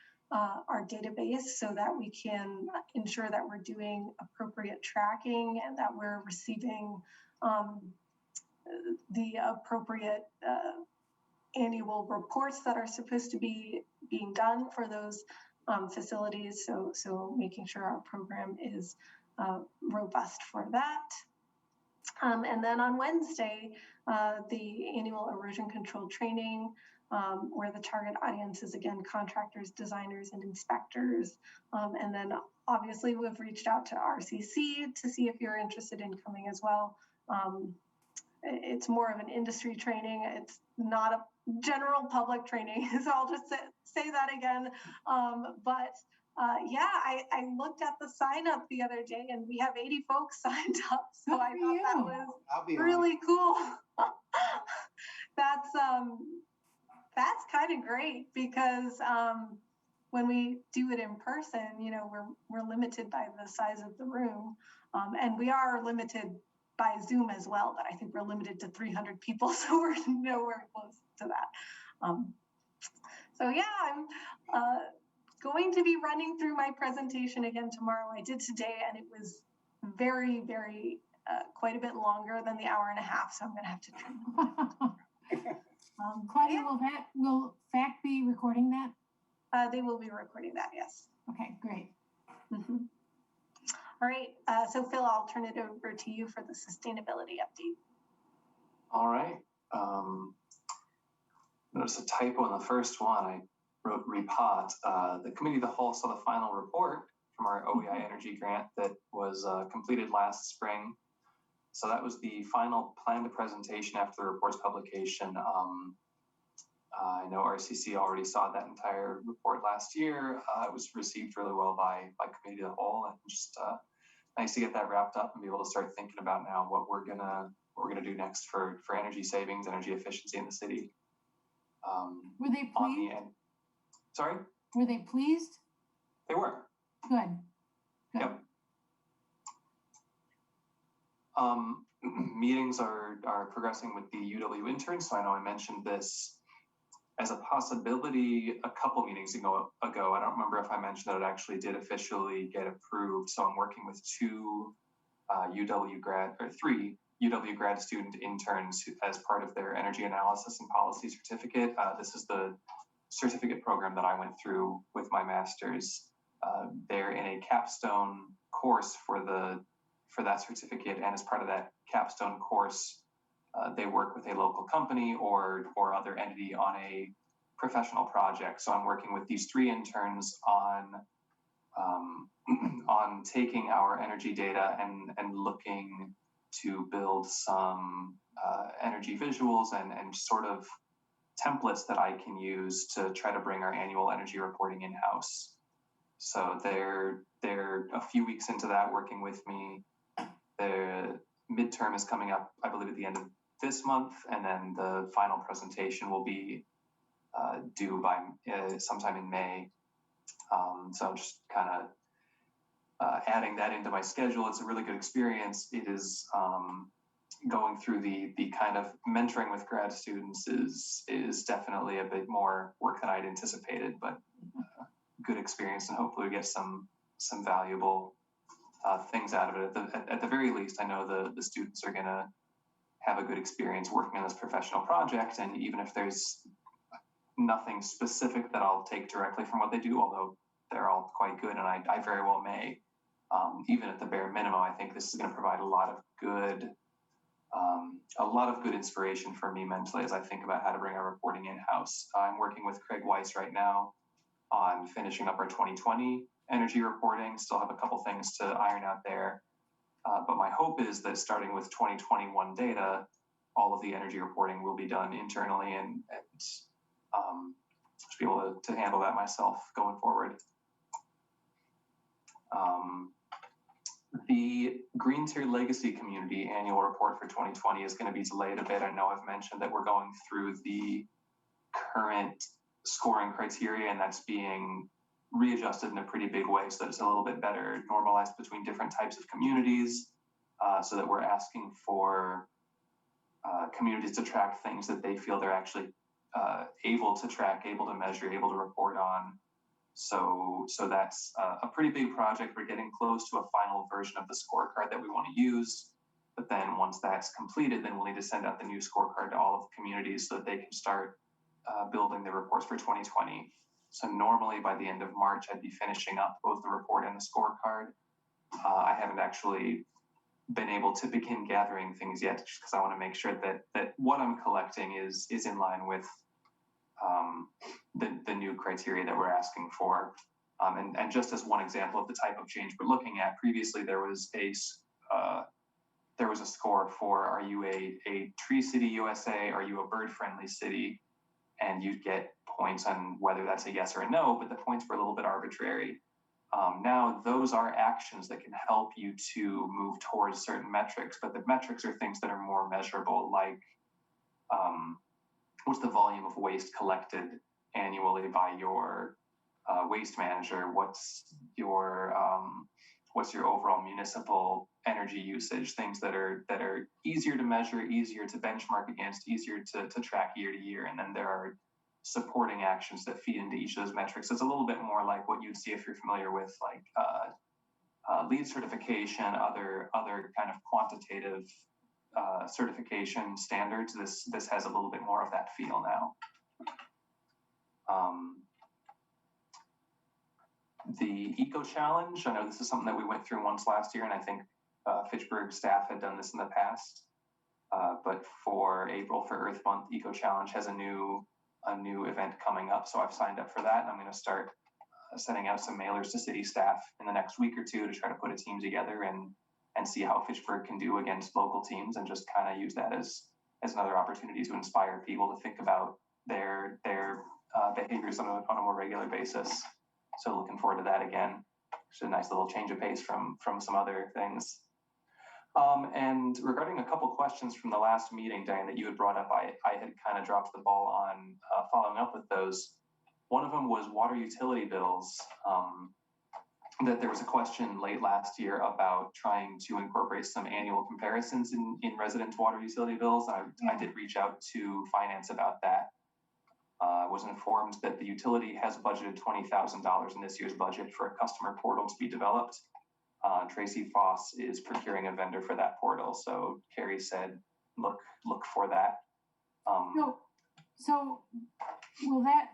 database so that we can ensure that we're doing appropriate tracking and that we're receiving the appropriate annual reports that are supposed to be being done for those facilities. So making sure our program is robust for that. And then on Wednesday, the annual erosion control training, where the target audience is, again, contractors, designers, and inspectors. And then obviously we've reached out to RCC to see if you're interested in coming as well. It's more of an industry training. It's not a general public training, so I'll just say that again. Yeah, I looked at the sign up the other day and we have 80 folks signed up. So I thought that was really cool. That's kind of great because when we do it in person, you know, we're limited by the size of the room, and we are limited by Zoom as well, but I think we're limited to 300 people, so we're nowhere close to that. So yeah, I'm going to be running through my presentation again tomorrow. I did today, and it was very, very, quite a bit longer than the hour and a half, so I'm going to have to trim. Claudia, will FACT be recording that? They will be recording that, yes. Okay, great. Mm-hmm. All right, so Phil, I'll turn it over to you for the sustainability update. All right. Notice a typo in the first one. I wrote repot. The committee of the whole saw the final report from our OEI energy grant that was completed last spring. So that was the final planned presentation after the report's publication. I know RCC already saw that entire report last year. It was received really well by committee of the whole, and just nice to get that wrapped up and be able to start thinking about now what we're gonna do next for energy savings, energy efficiency in the city. Were they pleased? Sorry? Were they pleased? They were. Good. Yep. Meetings are progressing with the UW interns. So I know I mentioned this as a possibility a couple meetings ago. I don't remember if I mentioned that it actually did officially get approved. So I'm working with three UW grad student interns as part of their energy analysis and policy certificate. This is the certificate program that I went through with my master's. They're in a capstone course for that certificate, and as part of that capstone course, they work with a local company or other entity on a professional project. So I'm working with these three interns on taking our energy data and looking to build some energy visuals and sort of templates that I can use to try to bring our annual energy reporting in-house. So they're a few weeks into that working with me. The midterm is coming up, I believe, at the end of this month, and then the final presentation will be due by sometime in May. So I'm just kind of adding that into my schedule. It's a really good experience. It is going through the kind of mentoring with grad students is definitely a bit more work than I'd anticipated, but good experience, and hopefully we get some valuable things out of it. At the very least, I know the students are going to have a good experience working on this professional project, and even if there's nothing specific that I'll take directly from what they do, although they're all quite good, and I very well may, even at the bare minimum, I think this is going to provide a lot of good inspiration for me mentally as I think about how to bring our reporting in-house. I'm working with Craig Weiss right now on finishing up our 2020 energy reporting. Still have a couple things to iron out there. But my hope is that starting with 2021 data, all of the energy reporting will be done internally and to be able to handle that myself going forward. The Green Tier Legacy Community annual report for 2020 is going to be delayed a bit. I know I've mentioned that we're going through the current scoring criteria, and that's being readjusted in a pretty big way so that it's a little bit better normalized between different types of communities, so that we're asking for communities to track things that they feel they're actually able to track, able to measure, able to report on. So that's a pretty big project. We're getting close to a final version of the scorecard that we want to use. But then once that's completed, then we'll need to send out the new scorecard to all of the communities so that they can start building the reports for 2020. So normally by the end of March, I'd be finishing up both the report and the scorecard. I haven't actually been able to begin gathering things yet, just because I want to make sure that what I'm collecting is in line with the new criteria that we're asking for. And just as one example of the type of change we're looking at, previously there was a score for, are you a tree city USA? Are you a bird friendly city? And you'd get points on whether that's a yes or a no, but the points were a little bit arbitrary. Now those are actions that can help you to move towards certain metrics, but the metrics are things that are more measurable, like what's the volume of waste collected annually by your waste manager? What's your overall municipal energy usage? Things that are easier to measure, easier to benchmark against, easier to track year to year. And then there are supporting actions that feed into each of those metrics. It's a little bit more like what you'd see if you're familiar with like LEED certification, other kind of quantitative certification standards. This has a little bit more of that feel now. The Eco Challenge, I know this is something that we went through once last year, and I think Fitchburg staff had done this in the past. But for April, for Earth Month, Eco Challenge has a new event coming up. So I've signed up for that, and I'm going to start sending out some mailers to city staff in the next week or two to try to put a team together and see how Fitchburg can do against local teams, and just kind of use that as another opportunity to inspire people to think about their behaviors on a more regular basis. So looking forward to that again. It's a nice little change of pace from some other things. And regarding a couple questions from the last meeting, Diane, that you had brought up, I had kind of dropped the ball on following up with those. One of them was water utility bills. That there was a question late last year about trying to incorporate some annual comparisons in resident water utility bills. I did reach out to finance about that. I was informed that the utility has budgeted $20,000 in this year's budget for a customer portal to be developed. Tracy Foss is procuring a vendor for that portal. So Carrie said, look for that. So will that,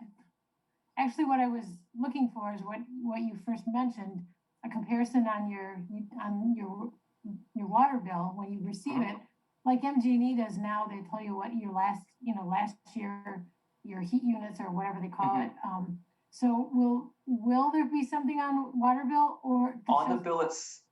actually what I was looking for is what you first mentioned, a comparison on your water bill when you receive it, like MG&E does now. They tell you what your last year, your heat units or whatever they call it. So will there be something on water bill or on the bill?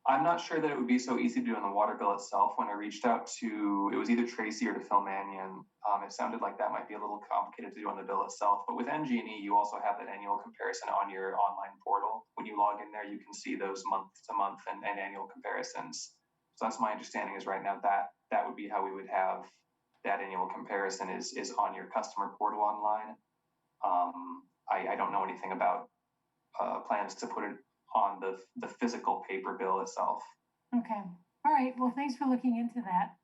I'm not sure that it would be so easy to do on the water bill itself. When I reached out to, it was either Tracy or to Phil Mannion, it sounded like that might be a little complicated to do on the bill itself. But with MG&E, you also have that annual comparison on your online portal. When you log in there, you can see those month to month and annual comparisons. So that's my understanding is right now that would be how we would have that annual comparison is on your customer portal online. I don't know anything about plans to put it on the physical paper bill itself. Okay. All right. Well, thanks for looking into that.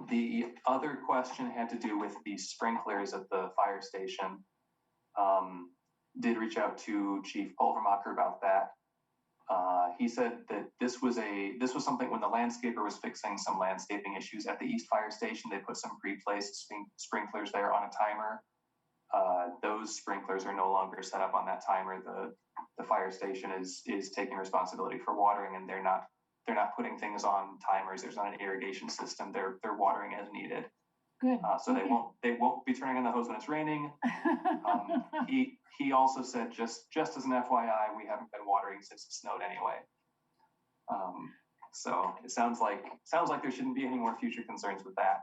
The other question had to do with the sprinklers at the fire station. Did reach out to Chief Pulvermacher about that. He said that this was something when the landscaper was fixing some landscaping issues at the East Fire Station. They put some pre-placed sprinklers there on a timer. Those sprinklers are no longer set up on that timer. The fire station is taking responsibility for watering, and they're not putting things on timers. There's not an irrigation system. They're watering as needed. Good. So they won't be turning on the hose when it's raining. He also said just as an FYI, we haven't been watering since it snowed anyway. So it sounds like there shouldn't be any more future concerns with that.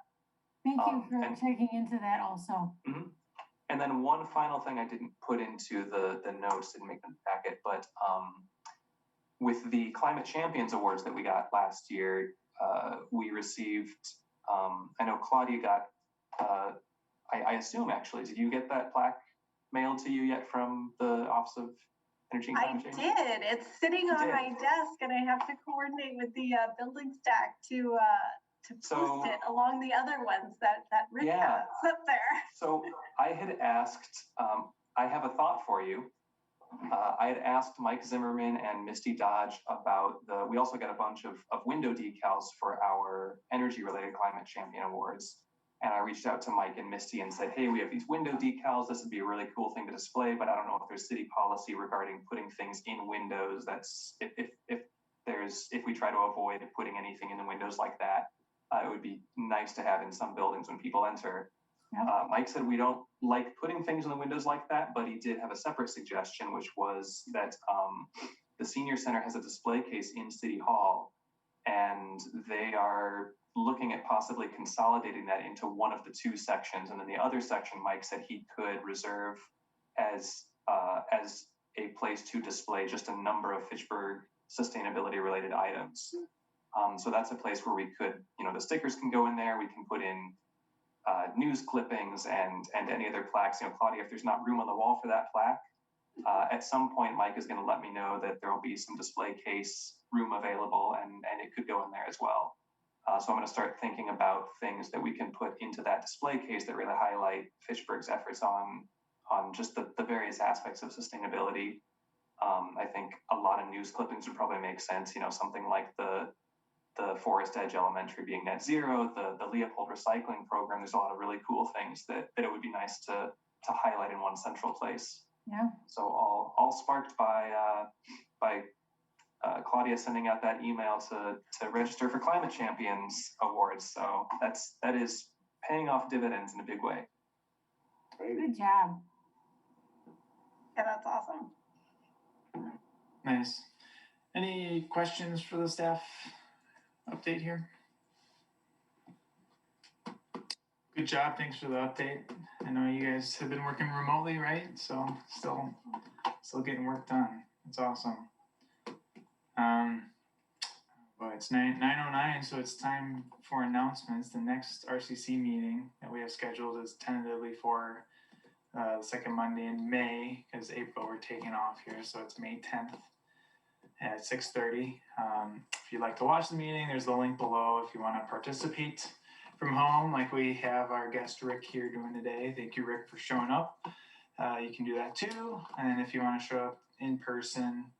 Thank you for checking into that also. And then one final thing I didn't put into the notes, didn't make the packet, but with the Climate Champions Awards that we got last year, we received, I know Claudia got, I assume actually, did you get that plaque mailed to you yet from the Office of Energy and Climate Change? I did. It's sitting on my desk, and I have to coordinate with the building stack to post it along the other ones that Rick has up there. So I had asked, I have a thought for you. I had asked Mike Zimmerman and Misty Dodge about we also got a bunch of window decals for our energy related climate champion awards. And I reached out to Mike and Misty and said, hey, we have these window decals. This would be a really cool thing to display, but I don't know if there's city policy regarding putting things in windows. That's if we try to avoid putting anything in the windows like that, it would be nice to have in some buildings when people enter. Mike said we don't like putting things in the windows like that, but he did have a separate suggestion, which was that the senior center has a display case in City Hall, and they are looking at possibly consolidating that into one of the two sections. And then the other section, Mike said he could reserve as a place to display just a number of Fitchburg sustainability related items. So that's a place where we could, the stickers can go in there. We can put in news clippings and any other plaques. Claudia, if there's not room on the wall for that plaque, at some point, Mike is going to let me know that there will be some display case room available, and it could go in there as well. So I'm going to start thinking about things that we can put into that display case that really highlight Fitchburg's efforts on just the various aspects of sustainability. I think a lot of news clippings would probably make sense. Something like the Forest Edge Elementary being net zero, the Leopold recycling program. There's a lot of really cool things that it would be nice to highlight in one central place. Yeah. So all sparked by Claudia sending out that email to register for Climate Champions Awards. So that is paying off dividends in a big way. Good job. Yeah, that's awesome. Nice. Any questions for the staff update here? Good job. Thanks for the update. I know you guys have been working remotely, right? So still getting work done. That's awesome. Well, it's 9:09, so it's time for announcements. The next RCC meeting that we have scheduled is tentatively for the second Monday in May, because April we're taking off here, so it's May 10th at 6:30. If you'd like to watch the meeting, there's the link below. If you want to participate from home, like we have our guest Rick here doing today, thank you, Rick, for showing up. You can do that too. And if you want to show up in person,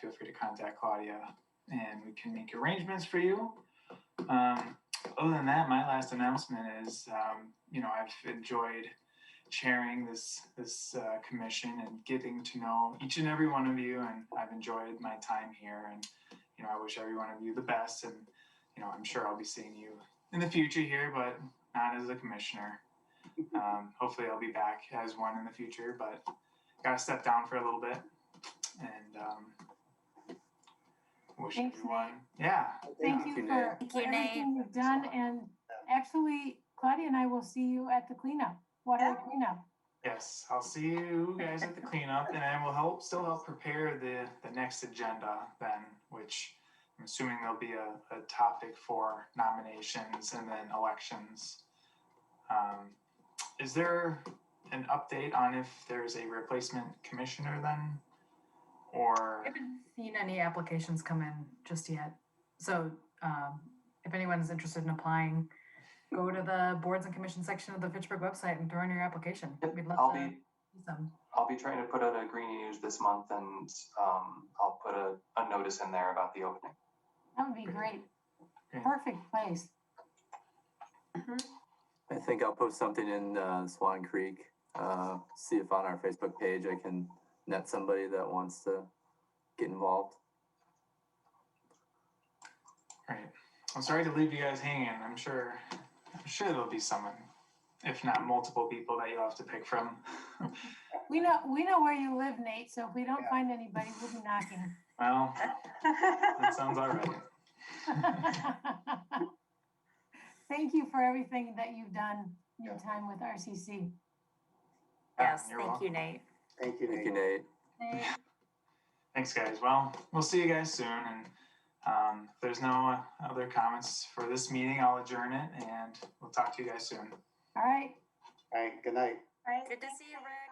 feel free to contact Claudia and we can make arrangements for you. Other than that, my last announcement is, I've enjoyed chairing this commission and getting to know each and every one of you, and I've enjoyed my time here, and I wish every one of you the best, and I'm sure I'll be seeing you in the future here, but not as a commissioner. Hopefully I'll be back as one in the future, but gotta step down for a little bit, and wish Thanks, everyone, Nate. yeah. Thank you for everything you've done, and actually, Claudia and I will see you at the cleanup, water cleanup. Yes, I'll see you guys at the cleanup, and I will still help prepare the next agenda then, which I'm assuming there'll be a topic for nominations and then elections. Is there an update on if there's a replacement commissioner then? Or I haven't seen any applications come in just yet. So if anyone's interested in applying, go to the boards and commissions section of the Fitchburg website and throw in your application. We'd love to see some. I'll be trying to put out a Greenie News this month, and I'll put a notice in there about the opening. That would be great. Perfect place. I think I'll post something in Swan Creek. See if on our Facebook page I can net somebody that wants to get involved. Right. I'm sorry to leave you guys hanging. I'm sure there'll be someone, if not multiple people, that you'll have to pick from. We know where you live, Nate, so if we don't find anybody, we'll be knocking. Well, that sounds all right. Thank you for everything that you've done in your time with RCC. Yes, You're thank welcome. you, Nate. Thank you, Thank you, Nate. Nate. Thanks, guys. Well, we'll see you guys soon. And if there's no other comments for this meeting, I'll adjourn it, and we'll talk to you guys soon. All right. All right, good night. Right? Good to see you, Rick.